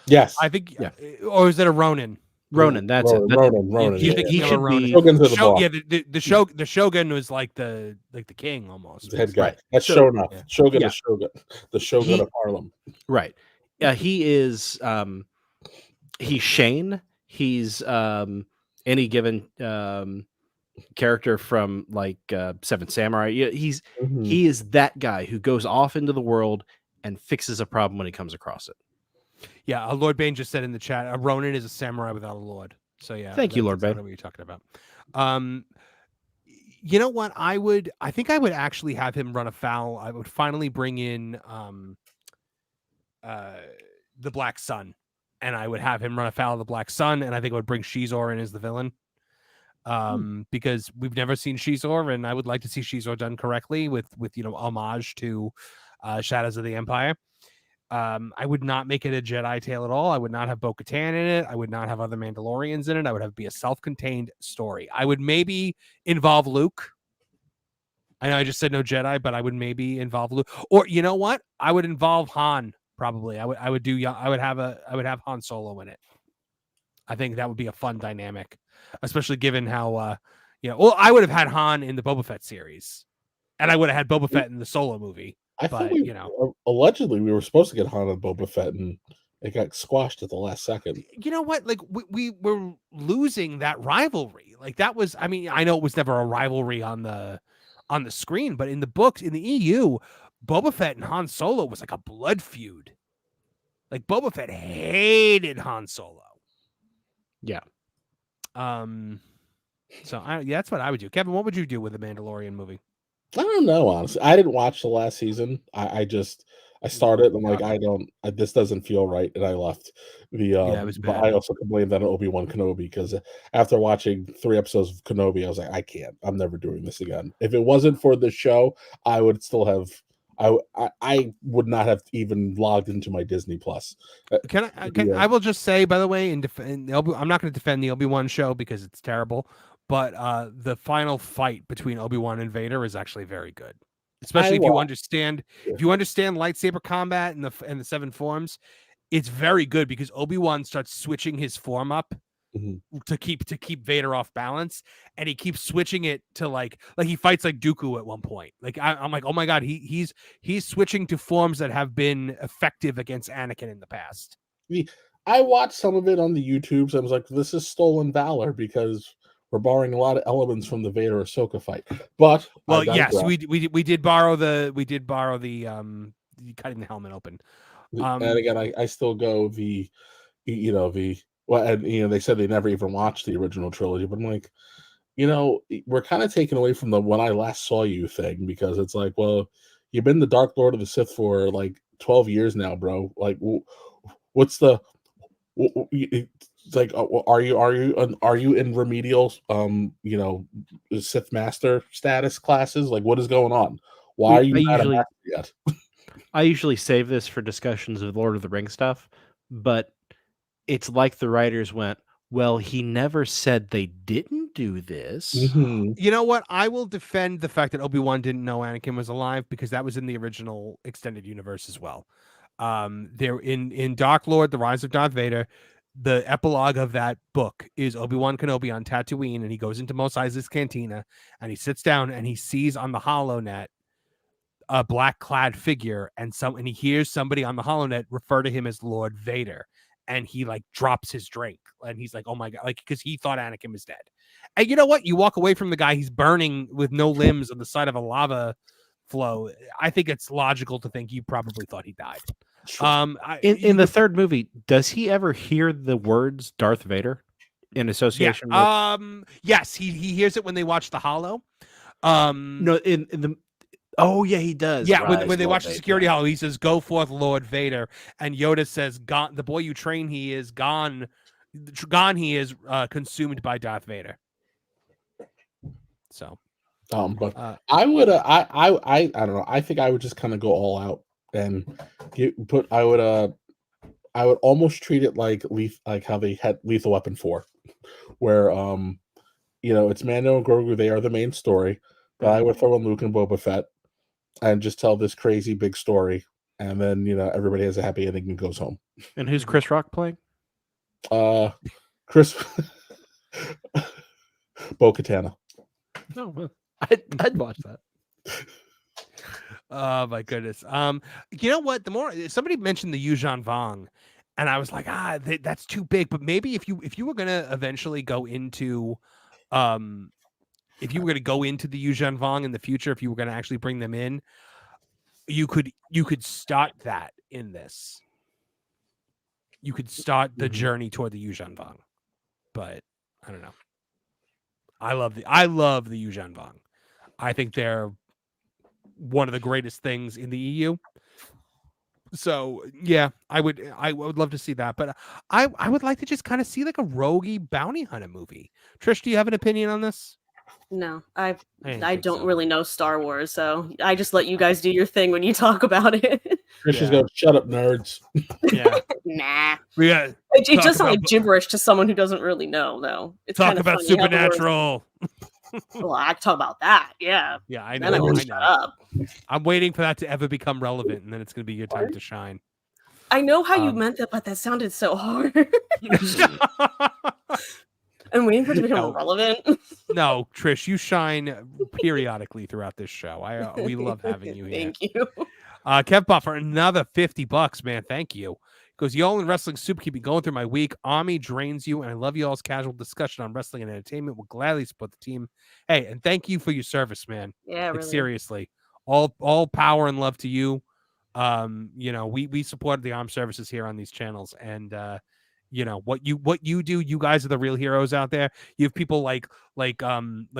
Yes, I think. Yeah. Or is it a Ronin? Ronin, that's it. Ronin. You think he should be Shogun's the boss. Yeah, the Shogun was like the king almost. The head guy. Right. That's Shogun. Yeah. Shogun is Shogun. The Shogun of Harlem. Right. He is. He's Shane. He's any given character from like Seven Samurai. He is that guy who goes off into the world and fixes a problem when he comes across it. Yeah, Lord Bane just said in the chat, a Ronin is a samurai without a lord. So yeah, thank you, Lord Bane. What you're talking about. You know what? I think I would actually have him run afoul. I would finally bring in the Black Sun, and I would have him run afoul of the Black Sun, and I think I would bring Shizor in as the villain. because we've never seen Shizor, and I would like to see Shizor done correctly with homage to Shadows of the Empire. I would not make it a Jedi tale at all. I would not have Bo-Katan in it. I would not have other Mandalorians in it. I would have be a self-contained story. I would maybe involve Luke. I know I just said no Jedi, but I would maybe involve Luke. Or you know what? I would involve Han. Probably. I would have Han Solo in it. I think that would be a fun dynamic, especially given how well, I would have had Han in the Boba Fett series, and I would have had Boba Fett in the Solo movie. I thought allegedly we were supposed to get Han and Boba Fett, and it got squashed at the last second. You know what? Like we were losing that rivalry. Like that was. I mean, I know it was never a rivalry on the screen, but in the books, in the EU, Boba Fett and Han Solo was like a blood feud. Like Boba Fett hated Han Solo. Yeah. So that's what I would do. Kevin, what would you do with the Mandalorian movie? I don't know, honestly. I didn't watch the last season. I started and I'm like, this doesn't feel right, and I left. It was bad. But I also can blame that on Obi-Wan Kenobi, because after watching 3 episodes of Kenobi, I was like, I can't. I'm never doing this again. If it wasn't for the show, I would still have. I would not have even logged into my Disney Plus. I will just say, by the way, I'm not going to defend the Obi-Wan show because it's terrible, but the final fight between Obi-Wan and Vader is actually very good, especially if you understand lightsaber combat and the 7 forms. It's very good because Obi-Wan starts switching his form up to keep Vader off balance, and he keeps switching it to like he fights like Dooku at one point. Like I'm like, oh my god, he's switching to forms that have been effective against Anakin in the past. I watched some of it on the YouTubes. I was like, this is stolen valor because we're borrowing a lot of elements from the Vader Ahsoka fight. But yes, we did borrow the cutting the helmet open. And again, I still go the they said they never even watched the original trilogy, but I'm like, we're kind of taken away from the when I last saw you thing, because it's like, well, you've been the Dark Lord of the Sith for like 12 years now, bro. Like, what's the it's like, are you in remedial Sith Master status classes? Like, what is going on? Why are you not a master yet? I usually save this for discussions of Lord of the Rings stuff, but it's like the writers went, well, he never said they didn't do this. Mm-hmm. You know what? I will defend the fact that Obi-Wan didn't know Anakin was alive, because that was in the original extended universe as well. There in Dark Lord, The Rise of Darth Vader, the epilogue of that book is Obi-Wan Kenobi on Tatooine, and he goes into Mos Eisley's cantina, and he sits down and he sees on the HoloNet a black-clad figure, and he hears somebody on the HoloNet refer to him as Lord Vader. And he like drops his drink, and he's like, oh my god, like, because he thought Anakin was dead. And you know what? You walk away from the guy, he's burning with no limbs on the side of a lava flow. I think it's logical to think you probably thought he died. In the third movie, does he ever hear the words Darth Vader in association with? Yes, he hears it when they watch the Holo. No, in the oh yeah, he does. Yeah, when they watch the security holo, he says, "Go forth, Lord Vader," and Yoda says, "Gone, the boy you train, he is gone. Gone, he is consumed by Darth Vader." So, but I would, I don't know. I think I would just kind of go all out and I would almost treat it like how they had Lethal Weapon 4, where it's Mando and Grogu. They are the main story, but I would throw in Luke and Boba Fett and just tell this crazy big story, and then everybody has a happy ending and goes home. And who's Chris Rock playing? Chris Bo-Katan. Oh, well, I'd watch that. Oh my goodness. You know what? The more somebody mentioned the Yuuzhan Vong, and I was like, that's too big. But maybe if you were gonna eventually go into, if you were going to go into the Yuuzhan Vong in the future, if you were going to actually bring them in, you could start that in this. You could start the journey toward the Yuuzhan Vong, but I don't know. I love the Yuuzhan Vong. I think they're one of the greatest things in the EU. So yeah, I would love to see that, but I would like to just kind of see like a roguey bounty hunter movie. Trish, do you have an opinion on this? No, I didn't I think don't so. really know Star Wars, so I just let you guys do your thing when you talk about it. Trish is going, shut up, nerds. Yeah. Nah. We got It talk just sounds like about- gibberish to someone who doesn't really know, though. It's talk kind of about funny how the words- Supernatural. Well, I can talk about that. Yeah. Yeah, I know. Then I will I shut know. up. I'm waiting for that to ever become relevant, and then it's going to be your time to shine. I know how you meant that, but that sounded so hard. I'm waiting for it to become relevant. No, Trish, you shine periodically throughout this show. We love having you here. Thank you. Kev Buff for another $50, man. Thank you. Because y'all in Wrestling Soup keep me going through my week. Army drains you, and I love y'all's casual discussion on wrestling and entertainment. Will gladly support the team. Hey, and thank you for your service, man. Yeah, like, really. seriously. All power and love to you. We support the armed services here on these channels, and what you do, you guys are the real heroes out there. You have people like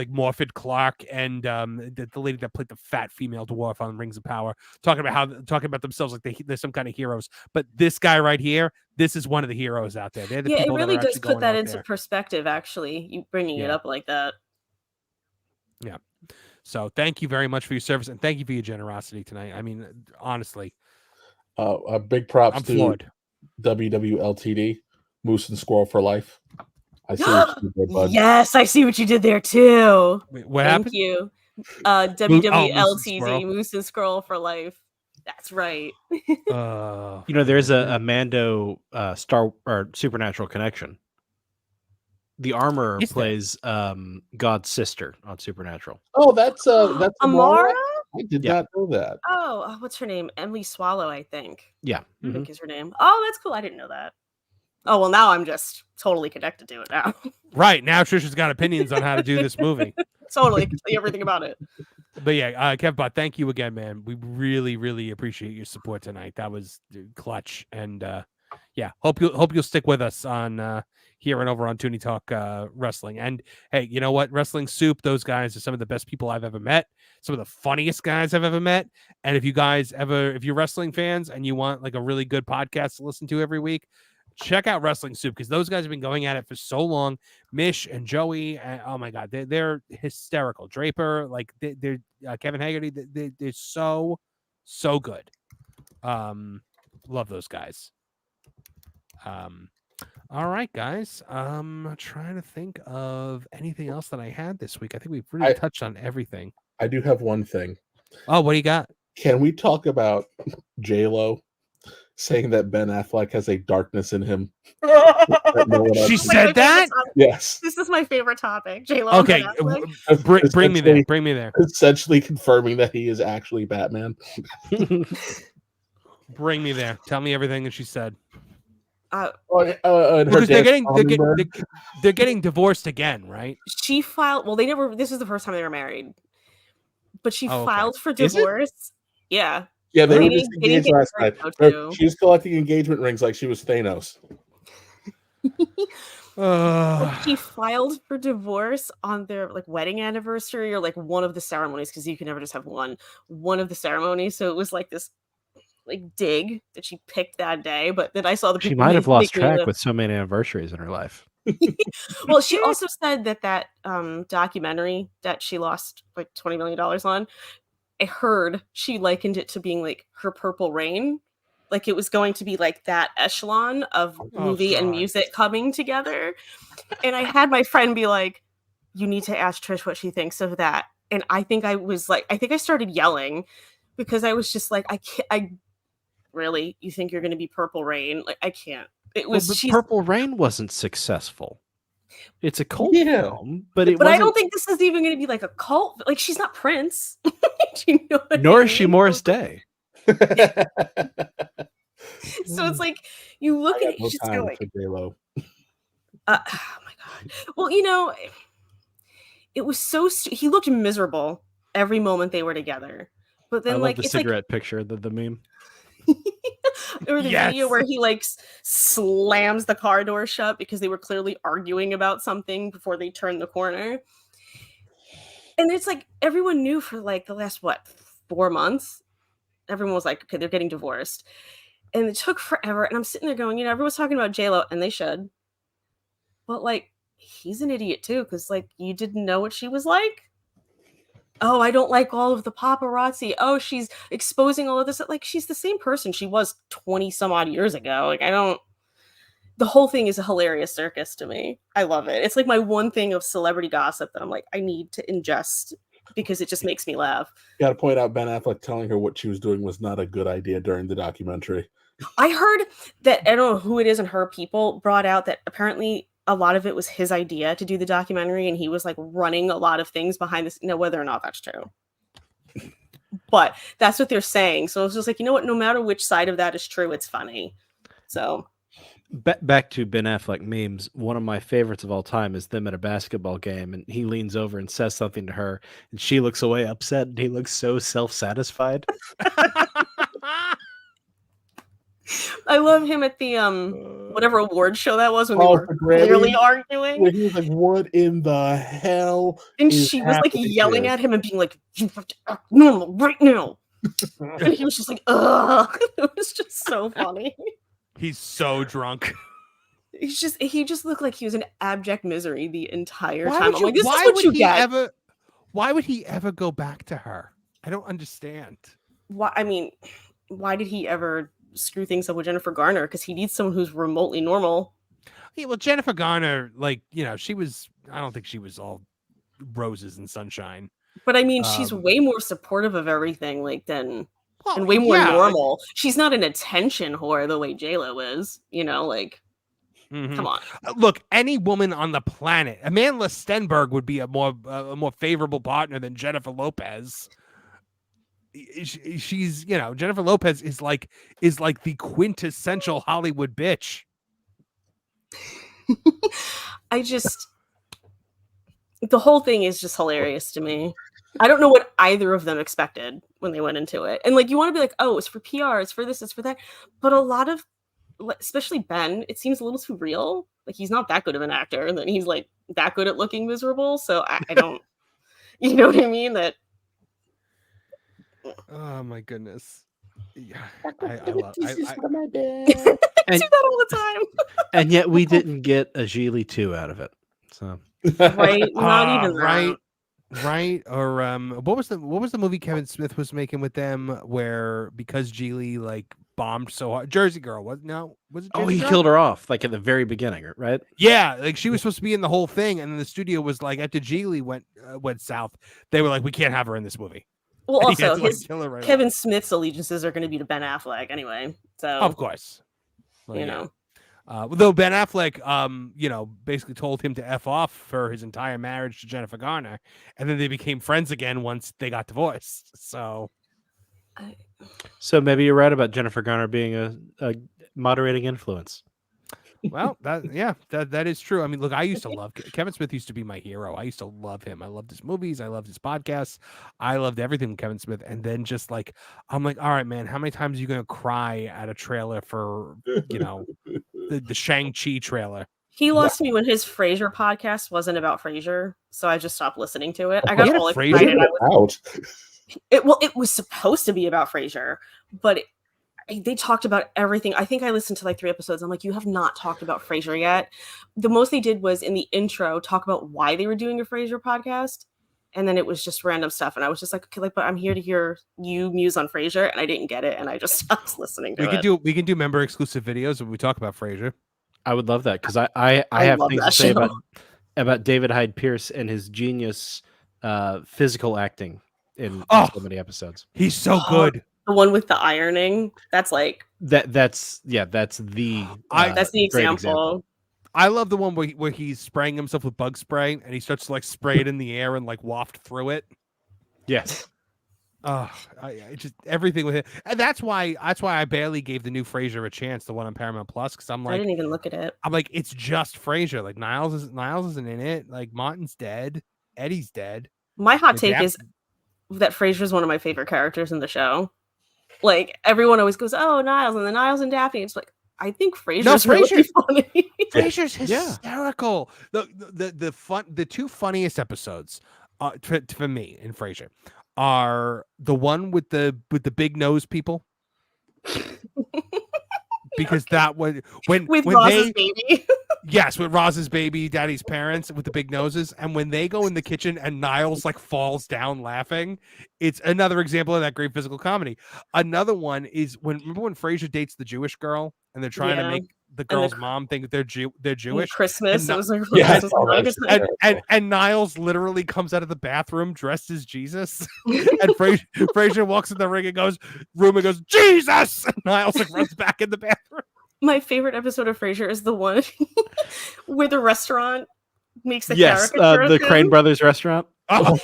Morford Clark and the lady that played the fat female dwarf on Rings of Power, talking about themselves like they're some kind of heroes. But this guy right here, this is one of the heroes out there. They're the Yeah, it people that really are does actually put going that out into there. perspective, actually, you bringing it Yeah. up like that. Yeah. So thank you very much for your service, and thank you for your generosity tonight. I mean, honestly, A big props I'm to floored. WWLTD, Moose and Squirrel for Life. I see what you did there, bud. Yes, I see what you did there too. Wait, what Thank happened? Moose you. and WWLTZ, Squirrel. Moose and Scroll for Life. That's right. There's a Mando Star or Supernatural connection. The armor Is there? plays God's sister on Supernatural. Oh, that's Amara? Amara? I did not know that. Oh, what's her name? Emily Swallow, I think. Yeah. I think is her name. Oh, that's cool. I didn't know that. Oh, well, now I'm just totally connected to it now. Right now, Trisha's got opinions on how to do this movie. Totally. I can tell you everything about it. But yeah, Kevbot, thank you again, man. We really, really appreciate your support tonight. That was clutch, and yeah, hope you'll stick with us on here and over on Toonie Talk Wrestling. And hey, you know what? Wrestling Soup, those guys are some of the best people I've ever met. Some of the funniest guys I've ever met. And if you're wrestling fans and you want like a really good podcast to listen to every week, check out Wrestling Soup, because those guys have been going at it for so long. Mish and Joey, oh my god, they're hysterical. Draper, like they're Kevin Haggerty, they're so good. Love those guys. All right, guys. I'm trying to think of anything else that I had this week. I think we've really touched on everything. I do have one thing. Oh, what do you got? Can we talk about J-Lo saying that Ben Affleck has a darkness in him? She said that? Yes. This is my favorite topic. J-Lo. Okay, bring me there. Bring me there. Essentially confirming that he is actually Batman. Bring me there. Tell me everything that she said. Because they're getting divorced again, right? She filed. Well, this is the first time they were married, but she Oh, okay. filed for Is it? divorce. Yeah. Yeah, they were didn't- just they didn't engaged get last married, night. though, too. She was collecting engagement rings like she was Thanos. She filed for divorce on their wedding anniversary, or one of the ceremonies, because you can never just have one of the ceremonies. So it was like this dig that she picked that day. But then I saw the She people might have lost making track the- with so many anniversaries in her life. Well, she also said that documentary that she lost like $20 million on, I heard she likened it to being like her Purple Rain. Like it was going to be like that echelon of movie and music coming together. And I had my friend be like, you need to ask Trish what she thinks of that. And I think I started yelling, because I was just like, really? You think you're going to be Purple Rain? Like, I can't. It was but Purple Rain wasn't successful. It's a cult film, but it But I wasn't. don't think this is even going to be like a cult. Like, she's not Prince. Do you know what Nor I is she mean? Morris Day. So it's like you look at it, you just go like, J-Lo. oh my god. Well, it was so. He looked miserable every moment they were together. But then, I love like, the it's cigarette picture, the meme. or the video where he slams the car door shut because they were clearly arguing about something before they turned the corner. And it's like everyone knew for like the last 4 months everyone was like, okay, they're getting divorced. And it took forever. And I'm sitting there going, everyone's talking about J-Lo, and they should. But like, he's an idiot too, because like, you didn't know what she was like. Oh, I don't like all of the paparazzi. Oh, she's exposing all of this. Like, she's the same person she was 20 some odd years ago. Like, the whole thing is a hilarious circus to me. I love it. It's like my one thing of celebrity gossip that I'm like, I need to ingest because it just makes me laugh. Got to point out Ben Affleck telling her what she was doing was not a good idea during the documentary. I heard that, I don't know who it is, and her people brought out that apparently a lot of it was his idea to do the documentary, and he was like running a lot of things behind this. Whether or not that's true, but that's what they're saying. So it's just like, what? No matter which side of that is true, it's funny. So back to Ben Affleck memes. One of my favorites of all time is them at a basketball game, and he leans over and says something to her, and she looks away upset, and he looks so self-satisfied. I love him at the whatever award show that was when they were clearly arguing. Where he was like, "What in the hell?" And she was like yelling at him and being like, "You have to act normal right now." And he was just like, "Ugh!" It was just so funny. He's so drunk. He just looked like he was in abject misery the entire Why time. would I'm like, this is why what would you he get. Why would he ever go back to her? I don't understand. Why? I mean, why did he ever screw things up with Jennifer Garner? Because he needs someone who's remotely normal. Yeah, well, Jennifer Garner, like, she was, I don't think she was all roses and sunshine. But I mean, she's way more supportive of everything, like, and way more normal. She's not an attention whore the way J-Lo is, like, come on. Look, any woman on the planet, Amandla Stenberg would be a more favorable partner than Jennifer Lopez. She's, Jennifer Lopez is like the quintessential Hollywood bitch. The whole thing is just hilarious to me. I don't know what either of them expected when they went into it. And like, you want to be like, oh, it's for PR, it's for this, it's for that. But a lot of, especially Ben, it seems a little too real. Like, he's not that good of an actor. And then he's like that good at looking miserable. So I don't, you know what I mean? Oh my goodness. Yeah, I do that all the time. And yet we didn't get a Geely 2 out of it. So right, not even that. Right. Or what was the movie Kevin Smith was making with them where because Geely like bombed so hard? Jersey Girl, was it Jersey he Girl? killed her off like at the very beginning, right? Yeah, like she was supposed to be in the whole thing, and then the studio was like, after Geely went south, they were like, we can't have her in this movie. Well, also, Right Kevin Smith's allegiances are going to be to Ben Affleck anyway. So of course, well, you know. Though Ben Affleck, basically told him to F off for his entire marriage to Jennifer Garner, and then they became friends again once they got divorced. So maybe you're right about Jennifer Garner being a moderating influence. Well, that is true. I mean, look, I used to love Kevin Smith. Used to be my hero. I used to love him. I loved his movies. I loved his podcasts. I loved everything with Kevin Smith. And then just like, I'm like, all right, man, how many times are you gonna cry at a trailer for the Shang-Chi trailer? He lost me when his Frasier podcast wasn't about Frasier, so I just stopped listening to it. I got all excited. It was supposed to be about Frasier, but they talked about everything. I think I listened to like 3 episodes. I'm like, you have not talked about Frasier yet. The most they did was in the intro talk about why they were doing a Frasier podcast, and then it was just random stuff. And I was just like, okay, but I'm here to hear you muse on Frasier, and I didn't get it, and I just stopped listening to it. We can do member exclusive videos when we talk about Frasier. I would love that because I have things to say about David Hyde Pierce and his genius physical acting in so many episodes. He's so good. The one with the ironing, that's like that's the example. I love the one where he's spraying himself with bug spray and he starts to like spray it in the air and like waft through it. Yes. I just everything with it, and that's why I barely gave the new Frasier a chance, the one on Paramount Plus, because I'm like, I didn't even look at it. I'm like, it's just Frasier. Like Niles isn't in it. Like Martin's dead, Eddie's dead. My hot take is that Frasier is one of my favorite characters in the show. Like everyone always goes, "Oh, Niles," and the Niles and Daphne. It's like I think Frasier's really funny. Frasier's hysterical. The 2 funniest episodes for me in Frasier are the one with the big nose people. Because that was when Roz's baby. Yes, with Roz's baby, Daddy's parents with the big noses, and when they go in the kitchen and Niles like falls down laughing, it's another example of that great physical comedy. Another one is remember when Frasier dates the Jewish girl and they're trying to make the girl's mom think they're Jewish. Christmas, and, it was like and Niles literally comes out of the bathroom dressed as Jesus, and Frasier walks in the room and goes Jesus, and Niles like runs back in the bathroom. My favorite episode of Frasier is the one where the restaurant makes the the Crane Brothers restaurant. No,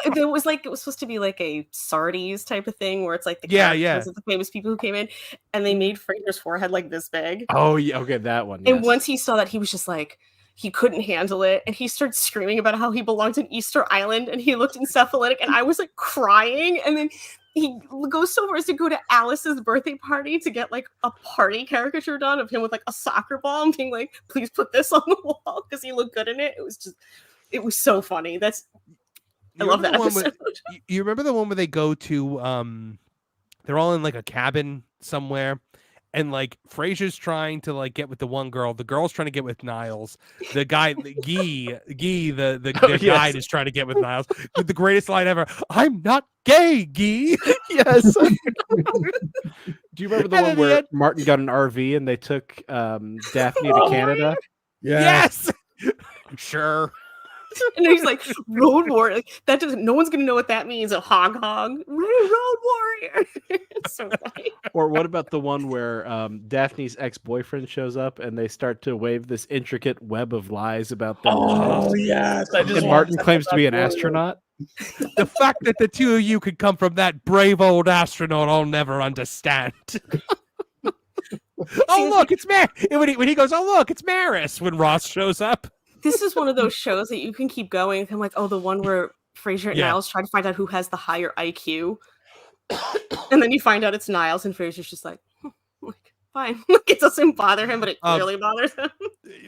it was supposed to be like a Sardi's type of thing where it's like the characters of the famous people who came in, and they made Frasier's forehead like this big. Oh yeah, okay, that one. And once he saw that, he was just like, he couldn't handle it, and he started screaming about how he belonged in Easter Island, and he looked encephalitic, and I was like crying, and then he goes so far as to go to Alice's birthday party to get like a party caricature done of him with like a soccer ball and being like, please put this on the wall because he looked good in it. It was so funny. I love that episode. You remember the one where they go to they're all in like a cabin somewhere, and like Frasier's trying to like get with the one girl, the girl's trying to get with Niles, the guy the guide is trying to get with Niles with the greatest line ever, I'm not gay, Guy. Yes. Do you remember the one where Martin got an RV and they took Daphne to Canada? Yes. Sure. And he's like, road warrior. Like, that doesn't. No one's gonna know what that means. A hog, road warrior. It's so funny. Or what about the one where Daphne's ex-boyfriend shows up and they start to wave this intricate web of lies about them? Oh yes, and Martin claims to be an astronaut. The fact that the two of you could come from that brave old astronaut, I'll never understand. Oh look, it's when he goes, oh look, it's Maris when Ross shows up. This is one of those shows that you can keep going. I'm like, oh, the one where Frasier and Niles try to find out who has the higher IQ. And then you find out it's Niles, and Frasier's just like fine. It doesn't bother him, but it really bothers him.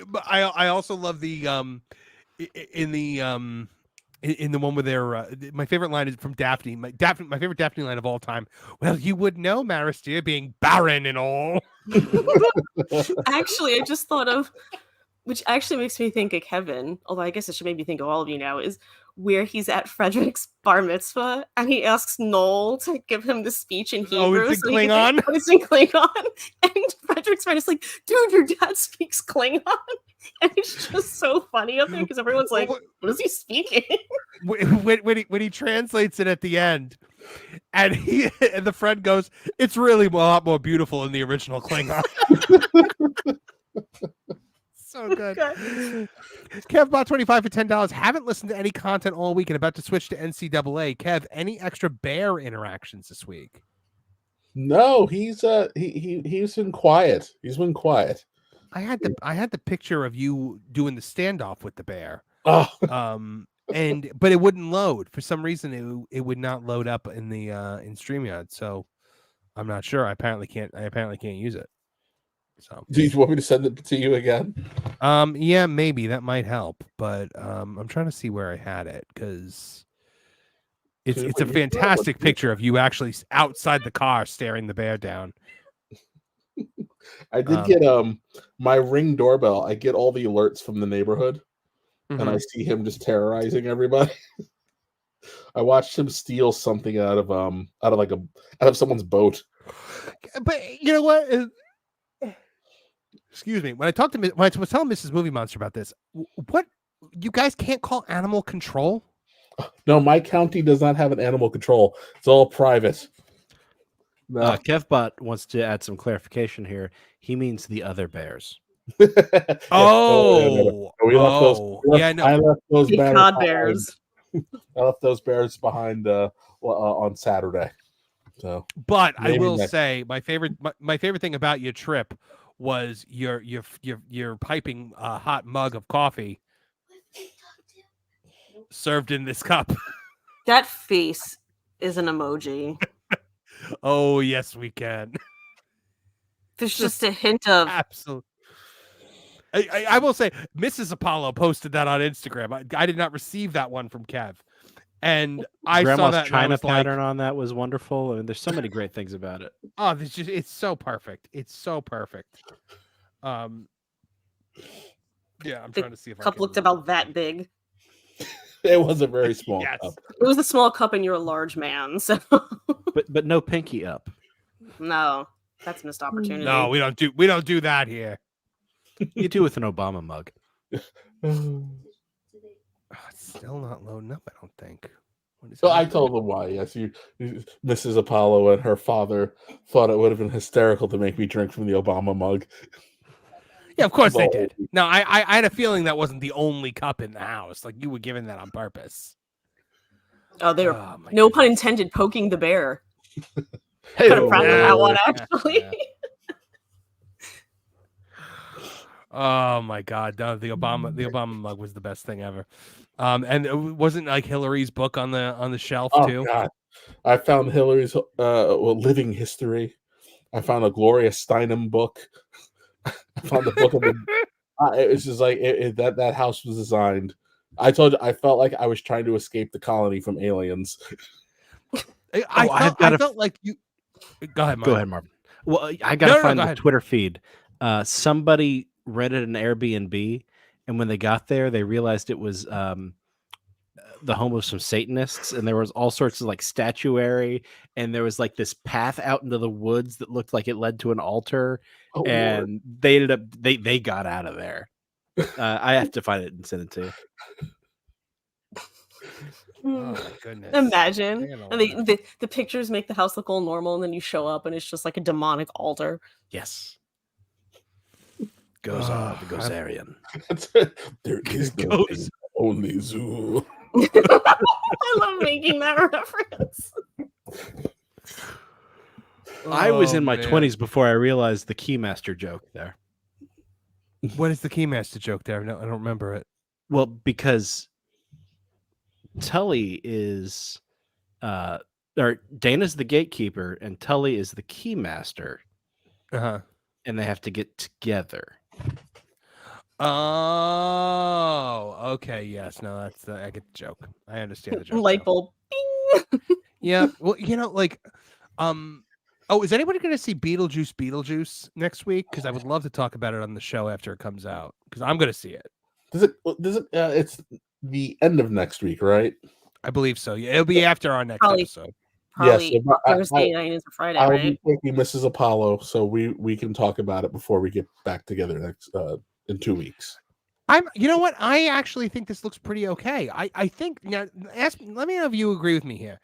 But I also love the in the one where they're my favorite line is from Daphne. My favorite Daphne line of all time. Well, you would know, Maris dear, being barren and all. Actually, I just thought of, which actually makes me think of Kevin, although I guess it should make me think of all of you now, is where he's at Frederick's bar mitzvah and he asks Noel to give him the speech in Hebrew. Oh, it's in Klingon? It's in Klingon. And Frederick's friend is like, dude, your dad speaks Klingon. And it's just so funny up there because everyone's like, what is he speaking? When he translates it at the end, and the friend goes, it's really a lot more beautiful in the original Klingon. So good. Kev bought 25 for $10. Haven't listened to any content all week and about to switch to NCAA. Kev, any extra bear interactions this week? No, he's been quiet. He's been quiet. I had the picture of you doing the standoff with the bear. Oh. But it wouldn't load for some reason. It would not load up in the in StreamYard. So I'm not sure. I apparently can't use it. So do you want me to send it to you again? Yeah, maybe that might help. But I'm trying to see where I had it because it's a fantastic picture of you actually outside the car staring the bear down. I did get my Ring doorbell. I get all the alerts from the neighborhood, and I see him just terrorizing everybody. I watched him steal something out of someone's boat. But you know what? Excuse me. When I was telling Mrs. Movie Monster about this, what you guys can't call animal control? No, my county does not have an animal control. It's all private. No. Kevbot wants to add some clarification here. He means the other bears. Oh, I left those bears. I left those bears behind on Saturday. So, but I will say my favorite thing about your trip was your piping hot mug of coffee served in this cup. That face is an emoji. Oh yes, we can. There's just a hint of absolute. I will say, Mrs. Apollo posted that on Instagram. I did not receive that one from Kev, And I saw Grandma's that and I China was like, pattern on that was wonderful. I mean, there's so many great things about it. oh, it's so perfect. It's so perfect. Yeah, I'm trying to see if I Cup can. looked about that big. It was a very small Yes. cup. It was a small cup, and you're a large man, so But no pinky up. no, that's missed opportunity. No, we don't do that here. You do with an Obama mug. Oh, it's still not loading up, I don't think. What is So I happening? told them why. Yes, Mrs. Apollo and her father thought it would have been hysterical to make me drink from the Obama mug. Yeah, of course they did. No, I had a feeling that wasn't the only cup in the house. Like you were giving that on purpose. Oh, they were no pun intended poking the bear. Hey, Kind of proud of that one, Yeah. actually. Oh my God, no, the Obama mug was the best thing ever. And it wasn't like Hillary's book on the shelf Oh too. God, I found Hillary's living history. I found a Gloria Steinem book. I found the book of the. It was just like that house was designed. I told you, I felt like I was trying to escape the colony from aliens. I felt like you. Go ahead, Marvin. Go ahead, Marvin. Well, I gotta find go the ahead. Twitter feed. Somebody rented an Airbnb, and when they got there, they realized it was the home of some Satanists, and there was all sorts of like statuary, and there was like this path out into the woods that looked like it led to an altar, and they ended up they got out of there. I have to find it and send it to you. Oh my goodness! Imagine, and the pictures make the house look all normal, and then you show up, and it's just like a demonic altar. Yes. Goes on the Gozerian. There is no thing, only zoo. I love making that reference. I was in my man. 20s before I realized the Keymaster joke there. What is the Keymaster joke there? No, I don't remember it. Well, because Tully is or Dana's the gatekeeper and Tully is the Keymaster. Uh-huh. And they have to get together. Oh, okay. Yes. No, that's I get the joke. I understand the joke. Light bulb. Bing. Yeah. Well, like, oh, is anybody going to see Beetlejuice next week? Because I would love to talk about it on the show after it comes out. Because I'm going to see it. Does it? It's the end of next week, right? I believe so. Yeah, it'll be after our next episode. Probably Yes, Thursday night is a Friday, I'll right? be taking Mrs. Apollo, so we can talk about it before we get back together next in 2 weeks. You know what? I actually think this looks pretty okay. I think now let me know if you agree with me here.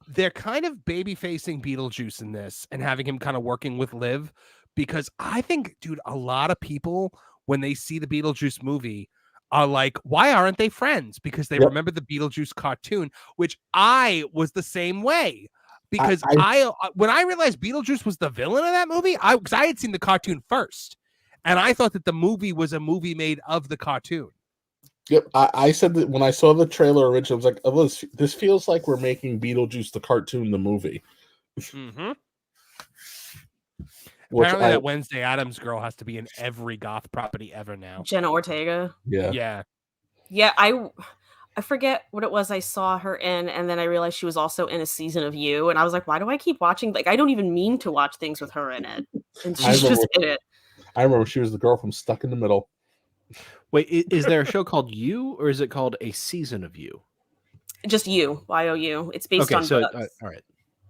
They're kind of baby facing Beetlejuice in this and having him kind of working with Liv, because I think, dude, a lot of people when they see the Beetlejuice movie are like, why aren't they friends? Because they remember the Beetlejuice cartoon, which I was the same way. Because I when I realized Beetlejuice was the villain of that movie, because I had seen the cartoon first. And I thought that the movie was a movie made of the cartoon. Yep, I said that when I saw the trailer originally, I was like, oh, this feels like we're making Beetlejuice the cartoon the movie. Mm-hmm. Apparently that Wednesday Addams girl has to be in every goth property ever now. Jenna Ortega. Yeah. Yeah, I forget what it was I saw her in, and then I realized she was also in a season of You, and I was like, why do I keep watching? Like, I don't even mean to watch things with her in it. And she's just in it. I remember she was the girl from Stuck in the Middle. Wait, is there a show called You, or is it called A Season of You? Just You, YOU. It's based on books. All right.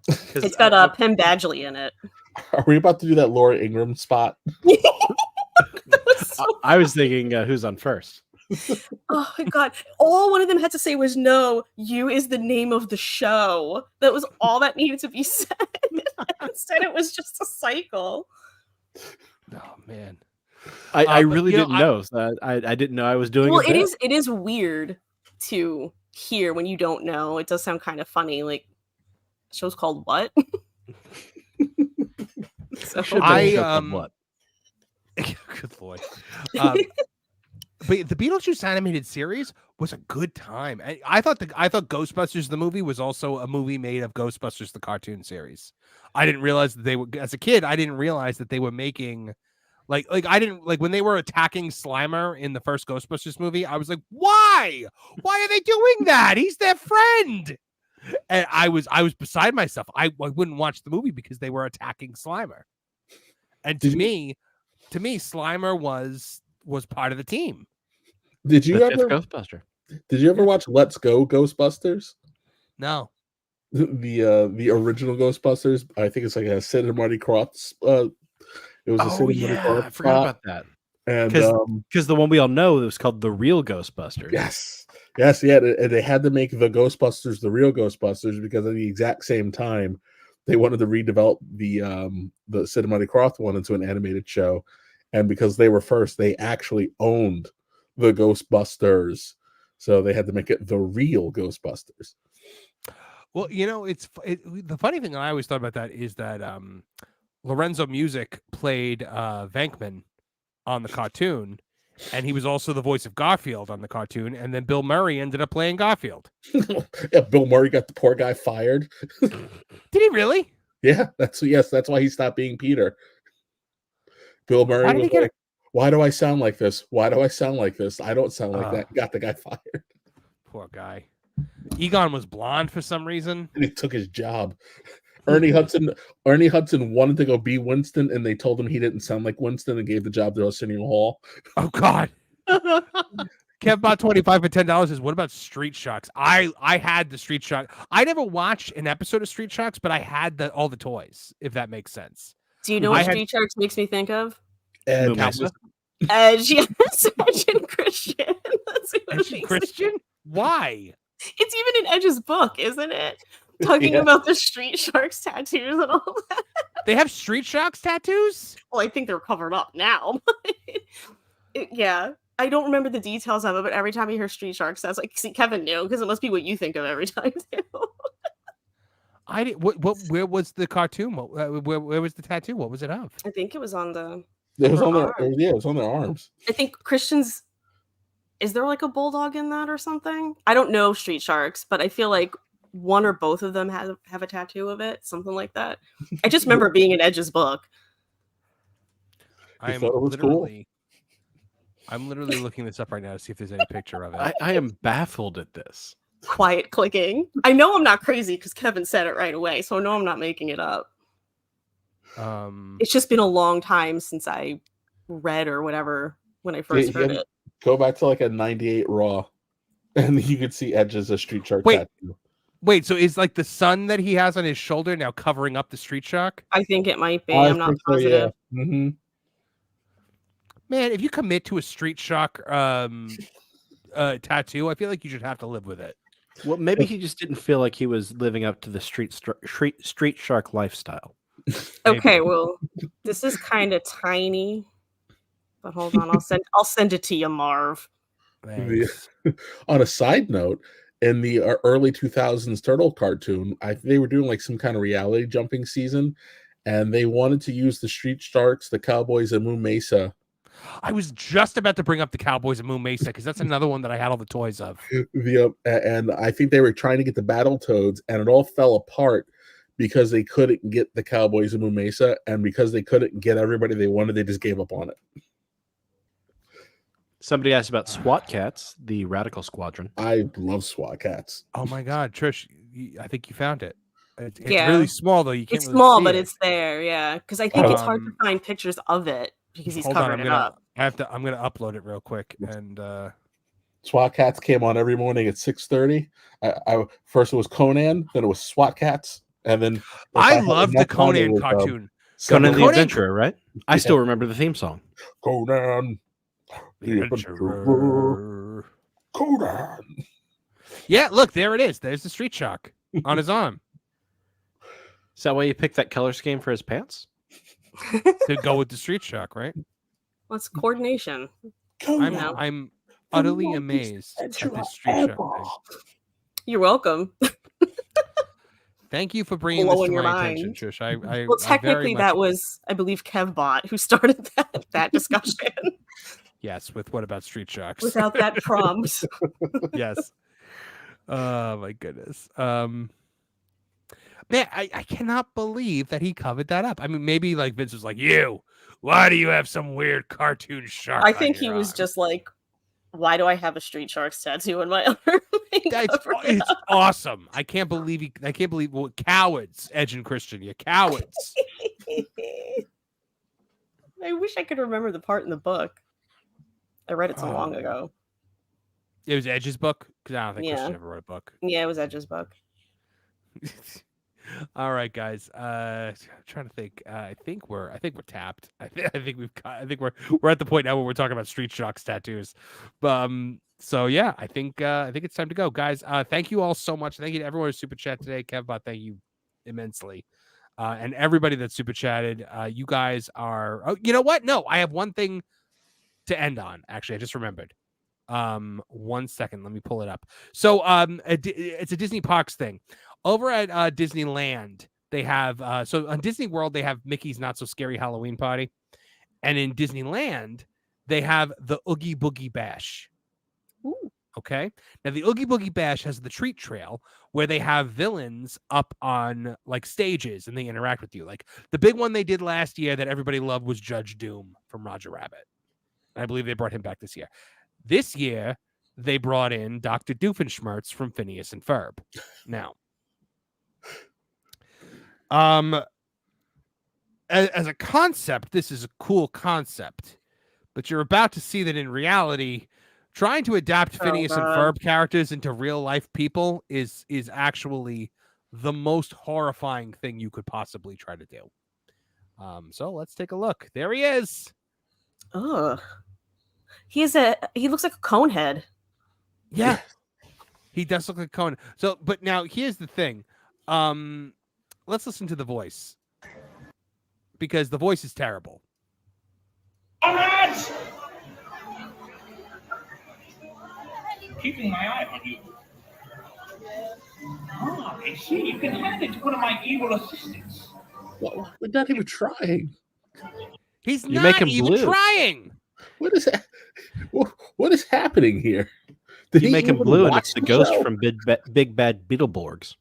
It's got Pim Badgley in it. Are we about to do that Laura Ingraham spot? I was thinking Who's on First. Oh my God. All one of them had to say was, no, You is the name of the show. That was all that needed to be said. Instead, it was just a cycle. Oh man, I really didn't know. So I didn't know I was doing. Well, it is weird to hear when you don't know. It does sound kind of funny. Like, show's called what? So what? Good Lord. But the Beetlejuice animated series was a good time. I thought Ghostbusters the movie was also a movie made of Ghostbusters the cartoon series. I didn't realize that they were, as a kid, I didn't realize that they were making Like I didn't like when they were attacking Slimer in the first Ghostbusters movie. I was like, why? Why are they doing that? He's their friend. And I was beside myself. I wouldn't watch the movie because they were attacking Slimer. And to me, Slimer was part of the team. Did you The ever fifth Ghostbuster? Did you ever watch Let's Go Ghostbusters? No. The original Ghostbusters. I think it's like a Sid and Marty Krofft. It was a Sid and Marty Krofft I forgot spot. about that. And Because the one we all know was called The Real Ghostbusters. Yes, yeah. And they had to make the Ghostbusters the real Ghostbusters because at the exact same time they wanted to redevelop the Sid and Marty Krofft one into an animated show, and because they were first, they actually owned the Ghostbusters, so they had to make it the real Ghostbusters. Well, you know, the funny thing I always thought about that is that Lorenzo Music played Venkman on the cartoon, and he was also the voice of Garfield on the cartoon, and then Bill Murray ended up playing Garfield. Yeah, Bill Murray got the poor guy fired. Did he really? Yeah, that's why he stopped being Peter. Bill Murray was like, why do I sound like this? Why do I sound like this? I don't sound like that. Got the guy fired. Poor guy. Egon was blonde for some reason. And he took his job. Ernie Hudson wanted to go be Winston, and they told him he didn't sound like Winston and gave the job to Arsenio Hall. Oh God. Kev bought 25 for $10 says, what about Street Sharks? I had the Street Shark. I never watched an episode of Street Sharks, but I had all the toys, if that makes sense. Do you know what Street Sharks makes me think of? Edge. Edge, yes. Edge and Christian. That's what Edge and Christian? Why? It's even in Edge's book, isn't it? Talking about the Street Sharks tattoos and all that. They have Street Sharks tattoos? Well, I think they're covered up now. Yeah. I don't remember the details of it, but every time I hear Street Sharks, I was like, see, Kevin knew, because it must be what you think of every time, too. I didn't. Where was the cartoon? Where was the tattoo? What was it of? I think it was on the. It was on their it was on their arms. I think Christian's. Is there like a bulldog in that or something? I don't know Street Sharks, but I feel like one or both of them have a tattoo of it, something like that. I just remember being in Edge's book. I'm literally looking this up right now to see if there's any picture of it. I am baffled at this. Quiet clicking. I know I'm not crazy because Kevin said it right away, so I know I'm not making it up. It's just been a long time since I read or whatever when I first heard it. Go back to like a 98 Raw, and you could see Edge as a Street Shark tattoo. Wait, so is like the sun that he has on his shoulder now covering up the Street Shark? I think it might be. I'm not positive. Yeah. Mm-hmm. Man, if you commit to a Street Shark tattoo, I feel like you should have to live with it. Well, maybe he just didn't feel like he was living up to the Street Shark lifestyle. Okay, well, this is kind of tiny, but hold on, I'll send it to you, Marv. On a side note, in the early 2000s Turtle cartoon, they were doing like some kind of reality jumping season, and they wanted to use the Street Sharks, the Cowboys, and Moon Mesa. I was just about to bring up the Cowboys and Moon Mesa because that's another one that I had all the toys of. And I think they were trying to get the Battletoads, and it all fell apart because they couldn't get the Cowboys and Moon Mesa, and because they couldn't get everybody they wanted, they just gave up on it. Somebody asked about SWAT Cats, the Radical Squadron. I love SWAT Cats. Oh my God, Trish, I think you found it. It's really small though. You can't. It's really small, see but it. it's there. Yeah, because I think it's hard to find pictures of it because he's covering it up. I'm gonna upload it real quick and. SWAT Cats came on every morning at 6:30. I first it was Conan, then it was SWAT Cats, and then I love the Conan cartoon. Conan the Adventurer, right? I still remember the theme song. Conan the Adventurer. Conan. Yeah, look, there it is. There's the Street Shark on his arm. Is that why you picked that color scheme for his pants? To go with the Street Shark, right? Well, it's coordination. I'm utterly amazed at this Street Shark thing. You're welcome. Thank you for bringing this to my attention, Trish. Well, technically, that was, I believe, Kevbot who started that discussion. Yes, with what about Street Sharks? Without that prompt. Yes. Oh my goodness. Man, I cannot believe that he covered that up. I mean, maybe like Vince was like, why do you have some weird cartoon shark? I think he was just like, why do I have a Street Sharks tattoo in my arm? It's awesome. I can't believe cowards, Edge and Christian, you cowards. I wish I could remember the part in the book. I read it so long ago. It was Edge's book? Because I don't think Yeah. Christian ever wrote a book. Yeah, it was Edge's book. All right, guys. I'm trying to think. I think we're tapped. I think we're at the point now where we're talking about Street Sharks tattoos. So yeah, I think it's time to go, guys. Thank you all so much. Thank you to everyone who super chat today. Kevbot, thank you immensely. And everybody that super chatted. You guys are. Oh, you know what? No, I have one thing to end on. Actually, I just remembered. 1 second, let me pull it up. So it's a Disney Parks thing. Over at Disneyland, they have so on Disney World they have Mickey's Not So Scary Halloween Party, and in Disneyland they have the Oogie Boogie Bash. Ooh. Okay, now the Oogie Boogie Bash has the treat trail where they have villains up on like stages and they interact with you. Like the big one they did last year that everybody loved was Judge Doom from Roger Rabbit. I believe they brought him back this year. This year they brought in Dr. Doofenshmirtz from Phineas and Ferb. Now, as a concept, this is a cool concept, but you're about to see that in reality, trying to adapt Phineas and Ferb characters into real life people is actually the most horrifying thing you could possibly try to do. So let's take a look. There he is. Ugh. He looks like a cone head. Yeah. He does look like a cone. So, but now here's the thing. Let's listen to the voice. Because the voice is terrible. Keeping my eye on you. Ah, I see. You can hand it to one of my evil assistants. Well, we're not even trying. He's You not make him even blue. trying. What is that? What is happening here? You make him blue, and it's the ghost from Big Bad Beetleborgs.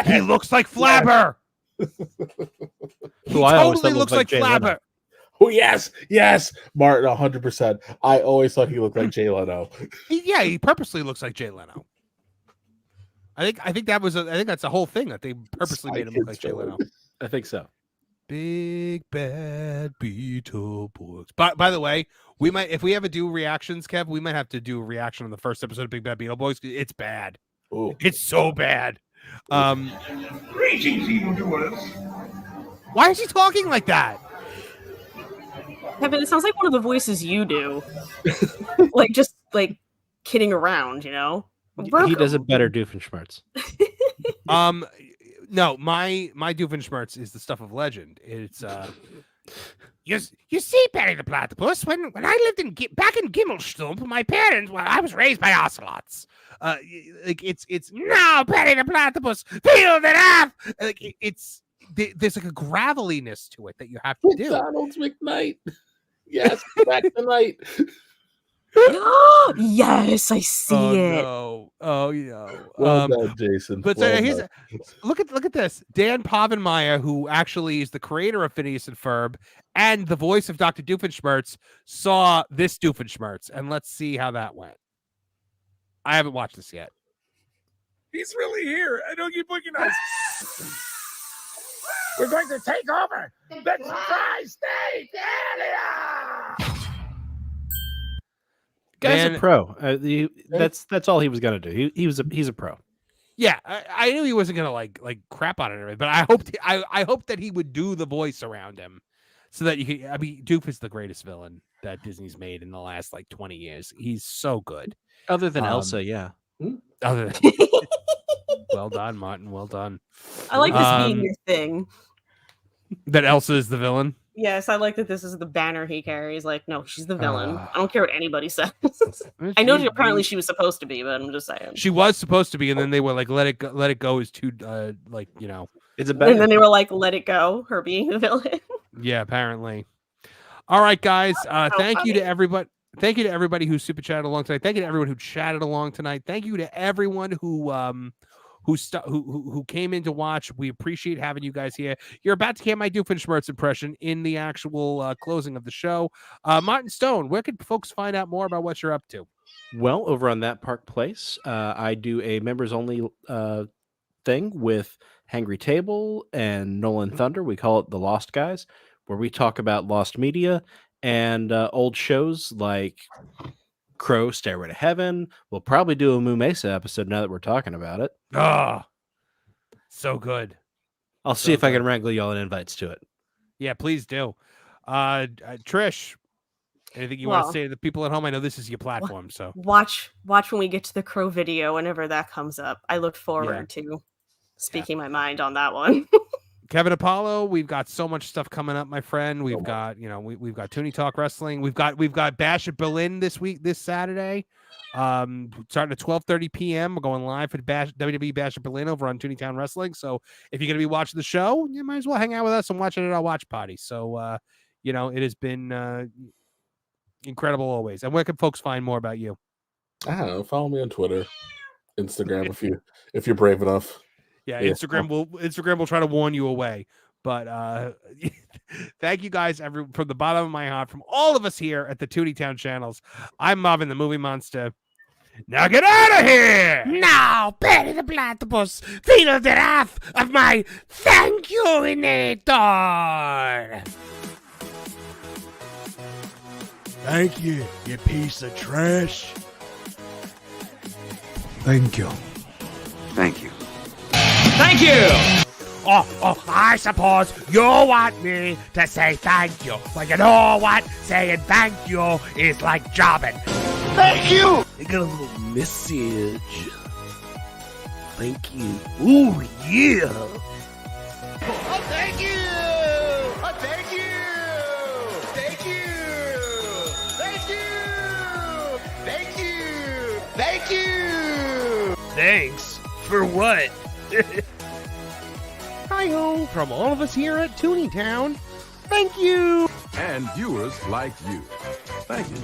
He looks like Flabber. Who I always thought Totally looks like Jay Leno. Flabber. Oh yes, Martin, 100%. I always thought he looked like Jay Leno. He purposely looks like Jay Leno. I think that's the whole thing that they purposely made him look like Jay Leno. I think so. Big Bad Beetleborgs. By the way, we might, if we ever do reactions, Kev, we might have to do a reaction on the first episode of Big Bad Beetleborgs. It's bad. Ooh. It's so bad. Greetings, evildoers. Why is he talking like that? Kevin, it sounds like one of the voices you do. just kidding around, you know? He does a better Doofenshmirtz. No, my Doofenshmirtz is the stuff of legend. It's you see, Perry the Platypus, when I lived back in Gimmelstump, my parents, I was raised by ocelots. It's now Perry the Platypus, feel the wrath. There's like a graveliness to it that you have to do. McDonald's McKnight. Yes, back tonight. Yes, I see it. No. Oh no. Well done, Jason. But Well look at this. Dan Povenmire, who actually is the creator of Phineas and Ferb and the voice of Dr. Doofenshmirtz, saw this Doofenshmirtz, and let's see how that went. I haven't watched this yet. He's really here. I don't keep looking at us. We're going to take over the Tri-State area. Guy's Man, a pro. That's all he was gonna do. He's a pro. Yeah, I knew he wasn't gonna like crap on it or anything, but I hoped that he would do the voice around him, so that you can. I mean, Doof is the greatest villain that Disney's made in the last 20 years. He's so good. Other than Elsa, yeah. Other than, well done, Martin. Well done. I like this being your thing. That Elsa is the villain. Yes, I like that this is the banner he carries. Like, no, she's the villain. I don't care what anybody says. I know apparently she was supposed to be, but I'm just saying. She was supposed to be, and then they were like, "Let it go is too It's a and then they were like, "Let it go," her being the villain. Yeah, apparently. All right, guys. Thank you to everybody. Thank you to everybody who super chatted along tonight. Thank you to everyone who chatted along tonight. Thank you to everyone who who came in to watch. We appreciate having you guys here. You're about to hear my Doofenshmirtz impression in the actual closing of the show. Martin Stone, where can folks find out more about what you're up to? Well, over on That Park Place, I do a members only thing with Hangry Table and Nolan Thunder. We call it The Lost Guys, where we talk about lost media and old shows like Crow, Stairway to Heaven. We'll probably do a Moo Mesa episode now that we're talking about it. Ah, so good. I'll see if I can wrangle y'all in invites to it. Yeah, please do. Trish, anything you want to say to the people at home? I know this is your platform, so watch when we get to the Crow video whenever that comes up. I look forward to speaking my mind on that one. Kevin Apollo, we've got so much stuff coming up, my friend. We've got, we've got Toonie Talk Wrestling. We've got Bash at Berlin this Saturday. Starting at 12:30 p.m. We're going live for WWE Bash at Berlin over on Tooneytown Wrestling. So if you're going to be watching the show, you might as well hang out with us and watch it at our watch party. So, it has been incredible always. And where can folks find more about you? I don't know. Follow me on Twitter, Instagram if you're brave enough. Yeah, Instagram will try to warn you away. But thank you guys from the bottom of my heart, from all of us here at the Tooneytown channels. I'm Marvin the Movie Monster. Now get out of here! Now, Perry the Platypus, feel the wrath of my thank you-inator! Thank you, you piece of trash. Thank you. Thank you. Thank you! Oh, I suppose you want me to say thank you. Well, you know what? Saying thank you is like jobbing. Thank you! I got a little message. Thank you. Ooh, yeah. Oh, thank you! Oh, thank you! Thank you! Thank you! Thank you! Thank you! Thanks? For what? Hi-ho from all of us here at Tooneytown. Thank you! And viewers like you. Thank you.